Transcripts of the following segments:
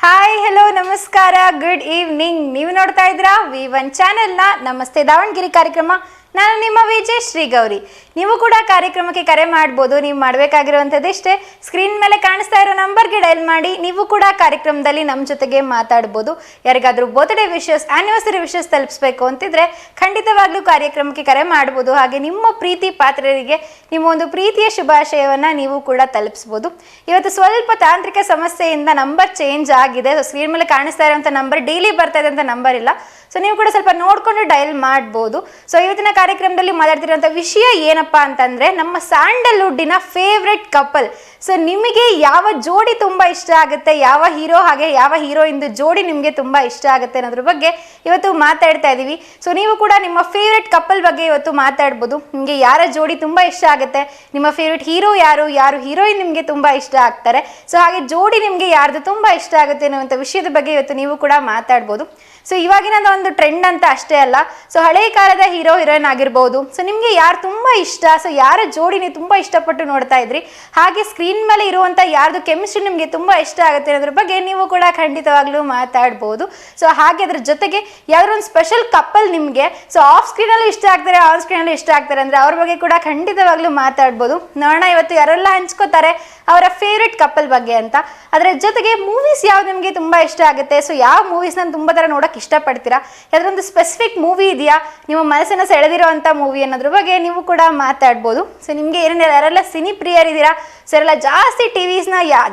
Hi hello ನಮಸ್ಕಾರ good evening. ನೀವು ನೋಡ್ತಾ ಇದ್ದೀರಾ V1 ಚಾನೆಲ್ನ ನಮಸ್ತೆ ದಾವಣಗೆರೆ ಕಾರ್ಯಕ್ರಮ. ನಾನು ನಿಮ್ಮ ವಿಜಯ ಶ್ರೀ ಗೌರಿ. ನೀವು ಕೂಡ ಕಾರ್ಯಕ್ರಮಕ್ಕೆ ಕರೆ ಮಾಡ್ಬೋದು. ನೀವು ಮಾಡಬೇಕಾಗಿರುವಂಥದ್ದು ಇಷ್ಟೇ, ಸ್ಕ್ರೀನ್ ಮೇಲೆ ಕಾಣಿಸ್ತಾ ಇರೋ ನಂಬರ್ಗೆ ಡಯಲ್ ಮಾಡಿ ನೀವು ಕೂಡ ಕಾರ್ಯಕ್ರಮದಲ್ಲಿ ನಮ್ಮ ಜೊತೆಗೆ ಮಾತಾಡ್ಬೋದು. ಯಾರಿಗಾದ್ರೂ ಬರ್ತ್ಡೇ ವಿಶಸ್, ಆ್ಯನಿವರ್ಸರಿ ವಿಶಸ್ ತಲುಪಿಸ್ಬೇಕು ಅಂತಿದ್ರೆ ಖಂಡಿತವಾಗ್ಲೂ ಕಾರ್ಯಕ್ರಮಕ್ಕೆ ಕರೆ ಮಾಡ್ಬೋದು. ಹಾಗೆ ನಿಮ್ಮ ಪ್ರೀತಿ ಪಾತ್ರರಿಗೆ ನಿಮ್ಮ ಒಂದು ಪ್ರೀತಿಯ ಶುಭಾಶಯವನ್ನು ನೀವು ಕೂಡ ತಲುಪಿಸ್ಬೋದು. ಇವತ್ತು ಸ್ವಲ್ಪ ತಾಂತ್ರಿಕ ಸಮಸ್ಯೆಯಿಂದ ನಂಬರ್ ಚೇಂಜ್ ಆಗಿದೆ. ಸ್ಕ್ರೀನ್ ಮೇಲೆ ಕಾಣಿಸ್ತಾ ಇರೋಂಥ ನಂಬರ್ ಡೈಲಿ ಬರ್ತಾ ಇದೆ ಅಂತ ನಂಬರ್ ಇಲ್ಲ. ಸೊ ನೀವು ಕೂಡ ಸ್ವಲ್ಪ ನೋಡಿಕೊಂಡು ಡಯಲ್ ಮಾಡ್ಬೋದು. ಸೊ ಇವತ್ತಿನ ಕಾರ್ಯಕ್ರಮದಲ್ಲಿ ಮಾತಾಡ್ತಿರೋಂಥ ವಿಷಯ ಏನಪ್ಪ ಅಂತಂದರೆ, ನಮ್ಮ ಸ್ಯಾಂಡಲ್ವುಡ್ಡಿನ ಫೇವ್ರೆಟ್ ಕಪಲ್. ಸೊ ನಿಮಗೆ ಯಾವ ಜೋಡಿ ತುಂಬ ಇಷ್ಟ ಆಗುತ್ತೆ, ಯಾವ ಹೀರೋ ಹಾಗೆ ಯಾವ ಹೀರೋಯಿಂದು ಜೋಡಿ ನಿಮಗೆ ತುಂಬ ಇಷ್ಟ ಆಗುತ್ತೆ ಅನ್ನೋದ್ರ ಬಗ್ಗೆ ಇವತ್ತು ಮಾತಾಡ್ತಾ ಇದ್ದೀವಿ. ಸೊ ನೀವು ಕೂಡ ನಿಮ್ಮ ಫೇವ್ರೆಟ್ ಕಪಲ್ ಬಗ್ಗೆ ಇವತ್ತು ಮಾತಾಡ್ಬೋದು. ನಿಮಗೆ ಯಾರ ಜೋಡಿ ತುಂಬ ಇಷ್ಟ ಆಗುತ್ತೆ, ನಿಮ್ಮ ಫೇವ್ರೆಟ್ ಹೀರೋ ಯಾರು, ಯಾರು ಹೀರೋಯಿನ್ ನಿಮಗೆ ತುಂಬ ಇಷ್ಟ ಆಗ್ತಾರೆ, ಸೊ ಹಾಗೆ ಜೋಡಿ ನಿಮಗೆ ಯಾರ್ದು ತುಂಬ ಇಷ್ಟ ಆಗುತ್ತೆ ಅನ್ನುವಂಥ ವಿಷಯದ ಬಗ್ಗೆ ಇವತ್ತು ನೀವು ಕೂಡ ಮಾತಾಡ್ಬೋದು. ಸೊ ಇವಾಗಿನ ಒಂದು ಟ್ರೆಂಡ್ ಅಂತ ಅಷ್ಟೇ ಅಲ್ಲ, ಸೊ ಹಳೆ ಕಾಲದ ಹೀರೋ ಹೀರೋಯಿನ್ ಆಗಿರ್ಬೋದು. ಸೊ ನಿಮಗೆ ಯಾರು ತುಂಬ ಇಷ್ಟ, ಸೊ ಯಾರ ಜೋಡಿ ನೀವು ತುಂಬ ಇಷ್ಟಪಟ್ಟು ನೋಡ್ತಾ ಇದ್ರಿ, ಹಾಗೆ ಸ್ಕ್ರೀನ್ ಮೇಲೆ ಇರುವಂಥ ಯಾರ್ದು ಕೆಮಿಸ್ಟ್ರಿ ನಿಮಗೆ ತುಂಬ ಇಷ್ಟ ಆಗುತ್ತೆ ಅನ್ನೋದ್ರ ಬಗ್ಗೆ ನೀವು ಕೂಡ ಖಂಡಿತವಾಗ್ಲೂ ಮಾತಾಡ್ಬೋದು. ಸೊ ಹಾಗೆ ಅದ್ರ ಜೊತೆಗೆ ಯಾವ್ದಾದ್ರು ಒಂದು ಸ್ಪೆಷಲ್ ಕಪಲ್ ನಿಮಗೆ ಸೊ ಆಫ್ ಸ್ಕ್ರೀನಲ್ಲೂ ಇಷ್ಟ ಆಗ್ತಾರೆ, ಆನ್ ಸ್ಕ್ರೀನಲ್ಲೂ ಇಷ್ಟ ಆಗ್ತಾರೆ ಅಂದರೆ ಅವ್ರ ಬಗ್ಗೆ ಕೂಡ ಖಂಡಿತವಾಗ್ಲೂ ಮಾತಾಡ್ಬೋದು. ನೋಡೋಣ ಇವತ್ತು ಯಾರೆಲ್ಲ ಹಂಚ್ಕೋತಾರೆ ಅವರ ಫೇವ್ರೆಟ್ ಕಪಲ್ ಬಗ್ಗೆ ಅಂತ. ಅದರ ಜೊತೆಗೆ ಮೂವೀಸ್ ಯಾವ್ದು ನಿಮಗೆ ತುಂಬ ಇಷ್ಟ ಆಗುತ್ತೆ, ಸೊ ಯಾವ ಮೂವೀಸ್ನ ತುಂಬ ಥರ ನೋಡೋಕೆ ಇಷ್ಟಪಡ್ತೀರಾ, ಯಾವ್ದೊಂದು ಸ್ಪೆಸಿಫಿಕ್ ಮೂವಿ ಇದೆಯಾ ನಿಮ್ಮ ಮನಸ್ಸನ್ನು ಸೆಳೆದಿರೋವಂಥ ಮೂವಿ ಅನ್ನೋದ್ರ ಬಗ್ಗೆ ನೀವು ಕೂಡ ಮಾತಾಡ್ಬೋದು. ಸೊ ನಿಮಗೆ ಯಾರೆಲ್ಲ ಸಿನಿ ಪ್ರಿಯರಿದ್ದೀರಾ, ಸೊ ಅವರೆಲ್ಲ ಜಾಸ್ತಿ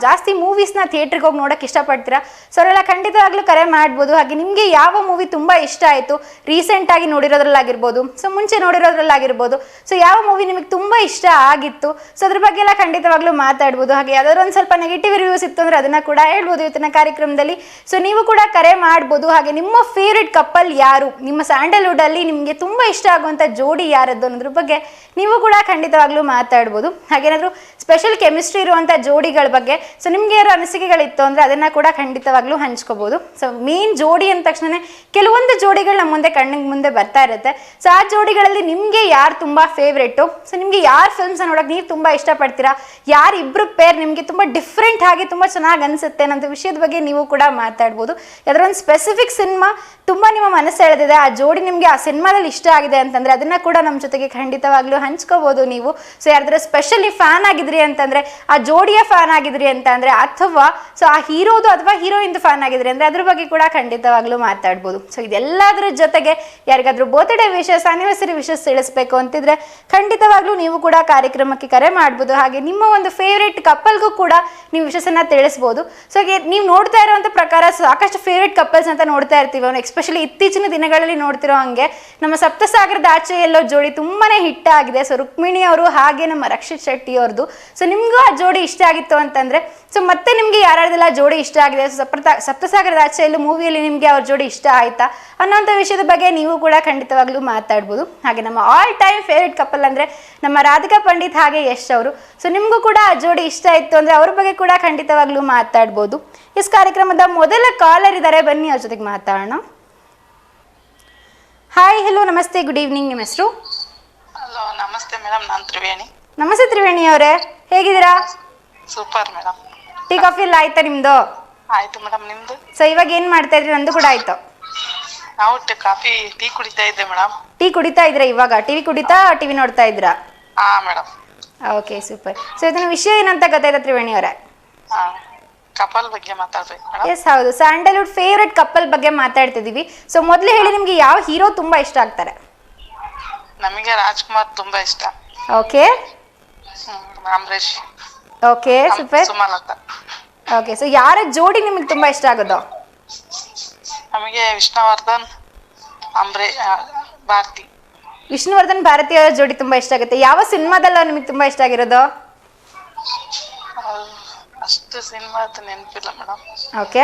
ಜಾಸ್ತಿ ಮೂವೀಸ್ನ ಥಿಯೇಟ್ರಿಗೆ ಹೋಗಿ ನೋಡೋಕೆ ಇಷ್ಟಪಡ್ತೀರಾ, ಸೊ ಅವರೆಲ್ಲ ಖಂಡಿತವಾಗ್ಲೂ ಕರೆ ಮಾಡ್ಬೋದು. ಹಾಗೆ ನಿಮಗೆ ಯಾವ ಮೂವಿ ತುಂಬ ಇಷ್ಟ ಆಯಿತು, ರೀಸೆಂಟಾಗಿ ನೋಡಿರೋದ್ರಲ್ಲಾಗಿರ್ಬೋದು, ಸೊ ಮುಂಚೆ ನೋಡಿರೋದ್ರಲ್ಲಾಗಿರ್ಬೋದು, ಸೊ ಯಾವ ಮೂವಿ ನಿಮಗೆ ತುಂಬ ಇಷ್ಟ ಆಗಿತ್ತು, ಸೊ ಅದ್ರ ಬಗ್ಗೆ ಎಲ್ಲ ಖಂಡಿತವಾಗ್ಲೂ ಮಾತಾಡ್ಬೋದು. ಹಾಗೆ ಯಾವ್ದಾದ್ರು ಒಂದು ಸ್ವಲ್ಪ ನೆಗೆಟಿವ್ ರಿವ್ಯೂಸ್ ಇತ್ತು ಅಂದರೆ ಅದನ್ನು ಕೂಡ ಹೇಳ್ಬೋದು ಇವತ್ತಿನ ಕಾರ್ಯಕ್ರಮದಲ್ಲಿ. ಸೊ ನೀವು ಕೂಡ ಕರೆ ಮಾಡ್ಬೋದು. ಹಾಗೆ ನಿಮ್ಮ ಫೇವ್ರೆಟ್ ಕಪಲ್ ಯಾರು, ನಿಮ್ಮ ಸ್ಯಾಂಡಲ್ವುಡಲ್ಲಿ ನಿಮಗೆ ತುಂಬ ಇಷ್ಟ ಆಗುವಂಥ ಜೋಡಿ ಯಾರದ್ದು ಅನ್ನೋದ್ರ ಬಗ್ಗೆ ನೀವು ಕೂಡ ಖಂಡಿತವಾಗ್ಲೂ ಮಾತಾಡ್ಬೋದು. ಹಾಗೇನಾದರೂ ಸ್ಪೆಷಲ್ ಕೆಮಿಸ್ಟ್ರಿ ಇರುವಂಥ ಜೋಡಿಗಳ ಬಗ್ಗೆ ಸೊ ನಿಮಗೆ ಯಾರು ಅನಿಸಿಕೆಗಳಿತ್ತು ಅಂದರೆ ಅದನ್ನು ಕೂಡ ಖಂಡಿತವಾಗ್ಲೂ ಹಂಚ್ಕೋಬೋದು. ಸೊ ಮೇನ್ ಜೋಡಿ ಅಂದ ತಕ್ಷಣ ಕೆಲವೊಂದು ಜೋಡಿಗಳು ನಮ್ಮ ಮುಂದೆ ಕಣ್ಣಿಗೆ ಮುಂದೆ ಬರ್ತಾ ಇರುತ್ತೆ. ಸೊ ಆ ಜೋಡಿಗಳಲ್ಲಿ ನಿಮಗೆ ಯಾರು ತುಂಬ ಫೇವ್ರೇಟು, ಸೊ ನಿಮಗೆ ಯಾರು ಫಿಲ್ಮ್ಸ್ ನೋಡೋಕೆ ನೀವು ತುಂಬ ಇಷ್ಟಪಡ್ತೀರಾ, ಯಾರು ಇಬ್ಬರು ಪೇರ್ ನಿಮಗೆ ತುಂಬ ಡಿಫ್ರೆಂಟ್ ಆಗಿ ತುಂಬ ಚೆನ್ನಾಗಿ ಅನಿಸುತ್ತೆ ಅನ್ನೋ ವಿಷಯದ ಬಗ್ಗೆ ನೀವು ಕೂಡ ಮಾತಾಡ್ಬೋದು. ಯಾವ್ದಾದ್ರು ಒಂದು ಸ್ಪೆಸಿಫಿಕ್ ಸಿನಿಮಾ ತುಂಬ ನಿಮ್ಮ ಮನಸ್ಸು ಎಳೆದಿದೆ, ಆ ಜೋಡಿ ನಿಮಗೆ ಆ ಸಿನಿಮಾದಲ್ಲಿ ಇಷ್ಟ ಆಗಿದೆ ಅಂತಂದರೆ ಅದನ್ನು ಕೂಡ ನಮ್ಮ ಜೊತೆಗೆ ಖಂಡಿತವಾಗ್ಲೂ ಹಂಚ್ಕೋಬೋದು ನೀವು. ಸೊ ಯಾರಾದ್ರೂ ಸ್ಪೆಷಲಿ ಫ್ಯಾನ್ ಆಗಿದ್ರಿ ಅಂತಂದರೆ, ಆ ಜೋಡಿಯ ಫ್ಯಾನ್ ಆಗಿದ್ರಿ ಅಂತಂದರೆ, ಅಥವಾ ಸೊ ಆ ಹೀರೋದು ಅಥವಾ ಹೀರೋಯಿಂದು ಫ್ಯಾನ್ ಆಗಿದ್ರಿ ಅಂದರೆ ಅದ್ರ ಬಗ್ಗೆ ಕೂಡ ಖಂಡಿತವಾಗ್ಲೂ ಮಾತಾಡ್ಬೋದು. ಸೊ ಇದೆಲ್ಲದರ ಜೊತೆಗೆ ಯಾರಿಗಾದ್ರೂ ಬರ್ತ್ಡೇ ವಿಶಸ್, ಆನಿವರ್ಸರಿ ವಿಶಸ್ ತಿಳಿಸ್ಬೇಕು ಅಂತಿದ್ರೆ ಖಂಡಿತವಾಗ್ಲೂ ನೀವು ಕೂಡ ಕಾರ್ಯಕ್ರಮಕ್ಕೆ ಕರೆ ಮಾಡ್ಬೋದು. ಹಾಗೆ ನಿಮ್ಮ ಒಂದು ಫೇವ್ರೇಟ್ ಕಪಲ್ಗೂ ಕೂಡ ನೀವು ವಿಶಸ್ಸನ್ನು ತಿಳಿಸ್ಬೋದು. ಸೊ ನೀವು ನೋಡ್ತಾ ಇರೋವಂಥ ಪ್ರಕಾರ ಸಾಕಷ್ಟು ಫೇವ್ರೇಟ್ ಕಪಲ್ಸ್ ಅಂತ ನೋಡ್ತಾ ಇರ್ತೀವಿ. ಅವನು ಎಸ್ಪೆಷಲಿ ಇತ್ತೀಚಿನ ದಿನಗಳಲ್ಲಿ ನೋಡ್ತಿರೋ ಹಂಗೆ ನಮ್ಮ ಸಪ್ತಸಾಗರದ ಆಚೆ ಎಲ್ಲೋ ಜೋಡಿ ತುಂಬಾನೇ ಹಿಟ್ ಆಗಿದೆ. ಸೊ ರುಕ್ಮಿಣಿ ಅವರು ಹಾಗೆ ನಮ್ಮ ರಕ್ಷಿತ್ ಶೆಟ್ಟಿ ಅವ್ರದ್ದು. ಸೊ ನಿಮಗೂ ಆ ಜೋಡಿ ಇಷ್ಟ ಆಗಿತ್ತು ಅಂತಂದ್ರೆ ಸೊ ಮತ್ತೆ ನಿಮಗೆ ಯಾರ್ಯಾರ್ದೆಲ್ಲ ಜೋಡಿ ಇಷ್ಟ ಆಗಿದೆ, ಸಪ್ತಸಾಗರದ ಆಚೆ ಎಲ್ಲೋ ಮೂವಿಯಲ್ಲಿ ನಿಮಗೆ ಅವ್ರ ಜೋಡಿ ಇಷ್ಟ ಆಯ್ತಾ ಅನ್ನೋಂಥ ವಿಷಯದ ಬಗ್ಗೆ ನೀವು ಕೂಡ ಖಂಡಿತವಾಗ್ಲೂ ಮಾತಾಡ್ಬೋದು. ಹಾಗೆ ನಮ್ಮ ಆಲ್ ಟೈಮ್ ಫೇವ್ರೇಟ್ ಕಪಲ್ ಅಂದರೆ ನಮ್ಮ ರಾಧಿಕಾ ಪಂಡಿತ್ ಹಾಗೆ ಯಶ್ ಅವರು. ಸೊ ನಿಮಗೂ ಕೂಡ ಆ ಜೋಡಿ ಇಷ್ಟ ಇತ್ತು ಅಂದರೆ ಅವ್ರ ಬಗ್ಗೆ ಕೂಡ ಖಂಡಿತವಾಗ್ಲೂ ಮಾತಾಡ್ಬೋದು. ಇಸ್ ಕಾರ್ಯಕ್ರಮದ ಮೊದಲ ಕಾಲರ್ ಇದ್ದಾರೆ, ಬನ್ನಿ ಅವ್ರ ಜೊತೆಗೆ ಮಾತಾಡೋಣ. ಹಾಯ್ ಹಲೋ ನಮಸ್ತೆ ಗುಡ್ ಈವ್ನಿಂಗ್, ನಿಮ್ಮ ಹೆಸರು? ಹಲೋ ನಮಸ್ತೆ ಮೇಡಮ್, ನಾನು ತ್ರಿವೇಣಿ. ನಮಸ್ತೆ ತ್ರಿವೇಣಿ ಅವರೇ, ಹೇಗಿದ್ದೀರಾ? Super madam. ಟೀ ಕಾಫಿ ಎಲ್ಲ ಆಯ್ತಾ ನಿಮ್ದು? ಆಯ್ತು ಮೇಡಮ್, ನಿಮ್ದು? ಸೊ ಇವಾಗ ಏನ್ ಮಾಡ್ತಾ ಇದ್ರಿ? ನಂದು ಕೂಡ ಆಯ್ತು. ನಾವು ಟೀ ಕುಡಿತಾ ಇದ್ದೆ ಮೇಡಮ್. ಟೀ ಕುಡಿತಾ ಇದ್ರ? ಇವಾಗ ಟಿವಿ ಕುಡಿತಾ ಟಿವಿ ನೋಡ್ತಾ ಇದ್ರಾ? ಹಾ ಮೇಡಮ್. Okay super. ಸೊ ಇದನ್ನ ವಿಷಯ ಏನಂತ ಗೊತ್ತಾಯ್ತಾ ತ್ರಿವೇಣಿ ಅವರೇ? ಹಾ, ಕಪಲ್ ಬಗ್ಗೆ ಮಾತಾಡ್ಬೇಕು ಮೇಡಮ್. ಎಸ್ ಹೌದು, ಸ್ಯಾಂಡಲ್ವುಡ್ ಫೇವ್ರೆಟ್ ಕಪಲ್ ಬಗ್ಗೆ ಮಾತಾಡ್ತಿದೀವಿ. ಸೊ ಮೊದಲು ಹೇಳಿ, ನಿಮ್ಗೆ ಯಾವ ಹೀರೋ ತುಂಬಾ ಇಷ್ಟ ಆಗ್ತಾರೆ? ನಮಗೆ ರಾಜ್ಕುಮಾರ್ ತುಂಬಾ ಇಷ್ಟ. Okay. Ambareesh. Okay super. Sumalatha. Okay, so ಯಾರ ಜೋಡಿ ನಿಮಗೆ ತುಂಬಾ ಇಷ್ಟ ಆಗೋದು? ನಮಗೆ ವಿಷ್ಣುವರ್ಧನ್, ಭಾರತಿ. ವಿಷ್ಣುವರ್ಧನ್ ಭಾರತಿ ಅವರ ಜೋಡಿ ತುಂಬಾ ಇಷ್ಟ ಆಗುತ್ತೆ. ಯಾವ ಸಿನಿಮಾದಲ್ಲ ನಿಮಗೆ ತುಂಬಾ ಇಷ್ಟ ಆಗಿರೋದು? ಅಷ್ಟು ಸಿನಿಮಾ ನೆನಪಿಲ್ಲ ಮೇಡಮ್. ಓಕೆ,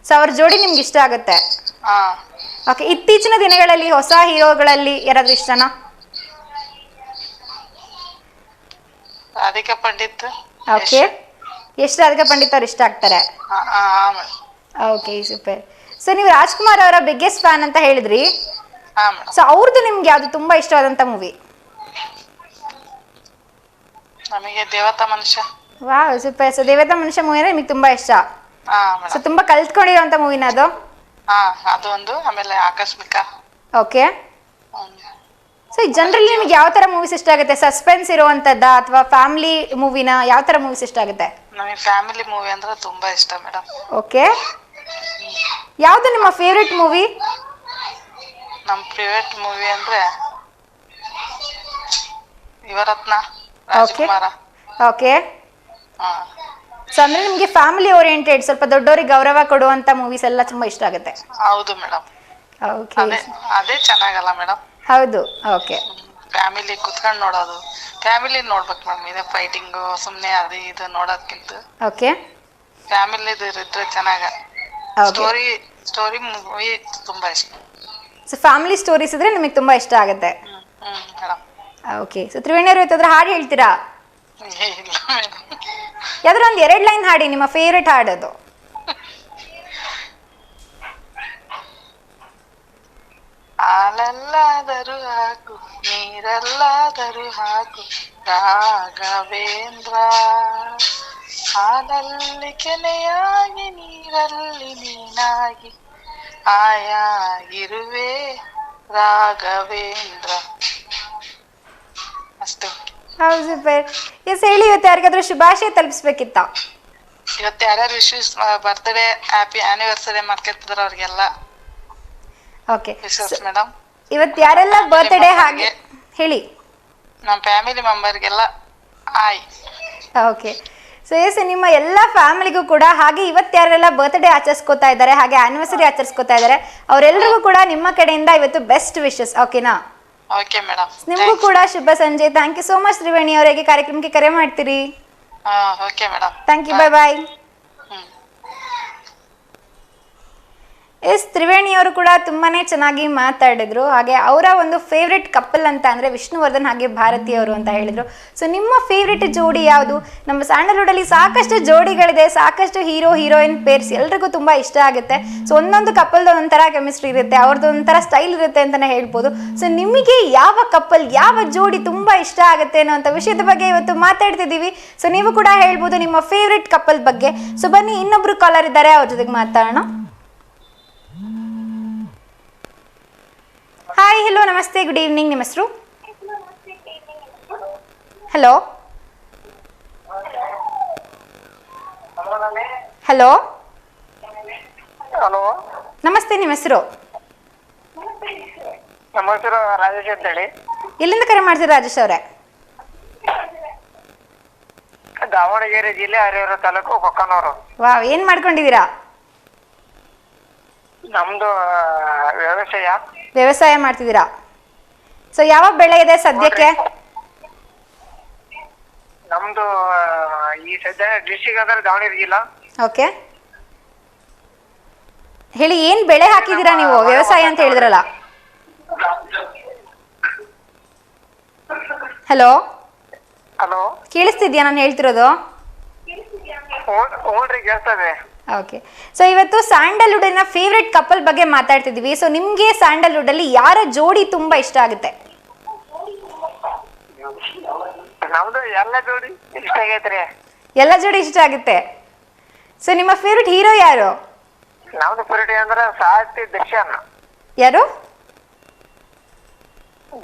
ಸೊ ಅವ್ರ ಜೋಡಿ ನಿಮ್ಗೆ ಇಷ್ಟ ಆಗುತ್ತೆ. ಹಾ. ಓಕೆ, ಇತ್ತೀಚಿನ ದಿನಗಳಲ್ಲಿ ಹೊಸ ಹೀರೋಗಳಲ್ಲಿ ಯಾರಾದ್ರೂ ಇಷ್ಟನಾ? ರಾಧಿಕಾ ಪಂಡಿತ್. ಓಕೆ, ಎಷ್ಟು ರಾಧಿಕಾ ಪಂಡಿತ್ ಅವ್ರು ಇಷ್ಟ ಆಗ್ತಾರೆ? Okay super. ಸೊ ನೀವು ರಾಜ್ಕುಮಾರ್ ಅವರ ಬಿಗ್ಗೆಸ್ಟ್ ಫ್ಯಾನ್ ಅಂತ ಹೇಳಿದ್ರಿ. ಸೊ ಅವ್ರದ್ದು ನಿಮ್ಗೆ ಯಾವ್ದು ತುಂಬಾ ಇಷ್ಟವಾದಂತ ಮೂವಿ? ನಮಗೆ ದೇವತಾ ಮನುಷ್ಯ. Wow super. ಸೊ ದೇವತಾ ಮನುಷ್ಯ ಮೂವಿ ಅಂದ್ರೆ ನಿಮಗೆ ತುಂಬಾ ಇಷ್ಟ. ಹಾ ಸೊ ಮೇಡಮ್. ತುಂಬಾ ಕಲ್ತ್ಕೊಂಡಿರೋಂಥ ಮೂವಿನ ಅದು? ಹಾ ಅದು ಒಂದು, ಆಮೇಲೆ ಆಕಸ್ಮಿಕ. ಓಕೆ. ಹ್ಮ್. ಸೊ ಈ ಜನರಲಿ ನಿಮ್ಗೆ ಯಾವ ತರ ಮೂವೀಸ್ ಇಷ್ಟ ಆಗುತ್ತೆ? ಸಸ್ಪೆನ್ಸ್ ಇರುವಂತದ್ದ ಅಥವಾ ಫ್ಯಾಮಿಲಿ ಮೂವಿನ? ಯಾವ ತರ ಮೂವೀಸ್ ಇಷ್ಟ ಆಗುತ್ತೆ? ನಮಗೆ ಫ್ಯಾಮಿಲಿ ಮೂವಿ ಅಂದ್ರೆ ತುಂಬಾ ಇಷ್ಟ ಮೇಡಮ್. ಓಕೆ. ಯಾವುದು ನಿಮ್ಮ ಫೇವ್ರೆಟ್ ಮೂವಿ? ನಮ್ ಫೇವ್ರೆಟ್ ಮೂವಿ ಅಂದ್ರೆ ಯುವರತ್ನ, ಓಕೆ. ರಾಜಕುಮಾರ. ಓಕೆ. ಹಾ. ಸೊ ಅಂದ್ರೆ ನಿಮ್ಗೆ ಫ್ಯಾಮಿಲಿ ಓರಿಯೆಂಟೆಡ್, ಸ್ವಲ್ಪ ದೊಡ್ಡವರಿಗೆ ಗೌರವ ಕೊಡುವಂತ ಮೂವೀಸ್ ಎಲ್ಲ ತುಂಬಾ ಇಷ್ಟ ಆಗುತ್ತೆ. ಹೌದು ಮೇಡಮ್. ಓಕೆ. ಅದೇ ಅದೇ ಚೆನ್ನಾಗಲ್ಲ ಮೇಡಮ್. ಹೌದು. ಓಕೆ. ಫ್ಯಾಮಿಲಿ ಕುತ್ಕೊಂಡ್ ನೋಡೋದು, ಫ್ಯಾಮಿಲಿ ನೋಡ್ಬೇಕು ಮೇಡಮ್. ಇದೆ ಫೈಟಿಂಗು ಸುಮ್ನೆ ಅದು ಇದು ನೋಡೋದ್ಕಿಂತ ಓಕೆ. ಫ್ಯಾಮಿಲಿ ಇದ್ರೆ ಚೆನ್ನಾಗ. ಓಕೆ. ಸ್ಟೋರಿ ಮೂವಿ ತುಂಬಾ ಇಷ್ಟ. ಸೊ ಫ್ಯಾಮಿಲಿ ಸ್ಟೋರೀಸ್ ಇದ್ರೆ ನಿಮಗೆ ತುಂಬಾ ಇಷ್ಟ ಆಗುತ್ತೆ. ಮೇಡಮ್. ಓಕೆ. ಸೊ ತ್ರಿವೇಣಿ ಅವರು ಇವತ್ತಾದ್ರೆ ಹಾಡು ಹೇಳ್ತೀರಾ? ಇಲ್ಲ ಮೇಡಮ್. ಯಾವ್ದಾರ ಒಂದು 2 ಲೈನ್ ಹಾಡಿ, ನಿಮ್ಮ ಫೇವ್ರೆಟ್ ಹಾಡೋದು. ಹಾಲಲ್ಲಾದರೂ ಹಾಕು, ನೀರಲ್ಲಾದರೂ ಹಾಕು ರಾಘವೇಂದ್ರ. ಹಾಲಲ್ಲಿ ಕೆನೆಯಾಗಿ, ನೀರಲ್ಲಿ ನೀನಾಗಿ ಆಯಾಗಿರುವೆ ರಾಘವೇಂದ್ರ. ಅಷ್ಟು. ಹೌದು, ಸೂಪರ್. ಎಸ್, ಹೇಳಿ, ಇವತ್ತು ಯಾರಿಗಾದ್ರೂ ಶುಭಾಶಯ ತಲುಪಿಸ್ಬೇಕಿತ್ತ? ಇವತ್ತು ಯಾರ್ಯಾರು ವಿಶೇಷ ಬರ್ತ್ಡೇ, ಹ್ಯಾಪಿ ಆನಿವರ್ಸರಿ ಮಾಡ್ಕೊತಿದಾರ ಅವ್ರಿಗೆಲ್ಲ ಓಕೆ ಮೇಡಮ್. ಇವತ್ತು ಯಾರೆಲ್ಲ ಬರ್ತ್ಡೇ ಹಾಗೆ ಹೇಳಿ. ನಮ್ಮ ಫ್ಯಾಮಿಲಿ ಮೆಂಬರ್ಗೆಲ್ಲ ಹಾಯ್. ಓಕೆ. ಸೊ ಎಸ್, ನಿಮ್ಮ ಎಲ್ಲ ಫ್ಯಾಮಿಲಿಗೂ ಕೂಡ ಹಾಗೆ ಇವತ್ತು ಯಾರೆಲ್ಲ ಬರ್ತ್ಡೇ ಆಚರಿಸ್ಕೋತಾ ಇದ್ದಾರೆ, ಹಾಗೆ ಆನಿವರ್ಸರಿ ಆಚರಿಸ್ಕೋತಾ ಇದ್ದಾರೆ, ಅವರೆಲ್ಲರಿಗೂ ಕೂಡ ನಿಮ್ಮ ಕಡೆಯಿಂದ ಇವತ್ತು ಬೆಸ್ಟ್ ವಿಶಸ್. ಓಕೆನಾ? Okay madam. ನಿಮಗೂ ಕೂಡ ಶುಭ ಸಂಜೆ. Thank you so much Triveni ಅವರಿಗೆ, ಕಾರ್ಯಕ್ರಮಕ್ಕೆ ಕರೆ ಮಾಡ್ತೀರಿ. Okay madam. Thank you. Bye bye. Yes, Triveni ಅವರು ಕೂಡ ತುಂಬಾನೇ ಚೆನ್ನಾಗಿ ಮಾತಾಡಿದ್ರು. ಹಾಗೆ ಅವರ ಒಂದು ಫೇವ್ರೆಟ್ ಕಪಲ್ ಅಂತ ಅಂದರೆ ವಿಷ್ಣುವರ್ಧನ್ ಹಾಗೆ ಭಾರತಿ ಅವರು ಅಂತ ಹೇಳಿದರು. ಸೊ ನಿಮ್ಮ ಫೇವ್ರೆಟ್ ಜೋಡಿ ಯಾವುದು? ನಮ್ಮ ಸ್ಯಾಂಡಲ್ವುಡಲ್ಲಿ ಸಾಕಷ್ಟು ಜೋಡಿಗಳಿದೆ, ಸಾಕಷ್ಟು ಹೀರೋ ಹೀರೋಯಿನ್ ಪೇರ್ಸ್ ಎಲ್ರಿಗೂ ತುಂಬ ಇಷ್ಟ ಆಗುತ್ತೆ. ಸೊ ಒಂದೊಂದು ಕಪಲ್ದು ಒಂಥರ ಕೆಮಿಸ್ಟ್ರಿ ಇರುತ್ತೆ, ಅವ್ರದ್ದು ಒಂಥರ ಸ್ಟೈಲ್ ಇರುತ್ತೆ ಅಂತಲೇ ಹೇಳ್ಬೋದು. ಸೊ ನಿಮಗೆ ಯಾವ ಕಪಲ್, ಯಾವ ಜೋಡಿ ತುಂಬ ಇಷ್ಟ ಆಗುತ್ತೆ ಅನ್ನೋಂಥ ವಿಷಯದ ಬಗ್ಗೆ ಇವತ್ತು ಮಾತಾಡ್ತಿದ್ದೀವಿ. ಸೊ ನೀವು ಕೂಡ ಹೇಳ್ಬೋದು ನಿಮ್ಮ ಫೇವ್ರೆಟ್ ಕಪಲ್ ಬಗ್ಗೆ. ಸೊ ಬನ್ನಿ, ಇನ್ನೊಬ್ರು ಕಾಲರ್ ಇದ್ದಾರೆ, ಅವ್ರ ಜೊತೆಗೆ ಮಾತಾಡೋಣ. ಹಾಯ್, ಹಲೋ, ನಮಸ್ತೆ, ಗುಡ್ ಈವ್ನಿಂಗ್. ನಿಮ್ಮ ಹೆಸರು? ಹಲೋ ಹಲೋ ಹಲೋ, ನಮಸ್ತೆ, ನಿಮ್ಮ ಹೆಸರು? ನಮ್ಮ ಹೆಸರು ರಾಜೇಶ್ ಅಂತ ಹೇಳಿ. ಎಲ್ಲಿಂದ ಕರೆ ಮಾಡ್ತೀರಾ ರಾಜೇಶ್ ಅವರೇ? ದಾವಣಗೆರೆ ಜಿಲ್ಲೆ ಹರಿಹರ ತಾಲೂಕು ಕೊಕ್ಕನೂರು. ವಾವ್, ಏನು ಮಾಡ್ಕೊಂಡಿದ್ದೀರಾ? ನಮ್ದು ವ್ಯವಸಾಯ ಮಾಡ್ತಿದ್ದೀರಾ? ಸೊ ಯಾವ ಬೆಳೆ ಇದೆ ಸದ್ಯಕ್ಕೆ? ನಮ್ದು ಈ ಸದ್ಯ ಡಿಸ್ಟ್ರಿಕ್ಟ್ ಅಂದ್ರೆ ದಾವಣಗೆರೆ ಜಿಲ್ಲಾ. ಓಕೆ, ಹೇಳಿ, ಏನು ಬೆಳೆ ಹಾಕಿದ್ದೀರಾ ನೀವು? ವ್ಯವಸಾಯ ಅಂತ ಹೇಳಿದ್ರಲ್ಲ. ಹಲೋ, ಹಲೋ, ಕೇಳಿಸ್ತಿದ್ಯಾ ನಾನು ಹೇಳ್ತಿರೋದು? ಹ್ಞೂನ್ರಿ, ಕೇಳ್ತದೆ. ಓಕೆ. ಸೊ ಇವತ್ತು ಸ್ಯಾಂಡಲ್ವುಡ್ನ ಫೇವ್ರೆಟ್ ಕಪಲ್ ಬಗ್ಗೆ ಮಾತಾಡ್ತಿದ್ದೀವಿ. ಸೊ ನಿಮಗೆ ಸ್ಯಾಂಡಲ್ವುಡಲ್ಲಿ ಯಾರ ಜೋಡಿ ತುಂಬ ಇಷ್ಟ ಆಗುತ್ತೆ? ನಮ್ದು ಎಲ್ಲ ಜೋಡಿ ಇಷ್ಟ ಆಗೈತ್ರಿ. ಎಲ್ಲ ಜೋಡಿ ಇಷ್ಟ ಆಗುತ್ತೆ. ಸೊ ನಿಮ್ಮ ಫೇವ್ರೆಟ್ ಹೀರೋ ಯಾರು? ನಮ್ದು ಫೇವ್ರೇಟ್ ಅಂದ್ರೆ ಸಾಹಿತಿ ದರ್ಶನ್. ಯಾರು?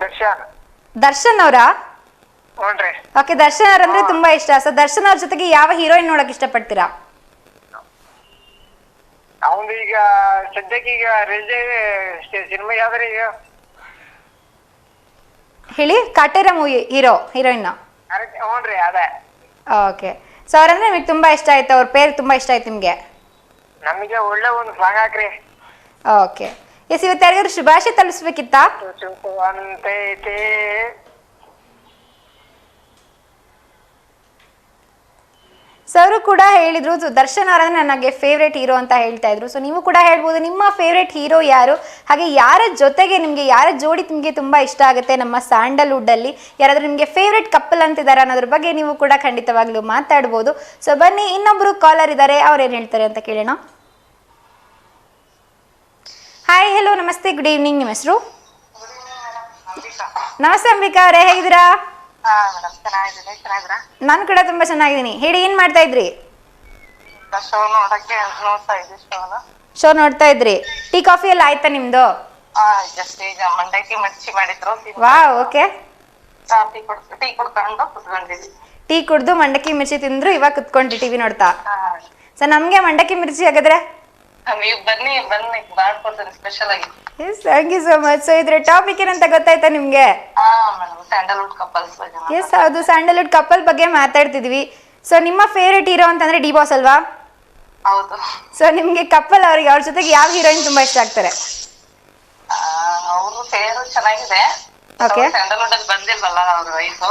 ದರ್ಶನ್. ದರ್ಶನ್ ಅವರಾ? ಹ್ಞೂನ್ರಿ. ಓಕೆ, ದರ್ಶನ್ ಅವ್ರಂದ್ರೆ ತುಂಬಾ ಇಷ್ಟ. ಸೊ ದರ್ಶನ್ ಅವ್ರ ಜೊತೆಗೆ ಯಾವ ಹೀರೋಯಿನ್ ನೋಡಕ್ ಇಷ್ಟಪಡ್ತೀರಾ? ಅವನು ಈಗ ಸದ್ಯಕ್ಕೆ ಈಗ ಸಿನಿಮಾ ಯಾವ್ದ್ರಿ ಈಗ? ಹೇಳಿ, ಕಾಟೇರ ಮೂವಿ ಹೀರೋಯಿನ್. ಹ್ಞೂನ್ರಿ, ಅದೇ. ಓಕೆ. ಸೊ ಅವ್ರಂದ್ರೆ ನಿಮಗೆ ತುಂಬಾ ಇಷ್ಟ ಆಯ್ತು, ಅವ್ರ ಪೇರು ತುಂಬಾ ಇಷ್ಟ ಆಯ್ತು ನಿಮಗೆ? ನಮಗೆ ಒಳ್ಳೆ ಒಂದು ಸಾಂಗ್ ಹಾಕ್ರಿ. ಓಕೆ. ಎಸ್, ಇವತ್ತು ಯಾರಿಗಾದ್ರು ಶುಭಾಶಯ ತಲುಪಿಸ್ಬೇಕಿತ್ತಾ? ಅಂತೈತೆ. ಸೊ ಅವರು ಕೂಡ ಹೇಳಿದ್ರು, ದರ್ಶನ್ ಅವರಂದ್ರೆ ನನಗೆ ಫೇವ್ರೇಟ್ ಹೀರೋ ಅಂತ ಹೇಳ್ತಾ ಇದ್ರು. ಸೊ ನೀವು ಕೂಡ ಹೇಳ್ಬೋದು ನಿಮ್ಮ ಫೇವ್ರೇಟ್ ಹೀರೋ ಯಾರು, ಹಾಗೆ ಯಾರ ಜೊತೆಗೆ ನಿಮಗೆ, ಯಾರ ಜೋಡಿ ನಿಮಗೆ ತುಂಬ ಇಷ್ಟ ಆಗುತ್ತೆ ನಮ್ಮ ಸ್ಯಾಂಡಲ್ವುಡ್ಡಲ್ಲಿ, ಯಾರಾದರೂ ನಿಮಗೆ ಫೇವ್ರೇಟ್ ಕಪಲ್ ಅಂತಿದ್ದಾರೆ ಅನ್ನೋದ್ರ ಬಗ್ಗೆ ನೀವು ಕೂಡ ಖಂಡಿತವಾಗ್ಲೂ ಮಾತಾಡ್ಬೋದು. ಸೊ ಬನ್ನಿ, ಇನ್ನೊಬ್ರು ಕಾಲರ್ ಇದ್ದಾರೆ, ಅವ್ರು ಏನು ಹೇಳ್ತಾರೆ ಅಂತ ಕೇಳೋಣ. ಹಾಯ್, ಹಲೋ, ನಮಸ್ತೆ, ಗುಡ್ ಈವ್ನಿಂಗ್. ನಿಮ್ಮ ಹೆಸರು? ನಮಸ್ತೆ ಅಂಬಿಕಾ ಅವರೇ, ಹೇಗಿದ್ದೀರಾ? ಚೆನ್ನಾಗಿದ್ದೀನಿ. ಚೆನ್ನಾಗಿದ್ದೀರಾ? ನಾನು ಕೂಡ ತುಂಬಾ ಚೆನ್ನಾಗಿದ್ದೀನಿ. ಹೇಳಿ, ಏನ್ ಮಾಡ್ತಾ ಇದ್ರಿ? ಶೋ ನೋಡಕ್ಕೆ ನೋಡ್ತಾ ಇದ್ದೆ ಶೋನ. ಶೋ ನೋಡ್ತಾ ಇದ್ರಿ. ಟೀ ಕಾಫಿ ಎಲ್ಲ ಆಯ್ತಾ ನಿಮ್ದು? ಜಸ್ಟ್ ಈಗ ಮಂಡಕ್ಕಿ ಮಿರ್ಚಿ ಮಾಡಿದ್ರು. ವಾ ಓಕೆ. ಟೀ ಕುಡ್ಕೊಂಡು ಕುತ್ಕೊಂಡಿದ್ವಿ. ಟೀ ಕುಡ್ದು ಮಂಡಕ್ಕಿ ಮಿರ್ಚಿ ತಿಂದ್ರು, ಇವಾಗ ಕುತ್ಕೊಂಡು ಟಿವಿ ನೋಡ್ತಾ. ಹಾ. ಸೊ ನಮ್ಗೆ ಮಂಡಕ್ಕಿ ಮಿರ್ಚಿ ಹಾಗಾದ್ರೆ ನೀವು ಬನ್ನಿ ಮಾಡ್ಕೊಡ್ತೀನಿ ಸ್ಪೆಷಲ್ ಆಗಿ. Yes thank you so much. So ಇದ್ರ ಟಾಪಿಕ್ ಏನಂತ ಗೊತ್ತಾಯ್ತಾ ನಿಮ್ಗೆ? ಮೇಡಮ್ ಸ್ಯಾಂಡಲ್ವುಡ್ ಕಪಲ್ಸ್ ಬಗ್ಗೆ. ಎಸ್ ಹೌದು, ಸ್ಯಾಂಡಲ್ವುಡ್ ಕಪಲ್ ಬಗ್ಗೆ ಮಾತಾಡ್ತಿದ್ವಿ. ಸೊ ನಿಮ್ಮ ಫೇವ್ರೆಟ್ ಹೀರೋ ಅಂತಂದ್ರೆ ಡಿ ಬಾಸ್ ಅಲ್ವಾ? ಹೌದು. ಸೊ ನಿಮ್ಗೆ ಕಪಲ್ ಅವ್ರಿಗೆ ಅವ್ರ ಜೊತೆಗೆ ಯಾವ ಹೀರೋಯಿನ್ ತುಂಬಾ ಇಷ್ಟ ಆಗ್ತಾರೆ? ಅವರು ಪೇರು ಚೆನ್ನಾಗಿದೆ. Okay. ಸ್ಯಾಂಡಲ್ವುಡ್ ಅಲ್ಲಿ ಬಂದಿಲ್ವಲ್ಲ ಅವ್ರ ವೈಫು.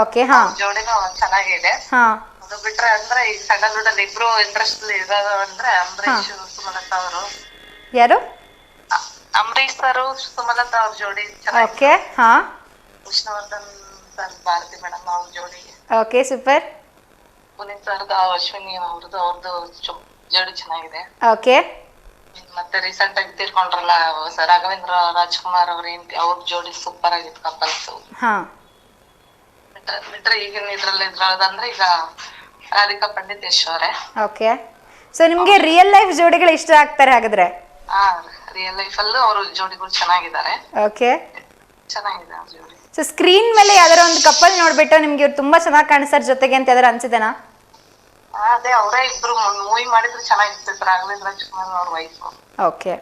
ಓಕೆ ಹಾ. ಜೋಡಿನೂ ಚೆನ್ನಾಗಿದೆ. ಹಾ. ಅದು ಬಿಟ್ರೆ ಅಂದ್ರೆ ಈ ಸ್ಯಾಂಡಲ್ವುಡ್ ಅಲ್ಲಿ ಇಬ್ರು ಇಂಟ್ರೆಸ್ಟ್ ಇರೋದು ಅಂದ್ರೆ ಅಂಬರೀಶ್ ಸುಮಲತಾ ಅವರು. ಯಾರು? ಅಂಬರೀಶ್ ಸರ್ ಸುಮಲತಾ ಅವ್ರ ಜೋಡಿ ಚೆನ್ನಾಗಿದೆ. ಓಕೆ ಹಾ. ವಿಷ್ಣುವರ್ಧನ್ ಸರ್ ಭಾರತಿ ಮೇಡಮ್ ಅವ್ರ ಜೋಡಿ. Okay super. ಪುನೀತ್ ಸರ್ದು ಅಶ್ವಿನಿ ಅವ್ರದ್ದು ಜೋಡಿ ಚೆನ್ನಾಗಿದೆ. ಓಕೆ. ಮತ್ತೆ ರೀಸೆಂಟ್ ಆಗಿ ತೀರ್ಕೊಂಡ್ರಲ್ಲ ರಾಘವೇಂದ್ರ ರಾಜ್ಕುಮಾರ್ ಅವ್ರ ಅವ್ರ ಜೋಡಿ ಸೂಪರ್ ಆಗಿತ್ತು ಕಪಲ್ಸ್. ಹಾ. ಬಿಟ್ರೆ ಈಗಿನ ಇದ್ರಲ್ಲಂದ್ರೆ ಈಗ ರಾಧಿಕಾ ಪಂಡಿತೇಶ್ ಅವರೇ. ಓಕೆ. ಸೊ ನಿಮ್ಗೆ ರಿಯಲ್ ಲೈಫ್ ಜೋಡಿಗಳು ಇಷ್ಟ ಆಗ್ತಾರೆ ಹಾಗಾದ್ರೆ? ರಿಯಲ್ ಲೈಫ್ ಅಲ್ಲೂ ಅವ್ರ ಜೋಡಿಗಳು ಚೆನ್ನಾಗಿದ್ದಾರೆ. ಓಕೆ. ಚೆನ್ನಾಗಿದೆ ಆ ಜೋಡಿ. ಸೊ ಸ್ಕ್ರೀನ್ ಮೇಲೆ ಯಾವ್ದಾರ ಒಂದು ಕಪಲ್ ನೋಡ್ಬಿಟ್ಟು ನಿಮ್ಗೆ ಇವ್ರು ತುಂಬಾ ಚೆನ್ನಾಗಿ ಕಾಣಿಸ್ತಾರೆ ಜೊತೆಗೆ ಅಂತ ಯಾವ್ದಾರ ಅನ್ಸಿದೆನಾ? ಅದೇ ಅವರೇ ಇಬ್ರು ಮೂವಿ ಮಾಡಿದ್ರು ಚೆನ್ನಾಗಿತ್ತು. ರಾಘವೇಂದ್ರ ರಾಜ್ಕುಮಾರ್ ಅವ್ರ ವೈಫ್. ಓಕೆ.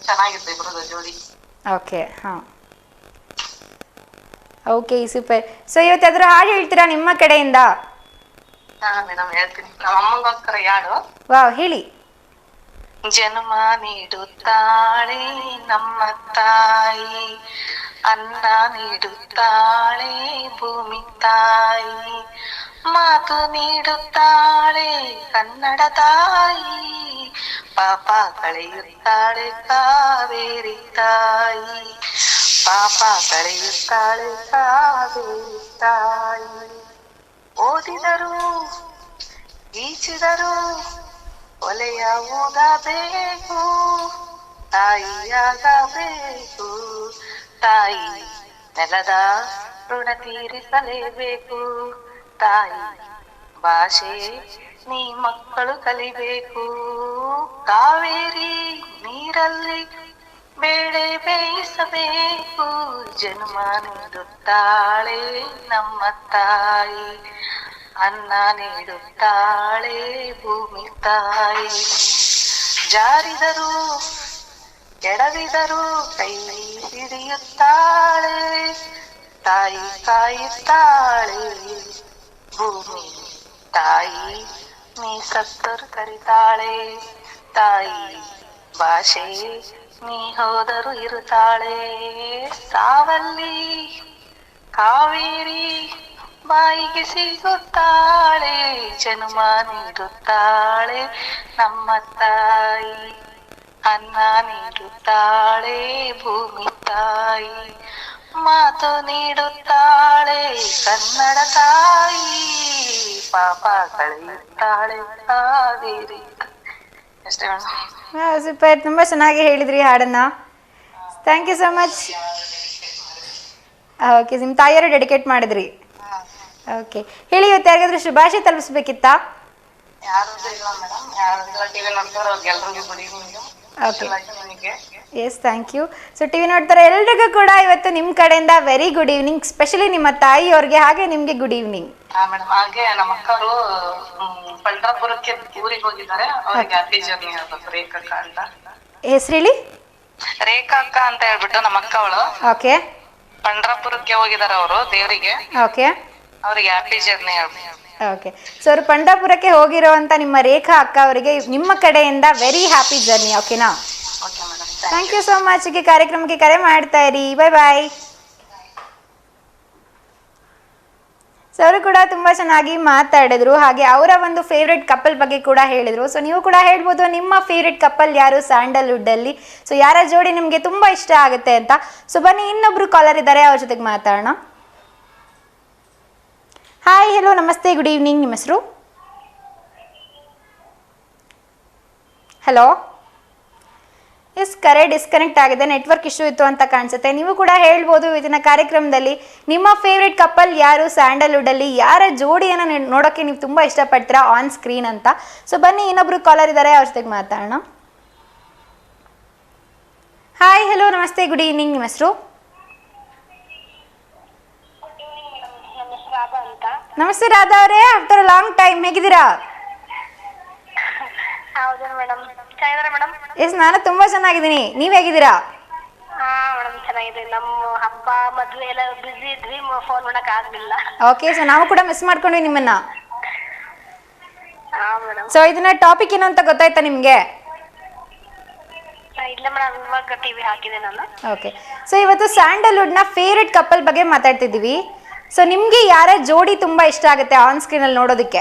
ಚೆನ್ನಾಗಿತ್ತು ಇಬ್ರದ್ದು ಜೋಡಿ. ಓಕೆ ಹಾ. Okay super. ಸೊ ಇವತ್ತು ಯಾವ್ದಾರ ಹಾಡು ಹೇಳ್ತೀರಾ ನಿಮ್ಮ ಕಡೆಯಿಂದ? ಮೇಡಮ್ ಹೇಳ್ತೀನಿ. ನಮ್ಮ ಅಮ್ಮಗೋಸ್ಕರ ಯಾರು? ವಾವ್ ಹೇಳಿ. ಜನ್ಮ ನೀಡುತ್ತಾಳೆ ನಮ್ಮ ತಾಯಿ, ಅನ್ನ ನೀಡುತ್ತಾಳೆ ಭೂಮಿ ತಾಯಿ, ಮಾತು ನೀಡುತ್ತಾಳೆ ಕನ್ನಡ ತಾಯಿ, ಪಾಪ ಕಳೆಯುತ್ತಾಳೆ ಕಾವೇರಿ ತಾಯಿ, ಪಾಪ ಕಳೆಯುತ್ತಾಳೆ ಕಾವೇರಿ ತಾಯಿ. ಓದಿದರು ಈಚಿದರು ಒಲೆಯ ಓದಬೇಕು, ತಾಯಿಯಾಗಬೇಕು, ತಾಯಿ ನೆಲದ ಋಣ ತೀರಿಸಲೇಬೇಕು, ತಾಯಿ ಭಾಷೆ ನೀ ಮಕ್ಕಳು ಕಲಿಬೇಕು, ಕಾವೇರಿ ನೀರಲ್ಲಿ ಬೇಳೆ ಬೇಯಿಸಬೇಕು, ಜನ್ಮ ನೀಡುತ್ತಾಳೆ ನಮ್ಮ ತಾಯಿ, ಅನ್ನ ನೀಡುತ್ತಾಳೆ ಭೂಮಿ ತಾಯಿ, ಜಾರಿದರು ಎಡವಿದರು ಕೈ ಹಿಡಿಯುತ್ತಾಳೆ, ತಾಯಿ ಕಾಯುತ್ತಾಳೆ ಭೂಮಿ ತಾಯಿ, ನೀ ಸತ್ತರು ಕರಿತಾಳೆ, ತಾಯಿ ಭಾಷೆ ನೀ ಹೋದರು ಇರುತ್ತಾಳೆ, ಸಾವಲ್ಲಿ ಕಾವೇರಿ ಬಾಯಿಗೆ ಸಿಗುತ್ತಾಳೆ, ಜನ್ಮ ನೀಡುತ್ತಾಳೆ ನಮ್ಮ ತಾಯಿ, ಅನ್ನ ನೀಡುತ್ತಾಳೆ ಭೂಮಿ ತಾಯಿ, ಮಾತು ನೀಡುತ್ತಾಳೆ ಕನ್ನಡ ತಾಯಿ, ಪಾಪ ಕಳೆಯುತ್ತಾಳೆ ಕಾವೇರಿ. ಅಷ್ಟೇ ಮೇಡಮ್. ಸೂಪರ್, ತುಂಬಾ ಚೆನ್ನಾಗಿ ಹೇಳಿದ್ರಿ ಹಾಡನ್ನ. Thank you so much. Okay, ನಿಮ್ಮ ತಾಯಿಯವರು ಡೆಡಿಕೇಟ್ ಮಾಡಿದ್ರಿ. ಓಕೆ, ಹೇಳಿ ಇವತ್ತು ಯಾರಿಗಾದ್ರೂ ಶುಭಾಶಯ ತಲುಪಿಸ್ಬೇಕಿತ್ತಾ? ಯಾರು ಇಲ್ಲ ಮೇಡಮ್, ಯಾರು ಟಿವಿ ನೋಡ್ತಾರೋ ಅವ್ರಿಗೆಲ್ರಿಗೂ good evening. Okay, yes thank you. So TV ನೋಡ್ತಾರೆ ಎಲ್ರಿಗೂ ಕೂಡ ಇವತ್ತು ನಿಮ್ಮ ಕಡೆಯಿಂದ ವೆರಿ ಗುಡ್ ಈವ್ನಿಂಗ್, ಸ್ಪೆಷಲಿ ನಿಮ್ಮ ತಾಯಿಯವ್ರಿಗೆ ಹಾಗೆ ನಿಮಗೆ ಗುಡ್ ಈವ್ನಿಂಗ್. ಮೇಡಮ್, ಹಾಗೆ ನಮ್ಮ ಅಕ್ಕವರು ಪಂಡ್ರಾಪುರಕ್ಕೆ ಊರಿಗೆ ಹೋಗಿದ್ದಾರೆ, ಅವ್ರಿಗೆ ಹ್ಯಾಪಿ ಜರ್ನಿ ಹೇಳ್ಬೇಕು. ರೇಖಕ್ಕ ಅಂತ ಹೆಸರು ಹೇಳಿ. ರೇಖಾ ಅಕ್ಕ ಅಂತ ಹೇಳ್ಬಿಟ್ಟು ನಮ್ಮ ಅಕ್ಕ ಅವಳು. ಓಕೆ. ಪಂಡ್ರಾಪುರಕ್ಕೆ ಹೋಗಿದ್ದಾರೆ ಅವರು ದೇವರಿಗೆ. ಓಕೆ, ಅವ್ರಿಗೆ ಹ್ಯಾಪಿ ಜರ್ನಿ ಹೇಳ್ಬೇಕು. ಓಕೆ, ಸೊ ಅವರು ಪಂಡಾಪುರಕ್ಕೆ ಹೋಗಿರೋವಂಥ ನಿಮ್ಮ ರೇಖಾ ಅಕ್ಕ ಅವರಿಗೆ ನಿಮ್ಮ ಕಡೆಯಿಂದ ವೆರಿ ಹ್ಯಾಪಿ ಜರ್ನಿ. ಓಕೆನಾ? Okay madam, thank you so much. ಈ ಕಾರ್ಯಕ್ರಮಕ್ಕೆ ಕರೆ ಮಾಡ್ತಾ ಇರಿ. ಬಾಯ್ ಬಾಯ್. ಸೊ ಅವರು ಕೂಡ ತುಂಬ ಚೆನ್ನಾಗಿ ಮಾತಾಡಿದ್ರು, ಹಾಗೆ ಅವರ ಒಂದು ಫೇವ್ರೆಟ್ ಕಪಲ್ ಬಗ್ಗೆ ಕೂಡ ಹೇಳಿದರು. ಸೊ ನೀವು ಕೂಡ ಹೇಳ್ಬೋದು ನಿಮ್ಮ ಫೇವ್ರೆಟ್ ಕಪಲ್ ಯಾರು ಸ್ಯಾಂಡಲ್ವುಡ್ಡಲ್ಲಿ, ಸೊ ಯಾರ ಜೋಡಿ ನಿಮಗೆ ತುಂಬ ಇಷ್ಟ ಆಗುತ್ತೆ ಅಂತ. ಸೊ ಬನ್ನಿ, ಇನ್ನೊಬ್ರು ಕಾಲರ್ ಇದ್ದಾರೆ, ಅವ್ರ ಜೊತೆಗೆ ಮಾತಾಡೋಣ. ಹಾಯ್, ಹೆಲೋ, ನಮಸ್ತೆ, ಗುಡ್ ಈವ್ನಿಂಗ್. ನಿಮ್ಮ ಹೆಸರು? ಹಲೋ, ಎಸ್ ಕರೆ ಡಿಸ್ಕನೆಕ್ಟ್ ಆಗಿದೆ, ನೆಟ್ವರ್ಕ್ ಇಶ್ಯೂ ಇತ್ತು ಅಂತ ಕಾಣಿಸುತ್ತೆ. ನೀವು ಕೂಡ ಹೇಳ್ಬೋದು ಇದನ್ನ ಕಾರ್ಯಕ್ರಮದಲ್ಲಿ ನಿಮ್ಮ ಫೇವ್ರೆಟ್ ಕಪಲ್ ಯಾರು ಸ್ಯಾಂಡಲ್ವುಡಲ್ಲಿ, ಯಾರ ಜೋಡಿಯನ್ನು ನೋಡೋಕ್ಕೆ ನೀವು ತುಂಬ ಇಷ್ಟಪಡ್ತೀರಾ ಆನ್ ಸ್ಕ್ರೀನ್ ಅಂತ. ಸೊ ಬನ್ನಿ, ಇನ್ನೊಬ್ರು ಕಾಲರ್ ಇದ್ದಾರೆ, ಅವ್ರ ಜೊತೆಗೆ ಮಾತಾಡೋಣ. ಹಾಯ್, ಹಲೋ, ನಮಸ್ತೆ, ಗುಡ್ ಈವ್ನಿಂಗ್. ನಿಮ್ಮ ಹೆಸರು? ನಮಸ್ತೆ ರಾಧಾ ಅವರೇ, ಆಫ್ಟರ್ ಲಾಂಗ್ ಟೈಮ್, ಹೇಗಿದ್ದೀರಾ? ಹೌದು ಮೇಡಮ್, ಚೆನ್ನಾಗಿದ್ದಾರೆ ಮೇಡಮ್. ಎಸ್, ನಾನು ತುಂಬಾ ಚೆನ್ನಾಗಿದ್ದೀನಿ, ನೀವ್ ಹೇಗಿದ್ದೀರಾ? ಹಾ ಮೇಡಮ್, ಚೆನ್ನಾಗಿದೆ. ನಮ್ಮ ಹಬ್ಬ ಮದ್ವೆ ಎಲ್ಲ ಬಿಸಿ ಇದ್ವಿ, ಫೋನ್ ಮಾಡಕ್ ಆಗ್ಲಿಲ್ಲ. ಓಕೆ, ಸೊ ನಾವು ಕೂಡ ಮಿಸ್ ಮಾಡ್ಕೊಂಡ್ವಿ ನಿಮ್ಮನ್ನ. ಹಾ ಮೇಡಮ್. ಸೊ ಇದನ್ನ ಟಾಪಿಕ್ ಏನು ಅಂತ ಗೊತ್ತಾಯ್ತಾ ನಿಮ್ಗೆ? ಇಲ್ಲ ಮೇಡಮ್, ಇವಾಗ ಟಿವಿ ಹಾಕಿದೆ ನಾನು. ಓಕೆ, ಸೊ ಇವತ್ತು ಸ್ಯಾಂಡಲ್ವುಡ್ನ ಫೇವ್ರೆಟ್ ಕಪಲ್ ಬಗ್ಗೆ ಮಾತಾಡ್ತಿದ್ದೀವಿ. ಸೊ ನಿಮ್ಗೆ ಯಾರ ಜೋಡಿ ತುಂಬಾ ಇಷ್ಟ ಆಗುತ್ತೆ ಆನ್ ಸ್ಕ್ರೀನ್ ಅಲ್ಲಿ ನೋಡೋದಕ್ಕೆ?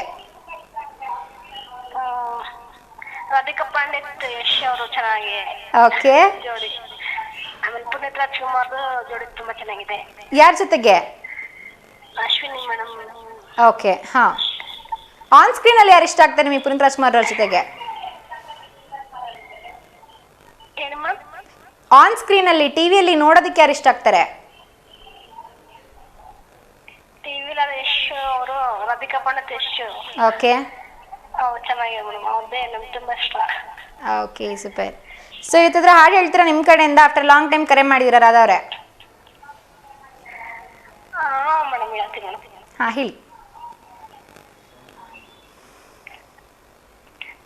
ರಾಧಿಕಾ ಪಾಂಡಿತ್ ಯಶ್ ಅವರು ಚೆನ್ನಾಗಿ ಓಕೆ, ಜೋಡಿ. ಆಮೇಲೆ ಪುನೀತ್ ರಾಜ್ಕುಮಾರ್ ಜೋಡಿ ತುಂಬಾ ಚೆನ್ನಾಗಿದೆ. ಯಾರ ಜೊತೆಗೆ? ಅಶ್ವಿನಿ ಮೇಡಮ್. ಓಕೆ, ಹಾ. ಆನ್ ಸ್ಕ್ರೀನ್ ಅಲ್ಲಿ ಯಾರು ಇಷ್ಟ ಆಗ್ತಾರೆ ನಿಮಗೆ ಪುನೀತ್ ರಾಜ್ಕುಮಾರ್ ಅವ್ರ ಜೊತೆಗೆ? ಏನು ಮೇಡಮ್? ಆನ್ ಸ್ಕ್ರೀನ್ ಅಲ್ಲಿ ಟಿವಿಯಲ್ಲಿ ನೋಡೋದಕ್ಕೆ ಯಾರು ಇಷ್ಟ ಆಗ್ತಾರೆ? ಟಿವಿಲ ಯಶ್ ಅವರು, ರಾಧಿಕಾ ಪಾಂಡಿತ್ ಯಶ್. ಓಕೆ, ಚೆನ್ನಾಗಿದೆ ಮೇಡಮ್, ಅವ್ರದ್ದೇ ನಮ್ಗೆ ತುಂಬಾ ಇಷ್ಟ. Okay, super. ಸೊ ಇವತ್ತಿದ್ರೆ ಹಾಡು ಹೇಳ್ತೀರಾ ನಿಮ್ಮ ಕಡೆಯಿಂದ? ಆಫ್ಟರ್ ಲಾಂಗ್ ಟೈಮ್ ಕರೆ ಮಾಡಿದ್ದೀರಾ ರಾಧಾ ಅವರೇ. ಹಾ ಮೇಡಮ್, ಹೇಳ್ತೀನಿ ಮೇಡಮ್. ಹಾ, ಹೇಳಿ.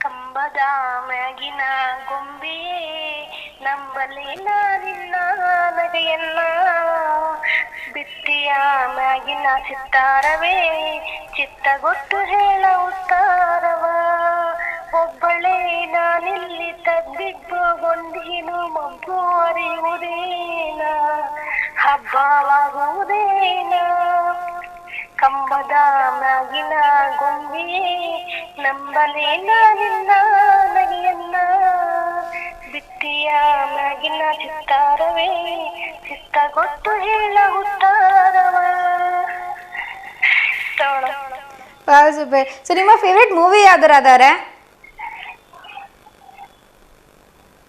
ಕಂಬದ ಮ್ಯಾಗಿನ ಗೊಂಬೆಯೇ ನಂಬಲಿ ನಿನ್ನ ನಗೆಯನ್ನ, ಬಿತ್ತಿಯ ಮ್ಯಾಗಿನ ಚಿತ್ತಾರವೇ ಚಿತ್ತಗೊಟ್ಟು ಹೇಳ ಉತ್ತಾರವ, ಒಬ್ಬಳೇ ನಾನಿಲ್ಲಿ ತಬ್ಬಿಬ್ಬುಗೊಂಡೀನು ಮಬ್ಬು ಅರಿಯುವುದೇನ, ಹಬ್ಬವಾಗುವುದೇನ. ಕಂಬದ ಮ್ಯಾಗಿನ ಗೊಂಬೆಯೇ ನಂಬಲಿ ನಿನ್ನ ನಗೆಯನ್ನ, ಬಿತ್ತಿಯ ಮ್ಯಾಗಿನ ಚಿತ್ತಾರವೇ ಚಿತ್ತಗೊಟ್ಟು ಹೇಳ ಉತ್ತಾರವ. ಸೂಪರ್. ಸೊ ನಿಮ್ಮ ಫೇವ್ರೆಟ್ ಮೂವಿ ಯಾವ್ದು ರಾಧಾ ಅವರೇ?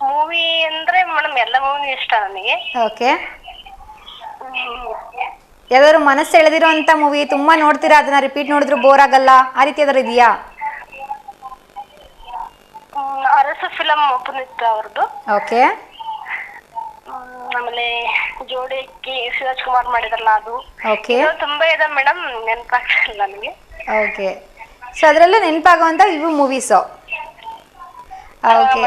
ಮೂವಿ ಅಂದ್ರೆ ಮೇಡಮ್ ಎಲ್ಲ ಮೂವಿ ಇಷ್ಟ ನನಗೆ. ಓಕೆ, ಯಾವ್ದಾದ್ರು ಮನಸ್ಸು ಎಳೆದಿರೋಂಥ ಮೂವಿ ತುಂಬಾ ನೋಡ್ತೀರಾ, ಅದನ್ನ ರಿಪೀಟ್ ನೋಡಿದ್ರು ಬೋರ್ ಆಗಲ್ಲ, ಆ ರೀತಿ ಯಾವ್ದಾರು ಇದೆಯಾ? ಅರಸು ಫಿಲಂ ಪುನೀತ್ ಅವ್ರದ್ದು. ಓಕೆ, ಆಮೇಲೆ ಜೋಡಿ ಶಿವರಾಜ್ ಕುಮಾರ್ ಮಾಡಿದ್ರಲ್ಲ ಅದು. ಓಕೆ, ತುಂಬಾ ಇದೆ ಮೇಡಮ್, ನೆನಪಾಗ್ತಿಲ್ಲ ನನಗೆ. ಓಕೆ. ಸೊ ಅದರಲ್ಲೂ ನೆನಪಾಗುವಂಥ ಇವು movies. Okay,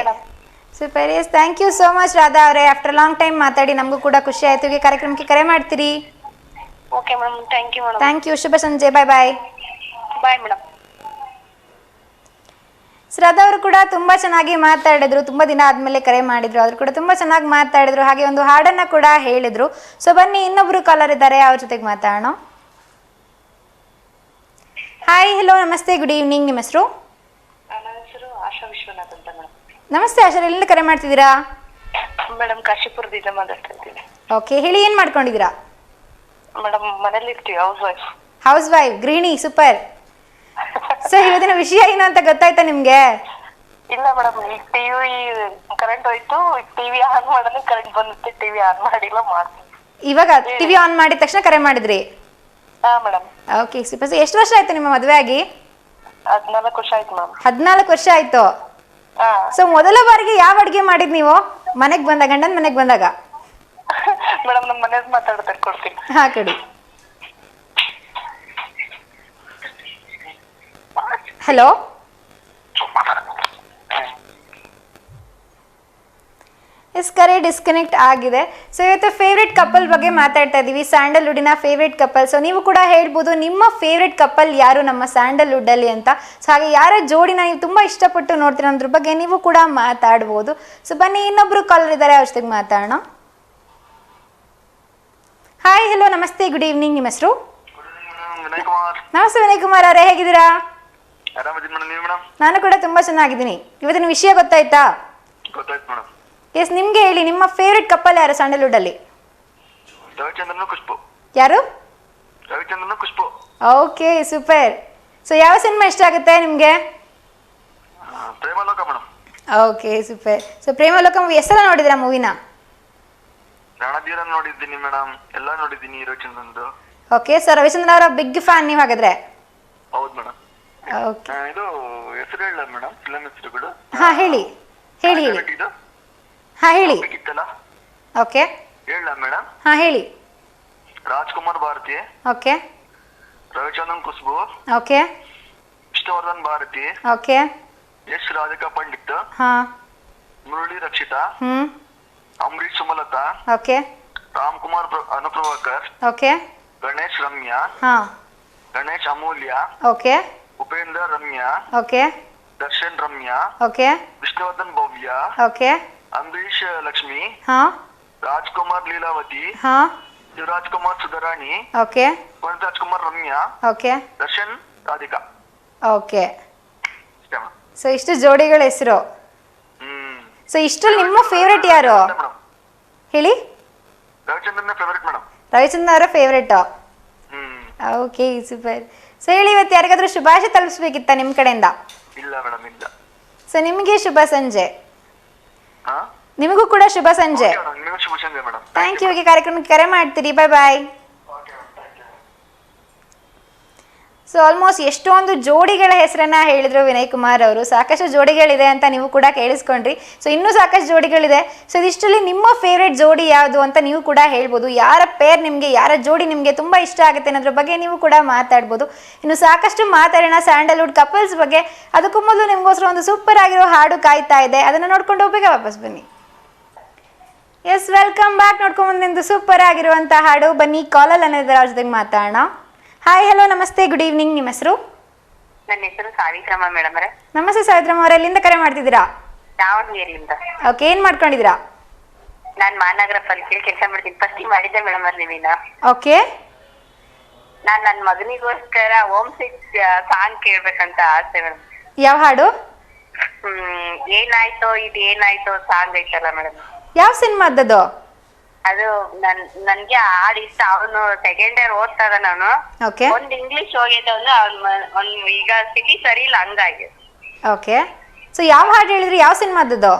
super. Yes, thank you so much Radha ಅವರೇ. ಆಫ್ಟರ್ ಲಾಂಗ್ ಟೈಮ್ ಮಾತಾಡಿ ನಮಗೂ ಕೂಡ ಖುಷಿ ಆಯಿತು. ಈ ಕಾರ್ಯಕ್ರಮಕ್ಕೆ ಕರೆ ಮಾಡ್ತೀರಿ? Okay madam, thank you madam. Thank you, ಶುಭ ಸಂಜೆ, bye bye. Bye madam. Radha ಅವರು ಕೂಡ ತುಂಬ ಚೆನ್ನಾಗಿ ಮಾತಾಡಿದ್ರು, ತುಂಬ ದಿನ ಆದಮೇಲೆ ಕರೆ ಮಾಡಿದ್ರು, ಅವರು ಕೂಡ ತುಂಬ ಚೆನ್ನಾಗಿ ಮಾತಾಡಿದ್ರು, ಹಾಗೆ ಒಂದು ಹಾಡನ್ನು ಕೂಡ ಹೇಳಿದರು. ಸೊ ಬನ್ನಿ, ಇನ್ನೊಬ್ಬರು ಕಾಲರ್ ಇದ್ದಾರೆ, ಅವ್ರ ಜೊತೆಗೆ ಮಾತಾಡೋಣ. ಹಾಯ್, ಹಲೋ, ನಮಸ್ತೆ, ಗುಡ್ ಈವ್ನಿಂಗ್. ನಿಮ್ಮ ಹೆಸರು? ನನ್ನ ಹೆಸರು ಆಶಾ ವಿಶ್ವನಾಥ್ ಅಂತ ಮೇಡಮ್. ನಮಸ್ತೆ ಆಶಾ, ಎಲ್ಲಿಂದ ಕರೆ ಮಾಡ್ತಿದ್ದೀರಾ? ಮೇಡಮ್, ಕಾಶಿಪುರದಿಂದ ಮಾತಾಡ್ತಾ ಇದ್ದೀನಿ. ಓಕೆ, ಹೇಳಿ, ಏನು ಮಾಡ್ಕೊಂಡಿದ್ದೀರಾ? ಮೇಡಮ್, ಮನೇಲಿ ಇರ್ತೀವಿ, ಹೌಸ್ ವೈಫ್. ಹೌಸ್ ವೈಫ್, ಗೃಹಿಣಿ, ಸೂಪರ್. ಸೊ ಇವತ್ತಿನ ವಿಷಯ ಏನು ಅಂತ ಗೊತ್ತಾಯ್ತಾ ನಿಮ್ಗೆ? ಇಲ್ಲ ಮೇಡಮ್, ಈಗ ಟಿವಿ ಕರೆಂಟ್ ಹೋಯ್ತು, ಟಿವಿ ಆನ್ ಮಾಡೋದು ಕರೆಂಟ್ ಬಂದಿತ್ತು, ಟಿವಿ ಆನ್ ಮಾಡಿಲ್ಲ, ಮಾಡ್ತೀನಿ. ಇವಾಗ ಟಿವಿ ಆನ್ ಮಾಡಿದ ತಕ್ಷಣ ಕರೆ ಮಾಡಿದ್ರಿ? ಹಾ ಮೇಡಮ್. Okay, super. ಸೊ ಎಷ್ಟು ವರ್ಷ ಆಯ್ತು ನಿಮ್ಮ ಮದುವೆ ಆಗಿ? 14 ವರ್ಷ ಆಯ್ತು ಮೇಡಮ್. 14 ವರ್ಷ ಆಯ್ತು. ಹಾ. ಸೊ ಮೊದಲ ಬಾರಿಗೆ ಯಾವ ಅಡ್ಗೆ ಮಾಡಿದ್ ನೀವು ಮನೆಗೆ ಬಂದಾಗ, ಗಂಡನ ಮನೆಗೆ ಬಂದಾಗ? ಮೇಡಮ್, ನಮ್ಮ ಮನೇಲಿ ಮಾತಾಡ್ತಾರೆ, ಕೊಡ್ತೀನಿ. ಹಾ, ಕೊಡಿ. ಹಲೋ, ಎಸ್, ಕರೆ ಡಿಸ್ಕನೆಕ್ಟ್ ಆಗಿದೆ. ಸೊ ಇವತ್ತು ಫೇವ್ರೆಟ್ ಕಪಲ್ ಬಗ್ಗೆ ಮಾತಾಡ್ತಾ ಇದ್ದೀವಿ, ಸ್ಯಾಂಡಲ್ವುಡ್ಡಿನ ಫೇವ್ರೆಟ್ ಕಪಲ್. ಸೊ ನೀವು ಕೂಡ ಹೇಳ್ಬೋದು ನಿಮ್ಮ ಫೇವ್ರೆಟ್ ಕಪಲ್ ಯಾರು ನಮ್ಮ ಸ್ಯಾಂಡಲ್ವುಡ್ಡಲ್ಲಿ ಅಂತ. ಸೊ ಹಾಗೆ ಯಾರ ಜೋಡಿನ ನೀವು ತುಂಬ ಇಷ್ಟಪಟ್ಟು ನೋಡ್ತೀರ ಅನ್ನೋದ್ರ ಬಗ್ಗೆ ನೀವು ಕೂಡ ಮಾತಾಡ್ಬೋದು. ಸೊ ಬನ್ನಿ, ಇನ್ನೊಬ್ರು ಕಾಲರ್ ಇದ್ದಾರೆ, ಅವ್ರ ಜೊತೆಗೆ ಮಾತಾಡೋಣ. ಹಾಯ್, ಹಲೋ, ನಮಸ್ತೆ, ಗುಡ್ ಈವ್ನಿಂಗ್. ನಿಮ್ಮ ಹೆಸರು? ನಮಸ್ತೆ ವಿನಯ್ ಕುಮಾರ್ ಅವರೇ, ಹೇಗಿದ್ದೀರಾ? ನಾನು ಕೂಡ ತುಂಬಾ ಚೆನ್ನಾಗಿದ್ದೀನಿ. ಇವತ್ತಿನ ವಿಷಯ ಗೊತ್ತಾಯ್ತಾ? ಎಸ್, ನಿಮ್ಗೆ ಹೇಳಿ, ನಿಮ್ಮ ಫೇವ್ರೆಟ್ ಕಪಲ್ ಯಾರು ಸ್ಯಾಂಡಲ್ವುಡ್ ಅಲ್ಲಿ? ಯಾರು? Okay, super. ಸೊ ಯಾವ ಸಿನಿಮಾ ಇಷ್ಟ ಆಗುತ್ತೆ ನಿಮ್ಗೆ? Okay super. So Premaloka movie ಎಷ್ಟೆಲ್ಲ ನೋಡಿದಿರಾ ಮೂವಿನ? ರಣಧೀರ ನೋಡಿದ್ದೀನಿ ಮೇಡಮ್, ಎಲ್ಲ ನೋಡಿದ್ದೀನಿ ಹೀರೋ ಚಂದಂದು. ಓಕೆ, ಸೊ ರವಿಚಂದ್ರನ್ ಅವರ ಬಿಗ್ ಫ್ಯಾನ್ ನೀವು ಹಾಗಾದ್ರೆ? ಹೌದು ಮೇಡಮ್. ಓಕೆ, ಇದು ಹೆಸರು ಹೇಳ ಮೇಡಮ್, ಫಿಲಂ ಹೆಸರುಗಳು? ಹಾಂ ಹೇಳಿ ಹೇಳಿ ಹೇಳಿ. ಇದು ಹಾಂ ಹೇಳಿ. ಇತ್ತಲ್ಲ, ಓಕೆ ಹೇಳ ಮೇಡಮ್. ಹಾಂ ಹೇಳಿ. Rajkumar Bharathi, okay Ravichandran Khushbu, okay Vishnuvardhan Bharathi, okay yes Radhika Pandit, ಹಾಂ ಮುರಳಿ ರಕ್ಷಿತಾ, ಹ್ಞೂ ಅಂಬರೀಶ್ ಸುಮಲತಾ, ಓಕೆ ರಾಮ್ ಕುಮಾರ್ ಅನುಪ್ರಭಾಕರ್, ಓಕೆ ಗಣೇಶ್ ರಮ್ಯಾ, ಹಾಂ Ganesh Amulya, okay Upendra Ramya, okay Darshan Ramya, okay Vishnuvardhan Bhavya, okay Ambareesh Lakshmi, ಹಾಂ ರಾಜ್ಕುಮಾರ್ ಲೀಲಾವತಿ, ಹಾಂ Shivaraj Kumar Sudharani, okay Puneeth Rajkumar Ramya, okay Darshan Radhika. Okay. ಇಷ್ಟೇ ಮೇಡಮ್. ಸೊ ಇಷ್ಟು ಜೋಡಿಗಳ ಹೆಸರು. ಸೊ ಇಷ್ಟರಲ್ಲಿ ನಿಮ್ಮ ಫೇವ್ರೆಟ್ ಯಾರು ಮೇಡಮ್, ಹೇಳಿ? Ravichandran favourite madam. ರವಿಚಂದ್ರನ್ ಅವರ ಫೇವ್ರೇಟು. Okay super. ಸೊ ಹೇಳಿ, ಇವತ್ತು ಯಾರಿಗಾದ್ರೂ ಶುಭಾಶಯ ತಲುಪಿಸ್ಬೇಕಿತ್ತ ನಿಮ್ಮ ಕಡೆಯಿಂದ? ಇಲ್ಲ ಮೇಡಮ್, ಇಲ್ಲ. ಸೊ ನಿಮಗೆ ಶುಭ ಸಂಜೆ. ಹಾ, ನಿಮಗೂ ಕೂಡ ಶುಭ ಸಂಜೆ. ನಿಮಗೆ ಶುಭ ಸಂಜೆ ಮೇಡಮ್. Thank you. ಕಾರ್ಯಕ್ರಮಕ್ಕೆ ಕರೆ ಮಾಡ್ತೀರಿ. ಬಾಯ್ ಬಾಯ್. ಸೊ ಆಲ್ಮೋಸ್ಟ್ ಎಷ್ಟೊಂದು ಜೋಡಿಗಳ ಹೆಸರನ್ನ ಹೇಳಿದ್ರು ವಿನಯ್ ಕುಮಾರ್ ಅವರು. ಸಾಕಷ್ಟು ಜೋಡಿಗಳಿದೆ ಅಂತ ನೀವು ಕೂಡ ಕೇಳಿಸ್ಕೊಂಡ್ರಿ. ಸೊ ಇನ್ನೂ ಸಾಕಷ್ಟು ಜೋಡಿಗಳಿದೆ. ಸೊ ಇದಿಷ್ಟರಲ್ಲಿ ನಿಮ್ಮ ಫೇವ್ರೆಟ್ ಜೋಡಿ ಯಾವುದು ಅಂತ ನೀವು ಕೂಡ ಹೇಳ್ಬೋದು. ಯಾರ ಪೇರ್ ನಿಮಗೆ, ಯಾರ ಜೋಡಿ ನಿಮಗೆ ತುಂಬ ಇಷ್ಟ ಆಗುತ್ತೆ ಅನ್ನೋದ್ರ ಬಗ್ಗೆ ನೀವು ಕೂಡ ಮಾತಾಡ್ಬೋದು. ಇನ್ನು ಸಾಕಷ್ಟು ಮಾತಾಡೋಣ ಸ್ಯಾಂಡಲ್ವುಡ್ ಕಪಲ್ಸ್ ಬಗ್ಗೆ. ಅದಕ್ಕೂ ಮೊದಲು ನಿಮಗೋಸ್ಕರ ಒಂದು ಸೂಪರ್ ಆಗಿರೋ ಹಾಡು ಕಾಯ್ತಾ ಇದೆ, ಅದನ್ನು ನೋಡ್ಕೊಂಡು ಹೋಗ್ಬೇಕ ವಾಪಸ್ ಬನ್ನಿ. Yes, welcome back. ನೋಡ್ಕೊಂಡ್ ಬಂದು ಸೂಪರ್ ಆಗಿರುವಂಥ ಹಾಡು. ಬನ್ನಿ ಕಾಲಲ್ಲಿ ಅನ್ನೋದ್ರ ಜೊತೆಗೆ ಮಾತಾಡೋಣ. ಹಾಯ್, ಹಲೋ, ನಮಸ್ತೆ, ಗುಡ್ ಈವ್ನಿಂಗ್. ನಿಮ್ಮ ಹೆಸರು? ನನ್ನ ಹೆಸರು ಸಾವಿತ್ರಮ್ಮ ಮೇಡಮ್ ಅವರೇ. ನಮಸ್ತೆ ಸಾವಿತ್ರಮ್ಮ ಅವರೇ, ಎಲ್ಲಿಂದ ಕರೆ ಮಾಡ್ತಿದ್ದೀರಾ? ದಾವಣಗೆರೆಯಿಂದ. ಓಕೆ, ಏನ್ ಮಾಡ್ಕೊಂಡಿದ್ದೀರಾ? ನಾನ್ ಮಹಾನಗರ ಪಾಲಿಕೆಯಲ್ಲಿ ಕೆಲಸ ಮಾಡ್ತೀನಿ. ಫಸ್ಟ್ ಮಾಡಿದ್ದೆ ಮೇಡಮ್ ಅವ್ರ ನೀವಿನ. ಓಕೆ. ನಾನ್ ನನ್ನ ಮಗನಿಗೋಸ್ಕರ ಓಮ್ ಸಿಕ್ಸ್ ಸಾಂಗ್ ಕೇಳ್ಬೇಕಂತ ಆಸೆ ಮೇಡಮ್. ಯಾವ ಹಾಡು? ಏನಾಯ್ತೋ ಇದು ಏನಾಯ್ತೋ ಸಾಂಗ್ ಐತಲ್ಲ ಮೇಡಮ್. ಯಾವ ಸಿನಿಮಾದದು? ಅದು ನನ್ಗೆ ಹಾಡ್ ಇಷ್ಟ. ಅವನು ಸೆಕೆಂಡ್ ಇಯರ್ ಓದ್ತಾ ಇದ್ದಾನ. ಅವನು ಓಕೆ ಒಂದ್ ಇಂಗ್ಲಿಷ್ ಹೋಗೈತೆ ಅಂದ್ರೆ ಅವ್ನು ಈಗ ಸ್ಥಿತಿ ಸರಿ ಇಲ್ಲ, ಹಂಗಾಗಿ. ಓಕೆ. ಸೊ ಯಾವ ಹಾಡು ಹೇಳಿದ್ರಿ? ಯಾವ ಸಿನಿಮಾದದು?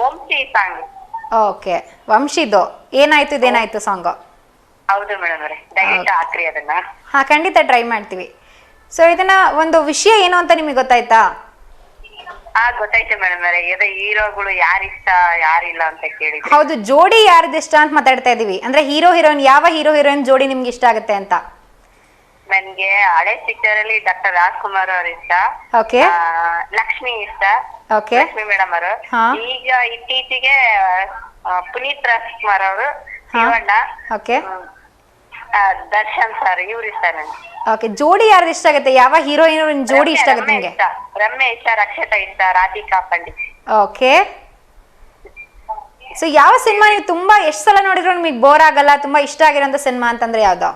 ವಂಶಿ ಸಾಂಗ್. ಓಕೆ, ವಂಶಿದು ಏನಾಯ್ತು ಇದೇನಾಯ್ತು ಸಾಂಗ್. ಹೌದು ಮೇಡಮ್ ಅವರೇ, ದಯವಿಟ್ಟು ಹಾಕ್ರಿ ಅದನ್ನ. ಹಾ, ಖಂಡಿತ ಟ್ರೈ ಮಾಡ್ತೀವಿ. ಸೊ ಇದನ್ನ ಒಂದು ವಿಷಯ ಏನು ಅಂತ ನಿಮಗೆ ಗೊತ್ತಾಯ್ತಾ? ಗೊತ್ತಾಯ್ತು ಮೇಡಮ್ ಅವರೇ. ಇದು ಹೀರೋಗಳು ಯಾರಿಷ್ಟ ಯಾರಿಲ್ಲ ಅಂತ ಕೇಳಿದ್ರಿ. ಹೌದು, ಜೋಡಿ ಯಾರ್ದು ಇಷ್ಟ ಅಂತ ಮಾತಾಡ್ತಾ ಇದೀವಿ. ಅಂದ್ರೆ ಹೀರೋ ಹೀರೋಯಿನ್, ಯಾವ ಹೀರೋ ಹೀರೋಯಿನ್ ಜೋಡಿ ನಿಮ್ಗೆ ಇಷ್ಟ ಆಗುತ್ತೆ ಅಂತ. ನನ್ಗೆ ಹಳೆ ಪಿಕ್ಚರ್ ಅಲ್ಲಿ ಡಾಕ್ಟರ್ ರಾಜ್ಕುಮಾರ್ ಅವ್ರ ಇಷ್ಟ. ಓಕೆ. ಲಕ್ಷ್ಮಿ ಇಷ್ಟ. ಓಕೆ. ಲಕ್ಷ್ಮಿ ಮೇಡಮ್ ಅವರು. ಈಗ ಇತ್ತೀಚೆಗೆ ಪುನೀತ್ ರಾಜ್ಕುಮಾರ್ ಅವರು, ಶಿವಣ್ಣ, ಓಕೆ, ದರ್ಶನ್ ಸರ್, ಇವ್ರು ಇಷ್ಟ ನನ್ಗೆ. ಓಕೆ. ಜೋಡಿ ಯಾರ್ದು ಇಷ್ಟ ಆಗುತ್ತೆ? ಯಾವ ಹೀರೋ ಹೀರೋಯಿನ್ ಜೋಡಿ ಇಷ್ಟ ಆಗುತ್ತೆ ನಿಮಗೆ? ರಮ್ಯ ಇಷ್ಟ, ರಕ್ಷಿತಾ ಇಷ್ಟ, ರಾಧಿಕಾ ಪಂಡಿತ್. ಓಕೆ. ಸೊ ಯಾವ ಸಿನಿಮಾ ನೀವು ತುಂಬಾ ಎಷ್ಟು ಸಲ ನೋಡಿದ್ರು ನಿಮಗೆ ಬೋರ್ ಆಗಲ್ಲ, ತುಂಬಾ ಇಷ್ಟ ಆಗಿರೋಂಥ ಸಿನಿಮಾ ಅಂತಂದ್ರೆ ಯಾವ್ದು?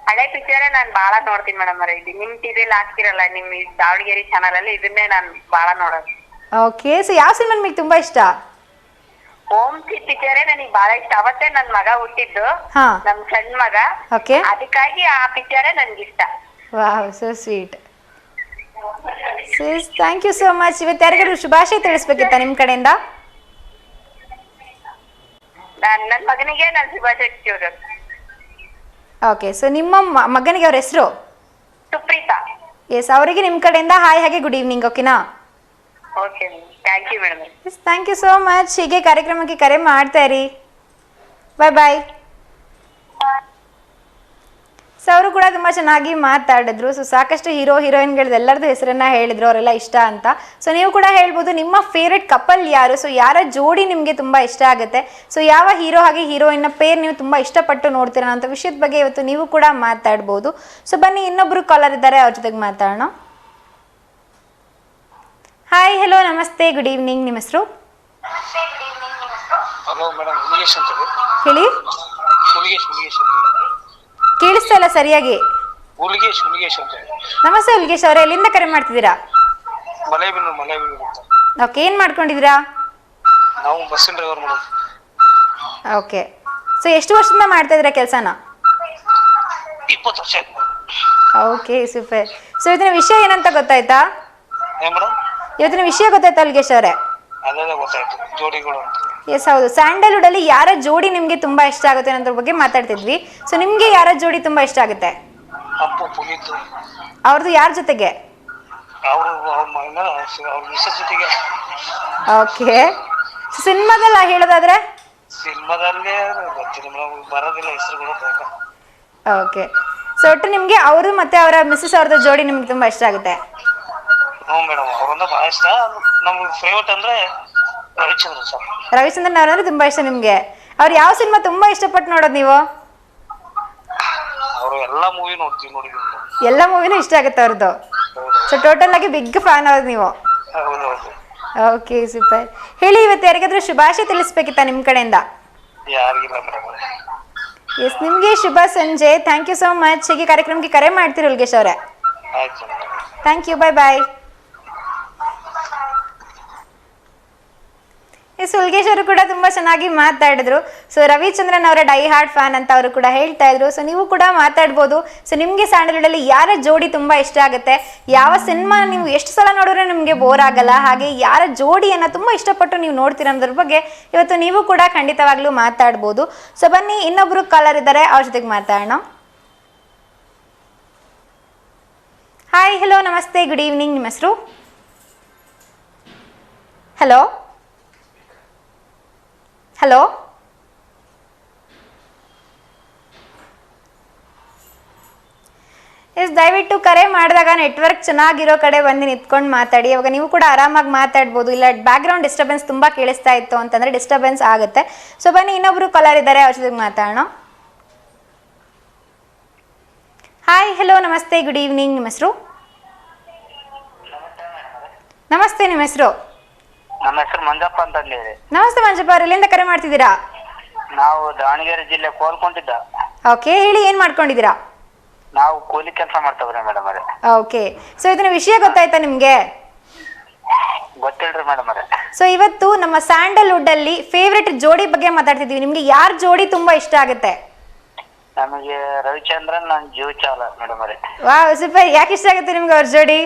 ಹಳೆ ಪಿಕ್ಚರ್ ನಾನ್ ಬಾಳ ನೋಡ್ತೀನಿ ಮೇಡಮ್ ಅವ್ರೆ. ಇದು ನಿಮ್ ಟಿವಿಯಲ್ಲಿ ಹಾಕ್ತಿರಲ್ಲ, ನಿಮ್ ಈ ದಾವಣಗೆರೆ ಚಾನಲ್ ಅಲ್ಲಿ, ಇದನ್ನೇ ನಾನ್ ಬಾಳ ನೋಡೋದು. ಓಕೆ. ಸೊ ಯಾವ ಸಿನಿಮಾ ನಿಮಗೆ ತುಂಬಾ ಇಷ್ಟ? ಓಂ ಸಿ ಪಿಕ್ಚರೇ ನನಗೆ ಬಾಳ ಇಷ್ಟ. ಅವತ್ತೇ ನನ್ ಮಗ ಹುಟ್ಟಿದ್ದು, ಹಾ, ನಮ್ ಸಣ್ಣ ಮಗ. ಓಕೆ. ಅದಕ್ಕಾಗಿ ಆ ಪಿಕ್ಚರೇ ನನ್ಗೆ ಇಷ್ಟ. Wow, so sweet. Sis, thank you so much. ಇವತ್ತು ಯಾರಿಗಾದ್ರು ಶುಭಾಶಯ ತಿಳಿಸ್ಬೇಕಿತ್ತ ನಿಮ್ಮ ಕಡೆಯಿಂದ? ನನ್ ಮಗನಿಗೆ ನಾನು ಶುಭಾಶಯ ತಿಳಿಸೋದು. ಓಕೆ. ಸೊ ನಿಮ್ಮ ಮಗನಿಗೆ ಅವ್ರ ಹೆಸರು? ಸುಪ್ರೀತಾ. ಎಸ್, ಅವರಿಗೆ ನಿಮ್ಮ ಕಡೆಯಿಂದ ಹಾಯ್, ಹಾಗೆ ಗುಡ್ ಈವ್ನಿಂಗ್. ಓಕೆನಾ? Okay, thank you madam. Yes, thank you so much. ಹೀಗೆ ಕಾರ್ಯಕ್ರಮಕ್ಕೆ ಕರೆ ಮಾಡ್ತಾ ಇರಿ. ಬಾಯ್ ಬಾಯ್. ಸೊ ಅವರು ಕೂಡ ತುಂಬ ಚೆನ್ನಾಗಿ ಮಾತಾಡಿದ್ರು. ಸೊ ಸಾಕಷ್ಟು ಹೀರೋ ಹೀರೋಯಿನ್ಗಳದ್ದು ಎಲ್ಲರದ್ದು ಹೆಸರನ್ನ ಹೇಳಿದ್ರು, ಅವರೆಲ್ಲ ಇಷ್ಟ ಅಂತ. ಸೊ ನೀವು ಕೂಡ ಹೇಳ್ಬೋದು ನಿಮ್ಮ ಫೇವ್ರೆಟ್ ಕಪಲ್ ಯಾರು, ಸೊ ಯಾರ ಜೋಡಿ ನಿಮಗೆ ತುಂಬ ಇಷ್ಟ ಆಗುತ್ತೆ, ಸೊ ಯಾವ ಹೀರೋ ಹಾಗೆ ಹೀರೋಯಿನ್ನ ಪೇರ್ ನೀವು ತುಂಬ ಇಷ್ಟಪಟ್ಟು ನೋಡ್ತೀರಾ ಅಂತ ವಿಷಯದ ಬಗ್ಗೆ ಇವತ್ತು ನೀವು ಕೂಡ ಮಾತಾಡ್ಬೋದು. ಸೊ ಬನ್ನಿ, ಇನ್ನೊಬ್ರು ಕಾಲರ್ ಇದ್ದಾರೆ, ಅವ್ರ ಜೊತೆಗೆ ಮಾತಾಡೋಣ. ಹಾಯ್, ಹಲೋ, ನಮಸ್ತೆ, ಗುಡ್ ಈವ್ನಿಂಗ್. ನಿಮ್ಮ ಹೆಸರು? ಹಲೋ ಮೇಡಮ್, ಹುಲಿಗೇಶ್ ಅಂತ ಹೇಳಿ. ಹುಲಿಗೇಶ್ ಕೇಳಿಸ್ತಾ ಇಲ್ಲ ಸರಿಯಾಗಿ. ಹುಲಿಗೇಶ್ ಅಂತ. ನಮಸ್ತೆ ಹುಲಿಗೇಶ್ ಅವರೇ, ಎಲ್ಲಿಂದ ಕರೆ ಮಾಡ್ತಿದ್ದೀರಾ? ಮಲೆಬೀಡು ಅಂತ. ಓಕೆ, ಏನು ಮಾಡ್ಕೊಂಡಿದ್ದೀರಾ? ನಾವು ಬಸ್ಸಿನ ಡ್ರೈವರ್ ಮಾಡೋದು. ಓಕೆ. ಸೊ ಎಷ್ಟು ವರ್ಷದಿಂದ ಮಾಡ್ತಾ ಇದ್ದೀರಾ ಕೆಲಸನ? 20 ವರ್ಷ ಆಯ್ತು. Okay, super. ಸೊ ಇದನ್ನ ವಿಷಯ ಏನಂತ ಗೊತ್ತಾಯ್ತಾ? ಏನ್ ಮೇಡಮ್? ಇವತ್ತಿನ ವಿಷಯ ಗೊತ್ತಾಯ್ತಾ ಅಲ್ಗೇಶ್ ಅವರೇ? ಅದೆಲ್ಲ ಗೊತ್ತಾಯ್ತು ಜೋಡಿಗಳು ಅಂತ. ಎಸ್ ಹೌದು, ಸ್ಯಾಂಡಲ್ವುಡ್ ಅಲ್ಲಿ ಯಾರ ಜೋಡಿ ನಿಮ್ಗೆ ತುಂಬಾ ಇಷ್ಟ ಆಗುತ್ತೆ ಅನ್ನೋದ್ರ ಬಗ್ಗೆ ಮಾತಾಡ್ತಿದ್ವಿ. ಸೊ ನಿಮ್ಗೆ ಯಾರ ಜೋಡಿ ತುಂಬಾ ಇಷ್ಟ ಆಗುತ್ತೆ? ಅಪ್ಪು ಪುನೀತ್ ಅವ್ರದ್ದು ಯಾರ ಜೊತೆಗೆ? ಅವರು ಅವ್ರ ಮಿಸ್ಸಸ್ ಜೊತೆಗೆ. ಓಕೆ, ಸಿನಿಮಾದಲ್ಲ ಹೇಳೋದಾದ್ರೆ? ಸಿನಿಮಾದಲ್ಲೇ ಗೊತ್ತಿಲ್ಲ ಮೇಡಮ್, ಬರೋದಿಲ್ಲ ಹೆಸರುಗಳು ಬೇಗ. ಓಕೆ, ಸೊ ಒಟ್ಟು ನಿಮ್ಗೆ ಅವರು ಮತ್ತೆ ಅವರ ಮಿಸ್ಸಸ್ ಅವ್ರದ್ದು ಜೋಡಿ ನಿಮ್ಗೆ ತುಂಬಾ ಇಷ್ಟ ಆಗುತ್ತೆ? ಹ್ಞೂ ಮೇಡಮ್, ಅವ್ರಂದ್ರೆ ಭಾಳ ಇಷ್ಟ. ನಮ್ಗೆ ಫೇವರೇಟ್ ಅಂದ್ರೆ ರವಿಚಂದ್ರನ್ ಸರ್. ರವಿಚಂದ್ರನ್ ಅವ್ರಂದ್ರೆ ತುಂಬಾ ಇಷ್ಟ ನಿಮ್ಗೆ. ಅವ್ರು ಯಾವ ಸಿನಿಮಾ ತುಂಬಾ ಇಷ್ಟಪಟ್ಟು ನೋಡೋದು ನೀವು? ಅವರು ಎಲ್ಲಾ ಮೂವಿ ನೋಡಿದ್ವಿ. ಎಲ್ಲ ಮೂವಿನೂ ಇಷ್ಟ ಆಗುತ್ತೆ ಅವ್ರದ್ದು. ಸೊ ಟೋಟಲ್ ಆಗಿ ಬಿಗ್ ಫ್ಯಾನ್ ಅವ್ರದ್ದು ನೀವು. ಹೌದೌದು. Okay super. ಹೇಳಿ, ಇವತ್ತು ಯಾರಿಗಾದ್ರೂ ಶುಭಾಶಯ ತಿಳಿಸ್ಬೇಕಿತ್ತ ನಿಮ್ಮ ಕಡೆಯಿಂದ? ಯಾರಿಗಿಲ್ಲ ಮೇಡಮ್. ಎಸ್, ನಿಮಗೆ ಶುಭ ಸಂಜೆ. Thank you so much. ಹೀಗೆ ಕಾರ್ಯಕ್ರಮಕ್ಕೆ ಕರೆ ಮಾಡ್ತೀರಿ ಉಲ್ಗೇಶ್ ಅವರೇ. ಆಯ್ತು madam. Thank you, bye bye. Yes, Ulgesh ಅವರು ಕೂಡ ತುಂಬ ಚೆನ್ನಾಗಿ ಮಾತಾಡಿದ್ರು. ಸೊ ರವಿಚಂದ್ರನ್ ಅವರ ಡೈ ಹಾರ್ಟ್ ಫ್ಯಾನ್ ಅಂತ ಅವರು ಕೂಡ ಹೇಳ್ತಾ ಇದ್ರು. ಸೊ ನೀವು ಕೂಡ ಮಾತಾಡ್ಬೋದು. ಸೊ ನಿಮಗೆ ಸ್ಯಾಂಡಲ್ವುಡಲ್ಲಿ ಯಾರ ಜೋಡಿ ತುಂಬ ಇಷ್ಟ ಆಗುತ್ತೆ, ಯಾವ ಸಿನಿಮಾ ನೀವು ಎಷ್ಟು ಸಲ ನೋಡಿದ್ರೆ ನಿಮಗೆ ಬೋರ್ ಆಗಲ್ಲ, ಹಾಗೆ ಯಾರ ಜೋಡಿಯನ್ನು ತುಂಬ ಇಷ್ಟಪಟ್ಟು ನೀವು ನೋಡ್ತೀರ ಅನ್ನೋದ್ರ ಬಗ್ಗೆ ಇವತ್ತು ನೀವು ಕೂಡ ಖಂಡಿತವಾಗ್ಲೂ ಮಾತಾಡ್ಬೋದು. ಸೊ ಬನ್ನಿ, ಇನ್ನೊಬ್ರು ಕಾಲರ್ ಇದ್ದಾರೆ, ಅವ್ರ ಜೊತೆಗೆ ಮಾತಾಡೋಣ. ಹಾಯ್, ಹಲೋ, ನಮಸ್ತೆ, ಗುಡ್ ಈವ್ನಿಂಗ್. ನಿಮ್ಮ ಹೆಸರು? ಹಲೋ ಹಲೋ ಎಸ್, ದಯವಿಟ್ಟು ಕರೆ ಮಾಡಿದಾಗ ನೆಟ್ವರ್ಕ್ ಚೆನ್ನಾಗಿರೋ ಕಡೆ ಬಂದು ನಿಂತ್ಕೊಂಡು ಮಾತಾಡಿ. ಅವಾಗ ನೀವು ಕೂಡ ಆರಾಮಾಗಿ ಮಾತಾಡ್ಬೋದು. ಇಲ್ಲ ಬ್ಯಾಕ್ಗ್ರೌಂಡ್ ಡಿಸ್ಟರ್ಬೆನ್ಸ್ ತುಂಬ ಕೇಳಿಸ್ತಾ ಇತ್ತು ಅಂತಂದರೆ ಡಿಸ್ಟರ್ಬೆನ್ಸ್ ಆಗುತ್ತೆ. ಸೊ ಬನ್ನಿ, ಇನ್ನೊಬ್ರು ಕಾಲರ್ ಇದ್ದಾರೆ, ಅವ್ರ ಜೊತೆಗೆ ಮಾತಾಡೋಣ. ಹಾಯ್, ಹಲೋ, ನಮಸ್ತೆ, ಗುಡ್ ಈವ್ನಿಂಗ್. ನಿಮ್ಮ ಹೆಸರು? ನಮಸ್ತೆ, ನಿಮ್ಮ ಹೆಸರು? ನಮ್ಮ ಹೆಸರು ಮಂಜಪ್ಪ ಅಂತ ಹೇಳಿ. ನಮಸ್ತೆ ಮಂಜಪ್ಪ ಅವ್ರು, ಎಲ್ಲಿಂದ ಕರೆ ಮಾಡ್ತಿದ್ದೀರಾ? ನಾವು ದಾವಣಗೆರೆ ಜಿಲ್ಲೆ ಕೋಲ್ಕೊಂಡಿದ್ದ. ಓಕೆ, ಹೇಳಿ, ಏನು ಮಾಡ್ಕೊಂಡಿದ್ದೀರಾ? ನಾವು ಕೂಲಿ ಕೆಲಸ ಮಾಡ್ತವ್ರಿ ಮೇಡಮ್ ಅವರೇ. ಓಕೆ, ಸೊ ಇದನ್ನ ವಿಷಯ ಗೊತ್ತಾಯ್ತಾ ನಿಮಗೆ? ಗೊತ್ತಿಲ್ರಿ ಮೇಡಮ್ ಅವರೇ. ಸೊ ಇವತ್ತು ನಮ್ಮ ಸ್ಯಾಂಡಲ್ವುಡ್ ಅಲ್ಲಿ ಫೇವ್ರೆಟ್ ಜೋಡಿ ಬಗ್ಗೆ ಮಾತಾಡ್ತಿದ್ದೀವಿ. ನಿಮ್ಗೆ ಯಾರ ಜೋಡಿ ತುಂಬಾ ಇಷ್ಟ ಆಗುತ್ತೆ? ನಮಗೆ ರವಿಚಂದ್ರನ್, ನನ್ನ ಜೀವ ಚಾಲ ಮೇಡಮ್ ಅವರೇ. Wow, super. ಯಾಕೆ ಇಷ್ಟ ಆಗುತ್ತೆ ನಿಮ್ಗೆ ಅವ್ರ ಜೋಡಿ?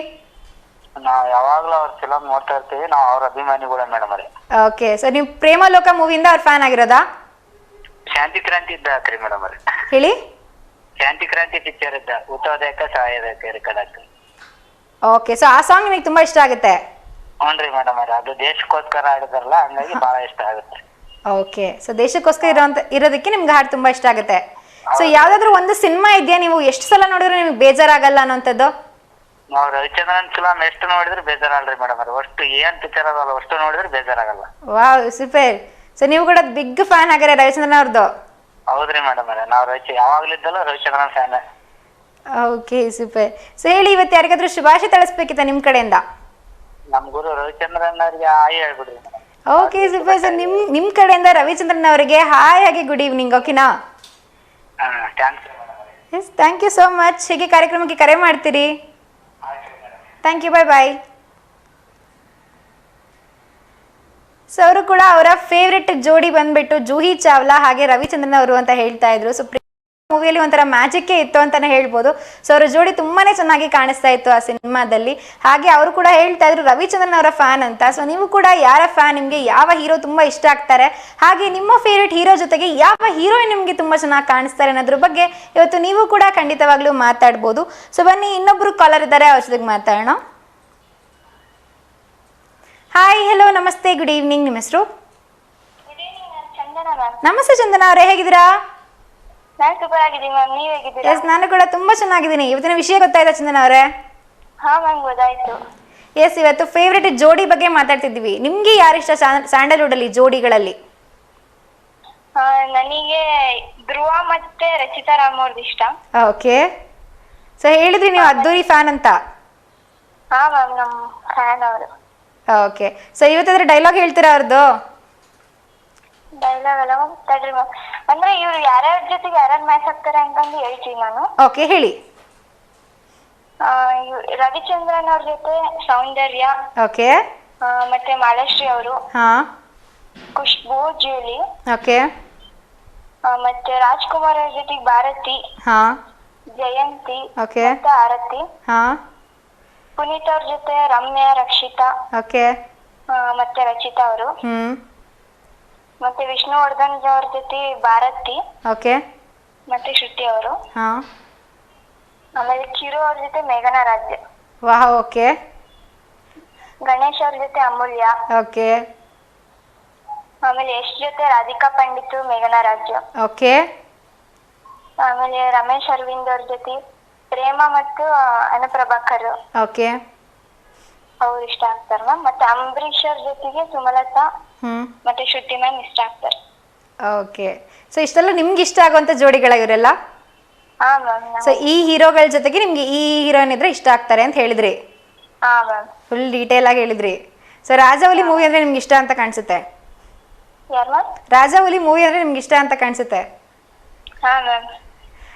ನಾವು ಯಾವಾಗ್ಲೂ ಅವ್ರ ಫಿಲಮ್ ನೋಡ್ತಾ ಇರ್ತೀವಿ. ನಾವು ಅವ್ರ ಅಭಿಮಾನಿಗಳ ಮೇಡಮ್ ಅವರೇ. ಓಕೆ, ಸೊ ನೀವು ಪ್ರೇಮಲೋಕ ಮೂವಿಯಿಂದ ಅವ್ರ ಫ್ಯಾನ್ ಆಗಿರೋದಾ? ಶಾಂತಿ ಕ್ರಾಂತಿ ಇದ್ದ ಹಾಕ್ರಿ ಮೇಡಮ್ ಅವರೇ. ಹೇಳಿ. ಶಾಂತಿ ಕ್ರಾಂತಿ ಪಿಕ್ಚರ್ ಇದ್ದ ಹುಟ್ಟೋದಕ್ಕೆ ಸಾಯೋದಕ್ಕೆ ರೆಕಾರ್ಡ್. ಓಕೆ, ಸೊ ಆ ಸಾಂಗ್ ನಿಮಗೆ ತುಂಬಾ ಇಷ್ಟ ಆಗುತ್ತೆ? ಹ್ಞೂನ್ರಿ ಮೇಡಮ್ ಅವರೇ, ಅದು ದೇಶಕ್ಕೋಸ್ಕರ ಆಡಿದಾರಲ್ಲ, ಹಂಗಾಗಿ ಬಹಳ ಇಷ್ಟ ಆಗುತ್ತೆ. ಓಕೆ, ಸೊ ದೇಶಕ್ಕೋಸ್ಕರ ಇರೋದಕ್ಕೆ ನಿಮ್ಗೆ ಹಾಡು ತುಂಬಾ ಇಷ್ಟ ಆಗುತ್ತೆ. ಸೊ ಯಾವ್ದಾದ್ರು ಒಂದು ಸಿನಿಮಾ ಇದೆಯಾ ನೀವು ಎಷ್ಟು ಸಲ ನೋಡಿದ್ರೆ ನಿಮ್ಗೆ ಬೇಜಾರಾಗಲ್ಲ ಅನ್ನೋಂಥದ್ದು? ನಾವು ರವಿಚಂದ್ರನ್ ಫಿಲಮ್ ಎಷ್ಟು ನೋಡಿದ್ರೆ ಬೇಜಾರಲ್ರಿ ಮೇಡಮ್ ಅವ್ರೆ. ಅಷ್ಟು ಏನ್ ಪಿಕ್ಚರ್ ಅದಲ್ಲ ಅಷ್ಟು ನೋಡಿದ್ರೆ ಬೇಜಾರಾಗಲ್ಲ. Wow, super. ಸೊ ನೀವು ಕೂಡ ಬಿಗ್ ಫ್ಯಾನ್ ಆಗಿರ ರವಿಚಂದ್ರನ್ ಅವ್ರದ್ದು? ಹೌದ್ರಿ ಮೇಡಮ್ ಅವ್ರೆ, ನಾವು ಯಾವಾಗ್ಲಿದ್ದಲ್ಲ Ravichandran fan. Okay, super. So ಹೇಳಿ, ಇವತ್ತು ಯಾರಿಗಾದ್ರೂ ಶುಭಾಶಯ ತಿಳಿಸ್ಬೇಕಿತ್ತ ನಿಮ್ಮ ಕಡೆಯಿಂದ? ನಮ್ ಗುರು ರವಿಚಂದ್ರನ್ ಅವ್ರಿಗೆ ಹಾಯ್ ಹೇಳ್ಬಿಡ್ರಿ. Okay, super. ಸೊ ನಿಮ್ ಕಡೆಯಿಂದ ರವಿಚಂದ್ರನ್ ಅವರಿಗೆ ಹಾಯ್ ಆಗಿ ಗುಡ್ ಈವ್ನಿಂಗ್. ಓಕೆನಾ? Thanks. Yes, thank you so much. ಹೀಗೆ ಕಾರ್ಯಕ್ರಮಕ್ಕೆ ಕರೆ ಮಾಡ್ತೀರಿ. Thank you, bye bye. So ಅವರು ಕೂಡ ಅವರ ಫೇವ್ರೆಟ್ ಜೋಡಿ ಬಂದ್ಬಿಟ್ಟು ಜೂಹಿ ಚಾವ್ಲಾ ಹಾಗೆ ರವಿಚಂದ್ರನ್ ಅವರು ಅಂತ ಹೇಳ್ತಾ ಇದ್ರು. ಸೊ ಮೂವಿಯಲ್ಲಿ ಒಂಥರ ಮ್ಯಾಜಿಕ್ಕೇ ಇತ್ತು ಅಂತಾನೆ ಹೇಳ್ಬೋದು. ಸೊ ಅವರ ಜೋಡಿ ತುಂಬಾನೇ ಚೆನ್ನಾಗಿ ಕಾಣಿಸ್ತಾ ಇತ್ತು ಆ ಸಿನಿಮಾದಲ್ಲಿ. ಹಾಗೆ ಅವರು ಕೂಡ ಹೇಳ್ತಾ ಇದ್ರು ರವಿಚಂದ್ರನ್ ಅವರ ಫ್ಯಾನ್ ಅಂತ. ಸೊ ನೀವು ಕೂಡ ಯಾರ ಫ್ಯಾನ್, ನಿಮಗೆ ಯಾವ ಹೀರೋ ತುಂಬಾ ಇಷ್ಟ ಆಗ್ತಾರೆ, ಹಾಗೆ ನಿಮ್ಮ ಫೇವ್ರೆಟ್ ಹೀರೋ ಜೊತೆಗೆ ಯಾವ ಹೀರೋಯಿನ್ ನಿಮಗೆ ತುಂಬಾ ಚೆನ್ನಾಗಿ ಕಾಣಿಸ್ತಾರೆ ಅನ್ನೋದ್ರ ಬಗ್ಗೆ ಇವತ್ತು ನೀವು ಕೂಡ ಖಂಡಿತವಾಗ್ಲೂ ಮಾತಾಡ್ಬೋದು. ಸೊ ಬನ್ನಿ, ಇನ್ನೊಬ್ರು ಕಾಲರ್ ಇದ್ದಾರೆ, ಅವ್ರ ಜೊತೆಗೆ ಮಾತಾಡೋಣ. ಹಾಯ್, ಹಲೋ, ನಮಸ್ತೆ, ಗುಡ್ ಈವ್ನಿಂಗ್. ನಿಮ್ಮ ಹೆಸರು? ನಮಸ್ತೆ ಚಂದನ ಅವರೇ, ಹೇಗಿದ್ದೀರಾ? ನಾನು ಸೂಪರ್ ಆಗಿದ್ದೀನಿ ಮ್ಯಾಮ್, ನೀವ್ ಹೇಗಿದ್ದೀರಾ? ಎಸ್, ನಾನು ಕೂಡ ತುಂಬಾ ಚೆನ್ನಾಗಿದ್ದೀನಿ. ಇವತ್ತಿನ ವಿಷಯ ಗೊತ್ತಾಯ್ತಾ ಚಂದನ ಅವರೇ? ಹಾ ಮ್ಯಾಮ್, ಗೊತ್ತಾಯ್ತು. ಎಸ್, ಇವತ್ತು ಫೇವ್ರೆಟ್ ಜೋಡಿ ಬಗ್ಗೆ ಮಾತಾಡ್ತಿದ್ವಿ. ನಿಮ್ಗೆ ಯಾರಿಷ್ಟ ಸ್ಯಾಂಡಲ್ವುಡ್ ಅಲ್ಲಿ ಜೋಡಿಗಳಲ್ಲಿ? ನನಗೆ ಧ್ರುವ ಮತ್ತೆ ರಚಿತಾ ರಾಮ್ ಅವ್ರದ್ದು ಇಷ್ಟ. ಓಕೆ, ಸೊ ಹೇಳಿದ್ರಿ ನೀವು ಅದ್ದೂರಿ ಫ್ಯಾನ್ ಅಂತ. ಹಾ ಮ್ಯಾಮ್, ನಮ್ ಫ್ಯಾನ್ ಅವರು. ಓಕೆ, ಸೊ ಇವತ್ತಾದ್ರೆ ಡೈಲಾಗ್ ಹೇಳ್ತೀರಾ ಅವ್ರದ್ದು? ಡೈಲಾಗ್ ಎಲ್ಲ ತಡ್ರಿ ಮ್ಯಾಮ್, ಅಂದ್ರೆ ಇವ್ರು ಯಾರ್ಯಾರ ಜೊತೆಗೆ ಯಾರ್ಯಾರು ಮ್ಯಾಚ್ ಆಗ್ತಾರೆ ಅಂತಂದು ಹೇಳ್ತೀನಿ ನಾನು. ಓಕೆ, ಹೇಳಿ. ರವಿಚಂದ್ರನ್ ಅವ್ರ ಜೊತೆ ಸೌಂದರ್ಯ, ಓಕೆ, ಮತ್ತೆ ಮಾಲಾಶ್ರೀ ಅವರು, ಹಾ, ಖುಷ್ಬು, ಜೂಲಿ, ಓಕೆ, ಮತ್ತೆ ರಾಜ್ಕುಮಾರ್ ಅವ್ರ ಜೊತೆಗೆ ಭಾರತಿ, ಹಾ, ಜಯಂತಿ, ಓಕೆ, ಮತ್ತೆ ಆರತಿ, ಹಾ, ಪುನೀತ್ ಅವ್ರ ಜೊತೆ ರಮ್ಯಾ, ರಕ್ಷಿತಾ, ಓಕೆ. ಮತ್ತೆ ರಚಿತಾ ಅವರು. ಮತ್ತೆ ವಿಷ್ಣುವರ್ಧನ್ ಅವ್ರ ಜೊತೆ ಭಾರತಿ, ಓಕೆ. ಮತ್ತೆ ಶ್ರುತಿ ಅವರು. ಹಾಂ. ಆಮೇಲೆ ಚಿರು ಅವ್ರ ಜೊತೆ ಮೇಘನಾ ರಾಜ್ಯ. ವಾಹ್, ಓಕೆ. ಗಣೇಶ್ ಅವ್ರ ಜೊತೆ ಅಮೂಲ್ಯ. ಓಕೆ. ಆಮೇಲೆ ಯಶ್ ಜೊತೆ ರಾಧಿಕಾ ಪಂಡಿತ್, ಮೇಘನಾ ರಾಜ್ಯ. ಓಕೆ. ಆಮೇಲೆ ರಮೇಶ್ ಅರವಿಂದ್ ಅವ್ರ ಜೊತೆ ಪ್ರೇಮ ಮತ್ತು ಅನುಪ್ರಭಾಕರ್. ಓಕೆ. ಅವ್ರು ಇಷ್ಟ ಆಗ್ತಾರ ಮ್ಯಾಮ್. ಮತ್ತೆ ಅಂಬರೀಶ್ ಅವ್ರ ಜೊತೆಗೆ ಸುಮಲತಾ ಮತ್ತೆ ಶ್ರುತಿ ಮ್ಯಾಮ್ ಇಷ್ಟ ಆಗ್ತಾರೆ. ಓಕೆ. ಸೊ ಇಷ್ಟೆಲ್ಲ ನಿಮ್ಗೆ ಇಷ್ಟ ಆಗುವಂತ ಜೋಡಿಗಳ ಇವರೆಲ್ಲ? ಹಾ ಮ್ಯಾಮ್. ಸೊ ಈ ಹೀರೋಗಳ ಜೊತೆಗೆ ನಿಮ್ಗೆ ಈ ಹೀರೋಯಿನ್ ಇದ್ರೆ ಇಷ್ಟ ಆಗ್ತಾರೆ ಅಂತ ಹೇಳಿದ್ರಿ. ಹಾ ಮ್ಯಾಮ್. ಫುಲ್ ಡೀಟೇಲ್ ಆಗಿ ಹೇಳಿದ್ರಿ. ಸೊ ರಾಜಾಹುಲಿ ಮೂವಿ ಅಂದ್ರೆ ನಿಮ್ಗೆ ಇಷ್ಟ ಅಂತ ಕಾಣಿಸುತ್ತೆ. ಯಾರು ಮ್ಯಾಮ್? ರಾಜಾಹುಲಿ ಮೂವಿ ಅಂದ್ರೆ ನಿಮ್ಗೆ ಇಷ್ಟ ಅಂತ ಕಾಣಿಸುತ್ತೆ. ಹಾ ಮ್ಯಾಮ್.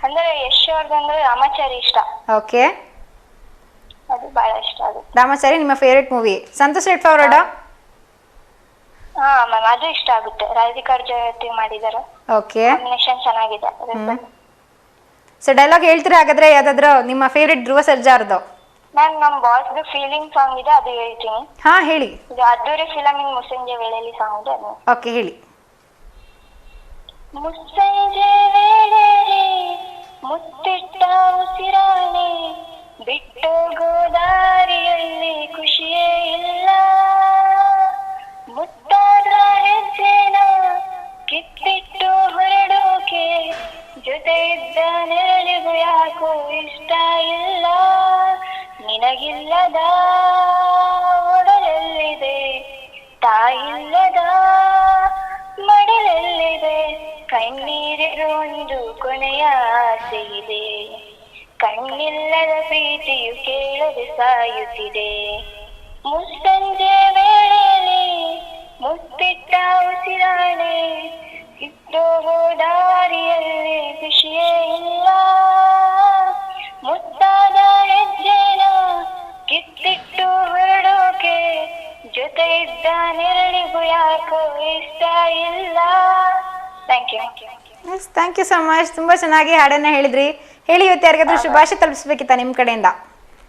ಅಂದ್ರೆ ಯಶ್ ಅವ್ರದಂದ್ರೆ ರಾಮಾಚಾರಿ ಇಷ್ಟ. ಓಕೆ. ಅದು ಬಹಳ ಇಷ್ಟ. ಅದು ರಾಮಾಚಾರಿ ನಿಮ್ಮ favourite movie. Santosh red forward? ಹಾ ಮ್ಯಾಮ್, ಅದು ಇಷ್ಟ ಆಗುತ್ತೆ. ರಾಧಿಕಾ ಅವ್ರ ಜೊತೆ ಮಾಡಿದಾರೆ. ಓಕೆ. ಕಾಂಬಿನೇಷನ್ ಚೆನ್ನಾಗಿದೆ. ಸೊ ಡೈಲಾಗ್ ಹೇಳ್ತೀರಾ ಹಾಗಾದ್ರೆ ಯಾವ್ದಾದ್ರು ನಿಮ್ಮ ಫೇವ್ರೆಟ್ ಧ್ರುವ ಸರ್ಜಾ ಅವ್ರದ್ದು? ಮ್ಯಾಮ್ ನಮ್ ಬಾಸ್ದು ಫೀಲಿಂಗ್ ಸಾಂಗ್ ಇದೆ, ಅದು ಹೇಳ್ತೀನಿ. ಹಾ ಹೇಳಿ. ಇದು ಅದ್ದೂರಿ ಫಿಲಮ್ ಇನ್ ಮುಸ್ಸಂಜೆ ವೇಳೆಯಲ್ಲಿ ಸಾಂಗ್ ಇದೆ, ಅದು. ಓಕೆ, ಹೇಳಿ. ಮುಸ್ಸಂಜೆ ವೇಳೆಯಲ್ಲಿ ಮುತ್ತಿಟ್ಟ ಉಸಿರಾಣೆ, ಬಿಟ್ಟು ಗೋದಾರಿಯಲ್ಲಿ ಖುಷಿಯೇ ಇಲ್ಲ. ಮುತ್ತಾದ ಹೆಜ್ಜೆನ ಕಿತ್ತಿಟ್ಟು ಹೊರಡೋಕೆ, ಜೊತೆ ಇದ್ದ ನೆರಳಿಗೂ ಯಾಕೋ ಇಷ್ಟ ಇಲ್ಲ. ನಿನಗಿಲ್ಲದ ಒಡಲಲ್ಲಿದೆ, ತಾಯಿಲ್ಲದ ಮಡಲಲ್ಲಿದೆ. ಕಣ್ಣೀರಿಗೂ ಒಂದು ಕೊನೆಯ ಆಸೆ ಇದೆ, ಕಣ್ಣಿಲ್ಲದ ಪ್ರೀತಿಯು ಕೇಳದೆ ಸಾಯುತ್ತಿದೆ. ಮುಸ್ಸಂಜೆ ವೇಳೆಯಲ್ಲಿ ಮುತ್ತಿಟ್ಟ ಉಸಿರಾಣೆ, ಇಟ್ಟು ದಾರಿಯಲ್ಲಿ ಖುಷಿಯೇ ಇಲ್ಲ. ಮುತ್ತಾದ ಹೆಜ್ಜೆನ ಕಿತ್ತಿಟ್ಟು ಹೊರಡೋಕೆ, ಜೊತೆ ಇದ್ದ ನೆರಳಿಗೂ ಯಾಕೋ ಇಷ್ಟ ಇಲ್ಲ. Thank you. Yes, thank you so much. ತುಂಬ ಚೆನ್ನಾಗಿ ಹಾಡನ್ನು ಹೇಳಿದ್ರಿ. ಹೇಳಿ, ಇವತ್ತು ಯಾರಿಗಾದ್ರೂ ಶುಭಾಶಯ ತಲುಪಿಸ್ಬೇಕಿತ್ತ ನಿಮ್ಮ ಕಡೆಯಿಂದ?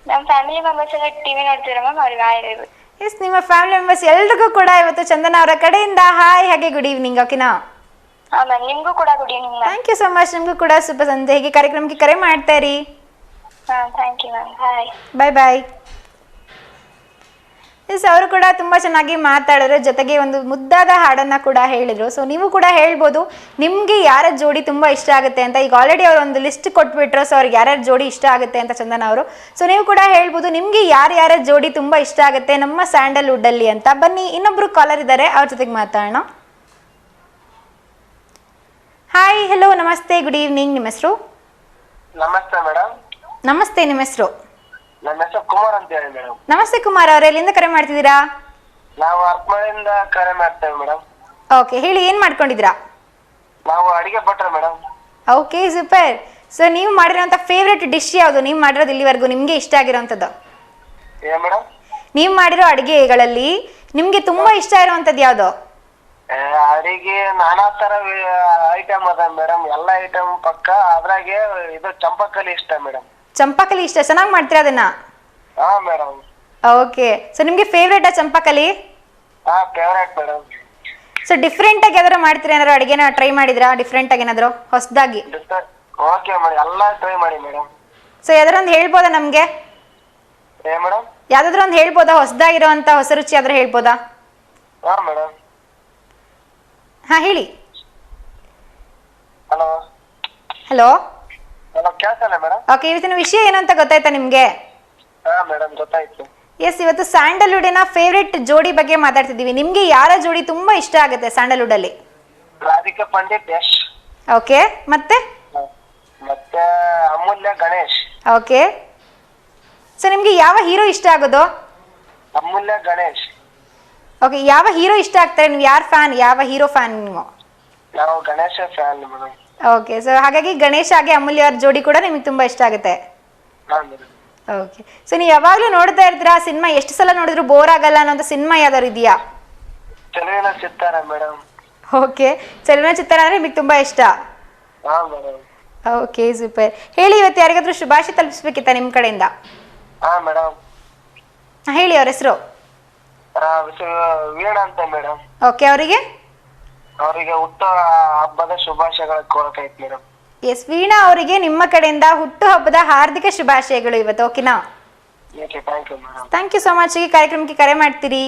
ನಮ್ಮ ಫ್ಯಾಮಿಲಿ ಮೆಂಬರ್ಸ್ ಎಲ್ಲ ಟಿವಿ ನೋಡ್ತೀರ ಮ್ಯಾಮ್, ಅವ್ರಿಗೆ ಹಾಯ್ ಹೇಳ್ಬೇಕು. ಎಸ್, ನಿಮ್ಮ ಫ್ಯಾಮಿಲಿ ಮೆಂಬರ್ಸ್ ಎಲ್ರಿಗೂ ಕೂಡ ಇವತ್ತು ಚಂದನ ಅವರ ಕಡೆಯಿಂದ ಹಾಯ್ ಹಾಗೆ ಗುಡ್ ಈವ್ನಿಂಗ್. ಓಕೆನಾ? ಹಾ ಮ್ಯಾಮ್, ನಿಮ್ಗೂ ಕೂಡ good evening ma'am. Thank you so much. ನಿಮಗೂ ಕೂಡ ಶುಭ ಸಂಜೆ. ಹೀಗೆ ಕಾರ್ಯಕ್ರಮಕ್ಕೆ ಕರೆ ಮಾಡ್ತಾ ಇರಿ. ಹಾ, thank you ma'am. Bye. Bye bye. Yes, ಅವರು ಕೂಡ ತುಂಬ ಚೆನ್ನಾಗಿ ಮಾತಾಡಿದ್ರು, ಜೊತೆಗೆ ಒಂದು ಮುದ್ದಾದ ಹಾಡನ್ನು ಕೂಡ ಹೇಳಿದರು. ಸೊ ನೀವು ಕೂಡ ಹೇಳ್ಬೋದು ನಿಮಗೆ ಯಾರ ಜೋಡಿ ತುಂಬ ಇಷ್ಟ ಆಗುತ್ತೆ ಅಂತ. ಈಗ ಆಲ್ರೆಡಿ ಅವರು ಒಂದು ಲಿಸ್ಟ್ ಕೊಟ್ಬಿಟ್ರು. ಸೊ ಅವ್ರಿಗೆ ಯಾರ್ಯಾರ ಜೋಡಿ ಇಷ್ಟ ಆಗುತ್ತೆ ಅಂತ ಚಂದನ ಅವರು. ಸೊ ನೀವು ಕೂಡ ಹೇಳ್ಬೋದು ನಿಮಗೆ ಯಾರ್ಯಾರ ಜೋಡಿ ತುಂಬ ಇಷ್ಟ ಆಗುತ್ತೆ ನಮ್ಮ ಸ್ಯಾಂಡಲ್ವುಡ್ಡಲ್ಲಿ ಅಂತ. ಬನ್ನಿ, ಇನ್ನೊಬ್ರು ಕಾಲರ್ ಇದ್ದಾರೆ, ಅವ್ರ ಜೊತೆಗೆ ಮಾತಾಡೋಣ. ಹಾಯ್, ಹೆಲೋ, ನಮಸ್ತೆ, ಗುಡ್ ಈವ್ನಿಂಗ್. ನಿಮ್ಮ ಹೆಸರು? ನಮಸ್ತೆ ಮೇಡಮ್. ನಮಸ್ತೆ, ನಿಮ್ಮ ಹೆಸರು? ನನ್ನ ಹೆಸರು ಕುಮಾರ್ ಅಂತ ಹೇಳಿ ಮೇಡಮ್. ನಮಸ್ತೆ ಕುಮಾರ್ ಅವರೇ, ಎಲ್ಲಿಂದ ಕರೆ ಮಾಡ್ತಿದ್ದೀರಾ? ನಾವು ಅರ್ಪಣೆಯಿಂದ ಕರೆ ಮಾಡ್ತೇವೆ ಮೇಡಮ್. ಓಕೆ, ಹೇಳಿ, ಏನು ಮಾಡ್ಕೊಂಡಿದ್ದೀರಾ? ನಾವು ಅಡಿಗೆ ಭಟ್ರು ಮೇಡಮ್. Okay, super. ಸೊ ನೀವು ಮಾಡಿರೋಂಥ ಫೇವ್ರೆಟ್ ಡಿಶ್ ಯಾವುದು? ನೀವು ಮಾಡಿರೋದು ಇಲ್ಲಿವರೆಗೂ ನಿಮಗೆ ಇಷ್ಟ ಆಗಿರೋಂಥದ್ದು? ಏನ್ ಮೇಡಮ್? ನೀವು ಮಾಡಿರೋ ಅಡುಗೆಗಳಲ್ಲಿ ನಿಮಗೆ ತುಂಬ ಇಷ್ಟ ಇರೋವಂಥದ್ದು ಯಾವುದು? ಅಡಿಗೆ ನಾನಾ ತರ ಐಟಮ್ ಅದ ಮೇಡಮ್. ಎಲ್ಲ ಐಟಮ್ ಪಕ್ಕ. ಅದ್ರಾಗೆ ಇದು ಚಂಪಕಲಿ ಇಷ್ಟ ಮೇಡಮ್. ಚಂಪಾಕಲಿ ಇಷ್ಟ? ಚೆನ್ನಾಗಿ ಮಾಡ್ತೀರಾ ಅದನ್ನ? ಹಾ ಮೇಡಮ್. ಓಕೆ, ಸೊ ನಿಮಗೆ ಫೇವ್ರೇಟಾ ಚಂಪಾಕಲಿ? ಹಾ, ಫೇವ್ರೇಟ್ ಮೇಡಮ್. ಸೊ ಡಿಫ್ರೆಂಟಾಗಿ ಯಾವ್ದಾರು ಮಾಡ್ತೀರಾ? ಏನಾದ್ರು ಅಡುಗೆನ ಟ್ರೈ ಮಾಡಿದ್ರಾ ಡಿಫ್ರೆಂಟಾಗಿ ಏನಾದರೂ ಹೊಸದಾಗಿ? ಓಕೆ ಮೇಡಮ್, ಎಲ್ಲ ಟ್ರೈ ಮಾಡಿ ಮೇಡಮ್. ಸೊ ಯಾವ್ದಾರು ಒಂದು ಹೇಳ್ಬೋದಾ ನಮಗೆ? ಏ ಮೇಡಮ್? ಯಾವ್ದಾದ್ರು ಒಂದು ಹೇಳ್ಬೋದಾ? ಹೊಸದಾಗಿರೋಂಥ ಹೊಸ ರುಚಿ ಯಾವ್ದಾರು ಹೇಳ್ಬೋದಾ? ಹಾ ಮೇಡಮ್. ಹಾಂ, ಹೇಳಿ. Hello hello. ಹಲೋ, ಕೇಳ್ತಲ್ಲ ಮೇಡಮ್? ಓಕೆ, ಇವತ್ತಿನ ವಿಷಯ ಏನು ಅಂತ ಗೊತ್ತಾಯ್ತಾ ನಿಮಗೆ? ಹಾ ಮೇಡಮ್, ಗೊತ್ತಾಯ್ತು. ಎಸ್, ಇವತ್ತು ಸ್ಯಾಂಡಲ್ವುಡ್ಡಿನ ಫೇವ್ರೆಟ್ ಜೋಡಿ ಬಗ್ಗೆ ಮಾತಾಡ್ತಿದ್ದೀವಿ. ನಿಮಗೆ ಯಾರ ಜೋಡಿ ತುಂಬ ಇಷ್ಟ ಆಗುತ್ತೆ ಸ್ಯಾಂಡಲ್ವುಡ್ಡಲ್ಲಿ? ರಾಧಿಕಾ ಪಂಡಿತ್, ಯಶ್. ಓಕೆ, ಮತ್ತೆ ಮತ್ತೆ ಅಮೂಲ್ಯ, ಗಣೇಶ್. ಓಕೆ. ಸೊ ನಿಮಗೆ ಯಾವ ಹೀರೋ ಇಷ್ಟ ಆಗೋದು? ಅಮೂಲ್ಯ, ಗಣೇಶ್. ಓಕೆ, ಯಾವ ಹೀರೋ ಇಷ್ಟ ಆಗ್ತಾರೆ? ನೀವು ಯಾರು ಫ್ಯಾನ್? ಯಾವ ಹೀರೋ ಫ್ಯಾನ್ ನೀವು? ನಾವು Ganesha fan madam. Okay, so ಹಾಗಾಗಿ ಗಣೇಶ್ ಹಾಗೆ ಅಮೂಲ್ಯ ಅವ್ರ ಜೋಡಿ ಕೂಡ ನಿಮಗೆ ತುಂಬ ಇಷ್ಟ ಆಗುತ್ತೆ. ಹಾ ಮೇಡಮ್. ಓಕೆ, ಸೊ ನೀವು ಯಾವಾಗಲೂ ನೋಡ್ತಾ ಇರ್ತೀರಾ ಸಿನಿಮಾ? ಎಷ್ಟು ಸಲ ನೋಡಿದ್ರು ಬೋರ್ ಆಗಲ್ಲ ಅನ್ನೋಂಥ ಸಿನಿಮಾ ಯಾವ್ದಾದ್ರು ಇದೆಯಾ? ಚೆಲುವಿನ ಚಿತ್ತಾರ ಮೇಡಮ್. ಓಕೆ, ಚಲನಚಿತ್ರ ಅಂದರೆ ನಿಮಗೆ ತುಂಬ ಇಷ್ಟ? ಹಾ ಮೇಡಮ್. Okay, super. ಹೇಳಿ, ಇವತ್ತು ಯಾರಿಗಾದ್ರೂ ಶುಭಾಶಯ ತಲುಪಿಸ್ಬೇಕಿತ್ತ ನಿಮ್ಮ ಕಡೆಯಿಂದ? ಹಾ ಮೇಡಮ್. ಹೇಳಿ ಅವ್ರ ಹೆಸರು. ವೀಣಾ ಅಂತ ಮೇಡಮ್. ಓಕೆ, ಅವರಿಗೆ ಹುಟ್ಟ ಹಬ್ಬದ ಶುಭಾಶಯಗಳು ಕೋರಕೈತ್ ಮೇಡಮ್. ಎಸ್, ವೀಣಾ ಅವರಿಗೆ ನಿಮ್ಮ ಕಡೆಯಿಂದ ಹುಟ್ಟು ಹಬ್ಬದ ಹಾರ್ದಿಕ ಶುಭಾಶಯಗಳು ಇವತ್ತು. ಓಕೆನಾ? Okay, thank you madam. Thank you so much. ಈ ಕಾರ್ಯಕ್ರಮಕ್ಕೆ ಕರೆ ಮಾಡ್ತೀರಿ.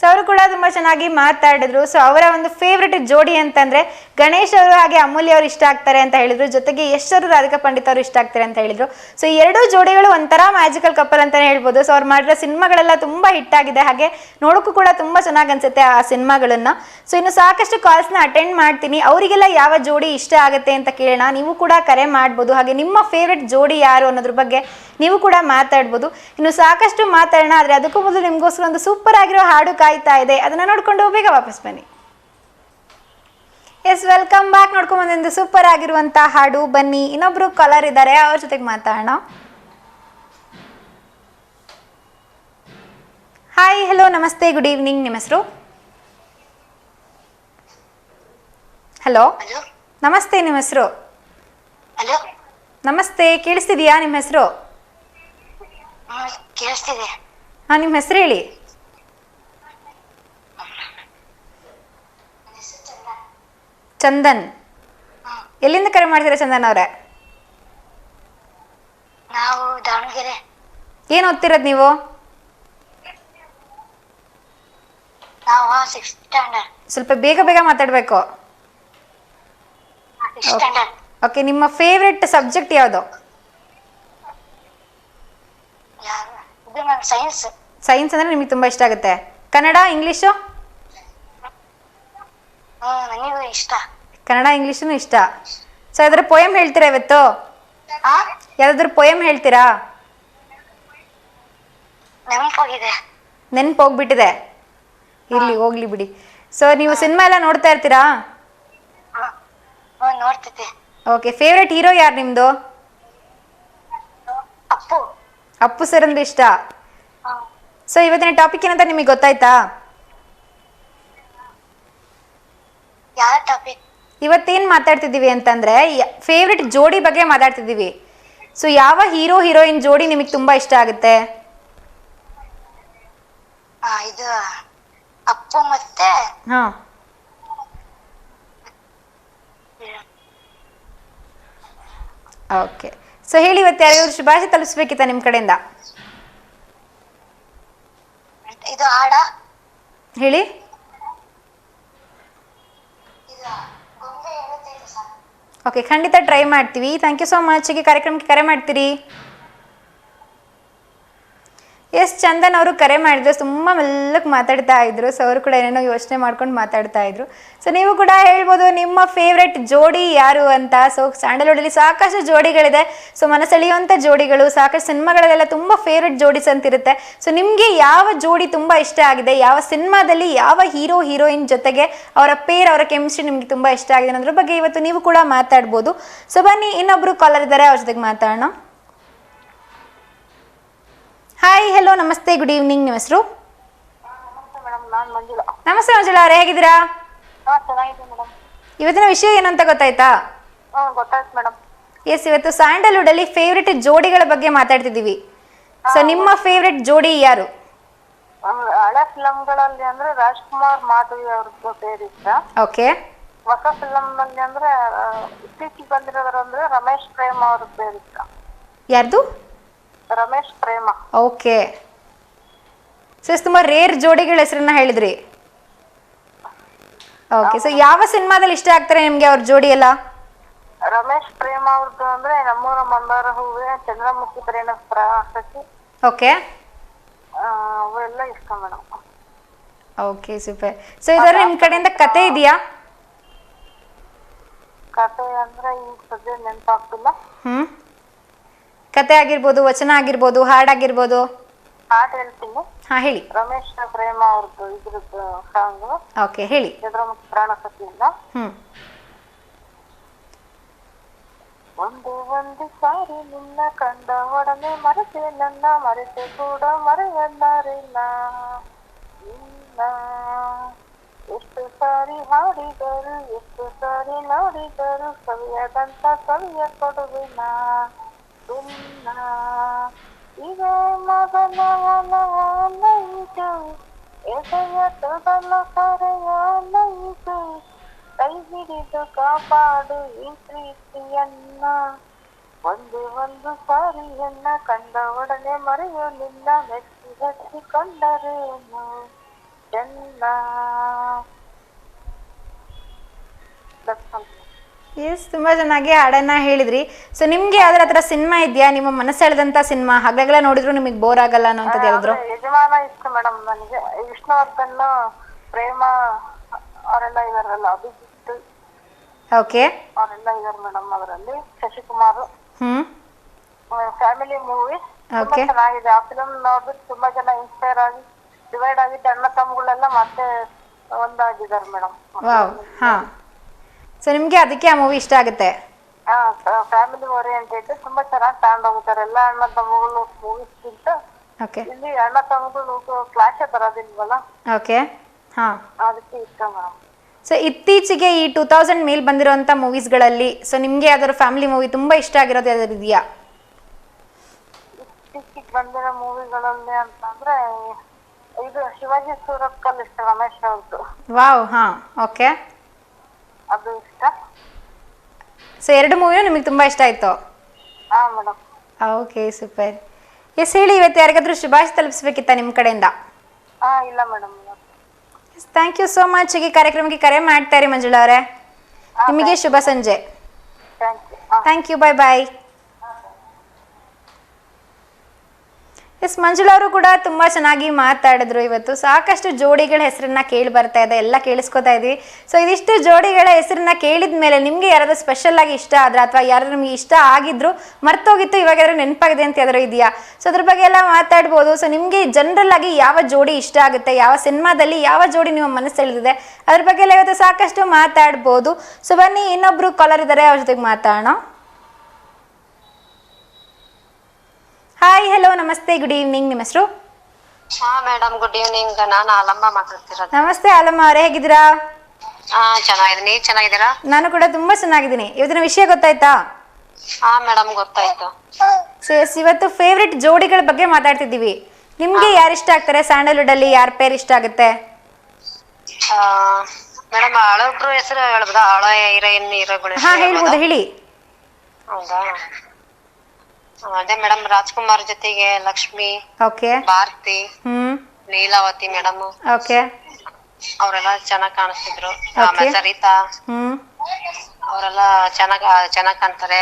ಸೊ ಅವರು ಕೂಡ ತುಂಬ ಚೆನ್ನಾಗಿ ಮಾತಾಡಿದ್ರು. ಸೊ ಅವರ ಒಂದು ಫೇವ್ರೆಟ್ ಜೋಡಿ ಅಂತಂದರೆ ಗಣೇಶ್ ಅವರು ಹಾಗೆ ಅಮೂಲ್ಯ ಅವರು ಇಷ್ಟ ಆಗ್ತಾರೆ ಅಂತ ಹೇಳಿದ್ರು. ಜೊತೆಗೆ ಯಶ್ ಅವರು ರಾಧಿಕಾ ಪಂಡಿತ್ ಅವರು ಇಷ್ಟ ಆಗ್ತಾರೆ ಅಂತ ಹೇಳಿದ್ರು. ಸೊ ಈ ಎರಡೂ ಜೋಡಿಗಳು ಒಂಥರ ಮ್ಯಾಜಿಕಲ್ ಕಪಲ್ ಅಂತಲೇ ಹೇಳ್ಬೋದು. ಸೊ ಅವ್ರು ಮಾಡಿರೋ ಸಿನಿಮಾಗಳೆಲ್ಲ ತುಂಬ ಹಿಟ್ ಆಗಿದೆ, ಹಾಗೆ ನೋಡೋಕ್ಕೂ ಕೂಡ ತುಂಬ ಚೆನ್ನಾಗಿ ಅನ್ಸುತ್ತೆ ಆ ಸಿನಿಮಾಗಳನ್ನು. ಸೊ ಇನ್ನು ಸಾಕಷ್ಟು ಕಾಲ್ಸ್ನ ಅಟೆಂಡ್ ಮಾಡ್ತೀನಿ. ಅವರಿಗೆಲ್ಲ ಯಾವ ಜೋಡಿ ಇಷ್ಟ ಆಗುತ್ತೆ ಅಂತ ಕೇಳೋಣ. ನೀವು ಕೂಡ ಕರೆ ಮಾಡ್ಬೋದು. ಹಾಗೆ ನಿಮ್ಮ ಫೇವ್ರೆಟ್ ಜೋಡಿ ಯಾರು ಅನ್ನೋದ್ರ ಬಗ್ಗೆ ನೀವು ಕೂಡ ಮಾತಾಡ್ಬೋದು. ಇನ್ನು ಸಾಕಷ್ಟು ಮಾತಾಡೋಣ, ಆದರೆ ಅದಕ್ಕೂ ಮೊದಲು ನಿಮಗೋಸ್ಕರ ಒಂದು ಸೂಪರ್ ಆಗಿರೋ ಹಾಡು ಕಾಯ್ತಾ ಇದೆ. ಅದನ್ನ ನೋಡ್ಕೊಂಡು ಬೇಗ ವಾಪಸ್ ಬನ್ನಿ. Yes, welcome back. ನೋಡ್ಕೊಂಡ್ ಬಂದೊಂದು ಸೂಪರ್ ಆಗಿರುವಂತ ಹಾಡು. ಬನ್ನಿ, ಇನ್ನೊಬ್ರು ಕಾಲರ್ ಇದ್ದಾರೆ, ಅವ್ರ ಜೊತೆಗೆ ಮಾತಾಡೋಣ. ಹಾಯ್, ಹಲೋ, ನಮಸ್ತೆ, ಗುಡ್ ಈವ್ನಿಂಗ್. ನಿಮ್ಮ ಹೆಸರು? ಹಲೋ, ನಮಸ್ತೆ, ನಿಮ್ಮ ಹೆಸರು? ನಮಸ್ತೆ, ಕೇಳಿಸ್ತಿದ್ಯಾ ನಿಮ್ಮ ಹೆಸರು? ಕೇಳಿಸ್ತಿದೆ. ಹಾ, ನಿಮ್ಮ ಹೆಸರು ಹೇಳಿ. ಚಂದನ್. ಎಲ್ಲಿಂದ ಕರೆ ಮಾಡ್ತೀರಾ ಚಂದನ್ ಅವರೇ? ನಾವು ದಾವಣಗೆರೆ. ಏನು ಓದ್ತಿರೋದು ನೀವು? ನಾವು 6th ಸ್ಟ್ಯಾಂಡರ್ಡ್. ಸ್ವಲ್ಪ ಬೇಗ ಬೇಗ ಮಾತಾಡಬೇಕು. ಓಕೆ, ನಿಮ್ಮ ಫೇವ್ರೆಟ್ ಸಬ್ಜೆಕ್ಟ್ ಯಾವುದು? ಇದು ನನ್ನ ಸೈನ್ಸ್. ಸೈನ್ಸ್ ಅಂದರೆ ನಿಮಗೆ ತುಂಬ ಇಷ್ಟ ಆಗುತ್ತೆ. ಕನ್ನಡ, ಇಂಗ್ಲೀಷು? ನನಗೂ ಇಷ್ಟ. ಕನ್ನಡ, ಇಂಗ್ಲೀಷೂ ಇಷ್ಟ. ಸೊ ಯಾವ್ದಾದ್ರು ಪೋಯಮ್ ಹೇಳ್ತೀರಾ ಇವತ್ತು? ಯಾವ್ದಾದ್ರು ಪೋಯಮ್ ಹೇಳ್ತೀರಾ? ನೆನಪೋಗಿದೆ. ನೆನ್ಪು ಹೋಗ್ಬಿಟ್ಟಿದೆ? ಇರ್ಲಿ, ಹೋಗ್ಲಿ ಬಿಡಿ. ಸೊ ನೀವು ಸಿನಿಮಾ ಎಲ್ಲ ನೋಡ್ತಾ ಇರ್ತೀರಾ? ನೋಡ್ತಿದ್ದೆ. ಓಕೆ, ಫೇವ್ರೆಟ್ ಹೀರೋ ಯಾರು ನಿಮ್ಮದು? ಅಪ್ಪು. ಅಪ್ಪು ಸರ್ ಅಂದ್ರೆ ಇಷ್ಟ. ಸೊ ಇವತ್ತಿನ ಟಾಪಿಕ್ ಏನಂತ ನಿಮಗೆ ಗೊತ್ತಾಯ್ತಾ? ಯಾವ ಟಾಪಿಕ್? ಇವತ್ತೇನು ಮಾತಾಡ್ತಿದ್ದೀವಿ ಅಂತಂದರೆ ಫೇವ್ರೆಟ್ ಜೋಡಿ ಬಗ್ಗೆ ಮಾತಾಡ್ತಿದ್ದೀವಿ. ಸೊ ಯಾವ ಹೀರೋ ಹೀರೋಯಿನ್ ಜೋಡಿ ನಿಮಗೆ ತುಂಬ ಇಷ್ಟ ಆಗುತ್ತೆ? ಇದು ಅಪ್ಪು ಮತ್ತೆ ಹಾಂ, ಓಕೆ. ಸೊ ಹೇಳಿ, ಇವತ್ತು ಯಾರಾದ್ರೂ ಶುಭಾಶಯ ತಲುಪಿಸ್ಬೇಕಿತ್ತ ನಿಮ್ಮ ಕಡೆಯಿಂದ? ಇದು ಹಾಡ ಹೇಳಿ. ಓಕೆ, ಖಂಡಿತ ಟ್ರೈ ಮಾಡ್ತೀವಿ. Thank you so much. ಹೀಗೆ ಕಾರ್ಯಕ್ರಮಕ್ಕೆ ಕರೆ ಮಾಡ್ತೀರಿ. ಎಸ್, ಚಂದನ್ ಅವರು ಕರೆ ಮಾಡಿದ್ರು, ತುಂಬ ಮೆಲ್ಲಕ್ಕೆ ಮಾತಾಡ್ತಾ ಇದ್ರು. ಸೊ ಅವರು ಕೂಡ ಏನೇನೋ ಯೋಚನೆ ಮಾಡ್ಕೊಂಡು ಮಾತಾಡ್ತಾ ಇದ್ರು. ಸೊ ನೀವು ಕೂಡ ಹೇಳ್ಬೋದು ನಿಮ್ಮ ಫೇವ್ರೆಟ್ ಜೋಡಿ ಯಾರು ಅಂತ. ಸೊ ಸ್ಯಾಂಡಲ್ವುಡಲ್ಲಿ ಸಾಕಷ್ಟು ಜೋಡಿಗಳಿದೆ. ಸೊ ಮನಸೆಳೆಯುವಂಥ ಜೋಡಿಗಳು, ಸಾಕಷ್ಟು ಸಿನಿಮಾಗಳಲ್ಲೆಲ್ಲ ತುಂಬ ಫೇವ್ರೆಟ್ ಜೋಡೀಸ್ ಅಂತಿರುತ್ತೆ. ಸೊ ನಿಮಗೆ ಯಾವ ಜೋಡಿ ತುಂಬ ಇಷ್ಟ ಆಗಿದೆ, ಯಾವ ಸಿನಿಮಾದಲ್ಲಿ ಯಾವ ಹೀರೋ ಹೀರೋಯಿನ್ ಜೊತೆಗೆ ಅವರ ಅವರ ಕೆಮಿಸ್ಟ್ರಿ ನಿಮಗೆ ತುಂಬ ಇಷ್ಟ ಆಗಿದೆ ಅನ್ನೋದ್ರ ಬಗ್ಗೆ ಇವತ್ತು ನೀವು ಕೂಡ ಮಾತಾಡ್ಬೋದು. ಸೊ ಬನ್ನಿ, ಇನ್ನೊಬ್ರು ಕಾಲರ್ ಇದ್ದಾರೆ, ಅವ್ರ ಜೊತೆಗೆ ಮಾತಾಡೋಣ. ಹಾಯ್, ಹಲೋ, ನಮಸ್ತೆ, ಗುಡ್ ಈವ್ನಿಂಗ್. ನಿಮ್ಮ ಹೆಸರು? ನಮಸ್ತೆ ಮಂಜುಳಾ ಅವರೇ, ಹೇಗಿದ್ದೀರಾ? ಇವತ್ತಿನ ವಿಷಯ ಏನು ಅಂತ ಗೊತ್ತಾಯ್ತಾ? ಗೊತ್ತಾಯ್ತು ಮೇಡಮ್. ಎಸ್, ಇವತ್ತು ಸ್ಯಾಂಡಲ್ವುಡ್ ಅಲ್ಲಿ ಫೇವ್ರೆಟ್ ಜೋಡಿಗಳ ಬಗ್ಗೆ ಮಾತಾಡ್ತಿದ್ದೀವಿ. ಸೊ ನಿಮ್ಮ ಫೇವ್ರೆಟ್ ಜೋಡಿ ಯಾರು? ಹಳೆ ಫಿಲಂಗಳಲ್ಲಿ ಅಂದ್ರೆ ರಾಜ್ಕುಮಾರ್ ಮಾಧವಿ ಅವ್ರದ್ದು ಪೇರ್ ಇಷ್ಟ. ಓಕೆ. ಹೊಸ ಫಿಲಂ ನಲ್ಲಿ ಅಂದ್ರೆ ಇತ್ತೀಚೆಗೆ ಬಂದಿರೋದ್ರ ಅಂದ್ರೆ ರಮೇಶ್ ಪ್ರೇಮ ಅವ್ರ ಪೇರ್ ಇಷ್ಟ. ಯಾರ್ದು? ರಮೇಶ್ ಪ್ರೇಮ. ಓಕೆ. ಸೊ ತುಂಬಾ ರೇರ್ ಜೋಡಿಗಳ ಹೆಸರನ್ನ ಹೇಳಿದ್ರಿ. ಓಕೆ. ಸೊ ಯಾವ ಸಿನಿಮಾದಲ್ಲಿ ಇಷ್ಟ ಆಗ್ತಾರೆ ನಿಮ್ಗೆ ಅವ್ರ ಜೋಡಿ ಎಲ್ಲ? ರಮೇಶ್ ಪ್ರೇಮ ಅವ್ರದ್ದು ಅಂದ್ರೆ ನಮ್ಮೂರ ಮಂದಾರ ಹೂವೆ, ಚಂದ್ರಮುಖಿ ಪ್ರೇಮ ಪ್ರಾಸತಿ. ಓಕೆ. ಅವೆಲ್ಲ ಇಷ್ಟ ಮೇಡಮ್. Okay, super. ಸೊ ಇದರ ನಿಮ್ ಕಡೆಯಿಂದ ಕತೆ ಇದೆಯಾ? ಕತೆ ಅಂದ್ರೆ ಈಗ ಸದ್ಯ ನೆನಪಾಗ್ತಿಲ್ಲ. ಕತೆ ಆಗಿರ್ಬೋದು, ವಚನ ಆಗಿರ್ಬೋದು, ಹಾಡಾಗಿರ್ಬೋದು. ಹಾಡು ಹೇಳ್ತೀನಿ. ಹಾ, ಹೇಳಿ. ರಮೇಶ್ ಪ್ರೇಮ ಅವ್ರದ್ದು ಇದ್ರದ್ದು ಸಾಂಗ್. ಓಕೆ, ಹೇಳಿ. ಚಂದ್ರಮುಖಿ ಪ್ರಾಣಸತಿಯಿಂದ. ಒಂದು ಸಾರಿ ನಿನ್ನ ಕಂಡ ಒಡನೆ ಮರೆತೆ ನನ್ನ, ಮರೆತೆ ಕೂಡ ಮರೆಯಲ್ಲಾರಿಲ್ಲ ನಿನ್ನ. ಎಷ್ಟು ಸಾರಿ ಹಾಡಿದರು, ಎಷ್ಟು ಸಾರಿ ನೋಡಿದರು, ಸವಿಯದಂತ ಸವಿಯ ಕೊಡುವಿನ. ಬೆನ್ನ ಇದೇ ಮೊದಲ ಒಲವನೈದು ಎದೆಯ ತೊದಲ ಕರೆಯನೈದು ಕೈ ಹಿಡಿದು ಕಾಪಾಡು ಈ ಪ್ರೀತಿಯನ್ನ ಒಂದು ಸಾರಿಯನ್ನ ಕಂಡ ಒಡನೆ ಮರೆಯೋ ನಿನ್ನ ಮೆಚ್ಚಿಕೊಂಡರೇನು ಚೆನ್ನ. ಎಸ್, ತುಂಬ ಚೆನ್ನಾಗಿ ಹಾಡನ್ನ ಹೇಳಿದ್ರಿ. ಸೊ ನಿಮ್ಗೆ ಯಾವ್ದಾರ ಹತ್ರ ಸಿನಿಮಾ ಇದೆಯಾ, ನಿಮ್ಮ ಮನಸ್ಸು ಎಳೆದಂತ ಸಿನಿಮಾ, ಹಾಗಾಗಲೇ ನೋಡಿದ್ರು ನಿಮಗೆ ಬೋರ್ ಆಗಲ್ಲ ಅನ್ನೋಂಥದ್ದು ಯಾವ್ದಾದ್ರು? ಯಜಮಾನ ಇಷ್ಟ ಮೇಡಮ್ ನನಗೆ. ವಿಷ್ಣುವರ್ಧನ್, ಪ್ರೇಮ ಅವರೆಲ್ಲ ಇದಾರಲ್ಲ, ಅಭಿಜಿತ್ ಓಕೆ, ಅವರೆಲ್ಲ ಇದಾರೆ ಮೇಡಮ್ ಅದರಲ್ಲಿ. ಶಶಿಕುಮಾರ್. ಫ್ಯಾಮಿಲಿ ಮೂವಿ ತುಂಬಾ ಚೆನ್ನಾಗಿದೆ. ಆ ಫಿಲಮ್ ನೋಡ್ಬಿಟ್ಟು ತುಂಬಾ ಜನ ಇನ್ಸ್ಪೈರ್ ಆಗಿ ಡಿವೈಡ್ ಆಗಿದ್ದ ಅಣ್ಣ ತಮ್ಮಗಳೆಲ್ಲ ಮತ್ತೆ ಒಂದಾಗಿದ್ದಾರೆ ಮೇಡಮ್. ವಾವ್. ಹಾ, ಸೊ ನಿಮ್ಗೆ ಅದಕ್ಕೆ ಆ ಮೂವಿ ಇಷ್ಟ ಆಗುತ್ತೆ? ಫ್ಯಾಮಿಲಿ ಓರಿಯೆಂಟೆಡ್ ತುಂಬಾ ಚೆನ್ನಾಗಿ ತಗೊಂಡ್ ಹೋಗ್ತಾರೆ. ಎಲ್ಲ ಅಣ್ಣ ತಮ್ಮಗಳು ಮೂವೀಸ್ಗಿಂತ ಓಕೆ, ಇಲ್ಲಿ ಅಣ್ಣ ತಮ್ಮಗಳು ಕ್ಲಾಶ್ ಬರೋದಿಲ್ವಲ್ಲ, ಓಕೆ. ಹಾ, ಅದಕ್ಕೆ ಇಷ್ಟ ಮೇಡಮ್. ಸೊ ಇತ್ತೀಚೆಗೆ ಈ 2000 ಮೇಲೆ ಬಂದಿರೋಂಥ ಮೂವೀಸ್ಗಳಲ್ಲಿ ಸೊ ನಿಮ್ಗೆ ಯಾವ್ದಾದ್ರು ಫ್ಯಾಮಿಲಿ ಮೂವಿ ತುಂಬಾ ಇಷ್ಟ ಆಗಿರೋದು ಯಾವ್ದಾದ್ರು ಇದೆಯಾ? ಇತ್ತೀಚೆಗೆ ಬಂದಿರೋ ಮೂವಿಗಳಲ್ಲಿ ಅಂತಂದ್ರೆ ಇದು ಶಿವಾಜಿ ಸೂರತ್ಕಲ್ ಇಷ್ಟ, ರಮೇಶ್ ಅವ್ರದ್ದು. ವಾವ್. ಹಾ, ಓಕೆ. ಅದು ಇಷ್ಟ. ಸೊ 2 ಮೂವಿನೂ ನಿಮಗೆ ತುಂಬಾ ಇಷ್ಟ ಆಯ್ತು? ಹಾ ಮೇಡಮ್. Okay, super. ಎಸ್, ಹೇಳಿ, ಇವತ್ತು ಯಾರಿಗಾದ್ರೂ ಶುಭಾಶಯ ತಲುಪಿಸ್ಬೇಕಿತ್ತ ನಿಮ್ಮ ಕಡೆಯಿಂದ? ಇಲ್ಲ madam. Thank you so much. ಈ ಕಾರ್ಯಕ್ರಮಕ್ಕೆ ಕರೆ ಮಾಡ್ತಾ ಇರಿ ಮಂಜುಳಾ ಅವರೇ. ನಿಮಗೆ ಶುಭ ಸಂಜೆ. Thank you. Bye bye. Yes, Manjula ಅವರು ಕೂಡ ತುಂಬ ಚೆನ್ನಾಗಿ ಮಾತಾಡಿದ್ರು. ಇವತ್ತು ಸಾಕಷ್ಟು ಜೋಡಿಗಳ ಹೆಸರನ್ನ ಕೇಳಿ ಬರ್ತಾ ಇದೆ, ಎಲ್ಲ ಕೇಳಿಸ್ಕೊತಾ ಇದ್ವಿ. ಸೊ ಇದಿಷ್ಟು ಜೋಡಿಗಳ ಹೆಸರನ್ನ ಕೇಳಿದ ಮೇಲೆ ನಿಮಗೆ ಯಾರಾದ್ರೂ ಸ್ಪೆಷಲ್ ಆಗಿ ಇಷ್ಟ ಆದ್ರೆ ಅಥವಾ ಯಾರು ನಿಮಗೆ ಇಷ್ಟ ಆಗಿದ್ರು ಮರ್ತೋಗಿತ್ತು ಇವಾಗ ಯಾರು ನೆನಪಾಗಿದೆ ಅಂತ ಯಾವ್ದಾದ್ರು ಇದೆಯಾ? ಸೊ ಅದ್ರ ಬಗ್ಗೆ ಎಲ್ಲ ಮಾತಾಡ್ಬೋದು. ಸೊ ನಿಮಗೆ ಜನರಲ್ ಆಗಿ ಯಾವ ಜೋಡಿ ಇಷ್ಟ ಆಗುತ್ತೆ, ಯಾವ ಸಿನಿಮಾದಲ್ಲಿ ಯಾವ ಜೋಡಿ ನಿಮ್ಮ ಮನಸ್ಸು ಎಳೆದಿದೆ, ಅದ್ರ ಬಗ್ಗೆ ಎಲ್ಲ ಇವತ್ತು ಸಾಕಷ್ಟು ಮಾತಾಡ್ಬೋದು. ಸೊ ಬನ್ನಿ, ಇನ್ನೊಬ್ರು ಕಾಲರ್ ಇದ್ದಾರೆ, ಅವ್ರ ಜೊತೆಗೆ ಮಾತಾಡೋಣ. ಹಾಯ್, ಹಲೋ, ನಮಸ್ತೆ, ಗುಡ್ ಈವ್ನಿಂಗ್. ನಿಮ್ಮ ಹೆಸರು? ಹಾ ಮೇಡಮ್, ಗುಡ್ ಈವ್ನಿಂಗ್. ನಾನು ಆಲಮ್ಮ ಮಾತಾಡ್ತಿರೋದು. ನಮಸ್ತೆ ಆಲಮ್ಮ ಅವರೇ, ಹೇಗಿದ್ದೀರಾ? ಚೆನ್ನಾಗಿದೆ, ನೀವ್ ಚೆನ್ನಾಗಿದ್ದೀರಾ? ನಾನು ಕೂಡ ತುಂಬಾ ಚೆನ್ನಾಗಿದ್ದೀನಿ. ಇವತ್ತಿನ ವಿಷಯ ಗೊತ್ತಾಯ್ತಾ? ಹಾ ಮೇಡಮ್, ಗೊತ್ತಾಯ್ತು. ಇವತ್ತು ಫೇವ್ರೆಟ್ ಜೋಡಿಗಳ ಬಗ್ಗೆ ಮಾತಾಡ್ತಿದ್ದೀವಿ. ನಿಮ್ಗೆ ಯಾರು ಇಷ್ಟ ಆಗ್ತಾರೆ? ಸ್ಯಾಂಡಲ್ವುಡ್ ಅಲ್ಲಿ ಯಾರ ಪೇರ್ ಇಷ್ಟ ಆಗುತ್ತೆ? ಮೇಡಮ್, ಹಳಬ್ರು ಹೆಸರು ಹೇಳ್ಬೋದಾ? ಹಳ ಹೀರೋಯಿನ್ ಹೀರೋಗಳು? ಹಾ, ಹೇಳ್ಬೋದು, ಹೇಳಿ. ಹೌದಾ? ಅದೇ ಮೇಡಮ್, ರಾಜ್ಕುಮಾರ್ ಜೊತೆಗೆ Lakshmi, okay, Bharathi, Leelavathi madam, okay, ಅವರೆಲ್ಲ ಚೆನ್ನಾಗ್ ಕಾಣಿಸ್ತಿದ್ರು. ಆಮೇಲೆ ಸರಿತಾ, ಅವರೆಲ್ಲ ಚೆನ್ನಾಗ್ ಕಾಣ್ತಾರೆ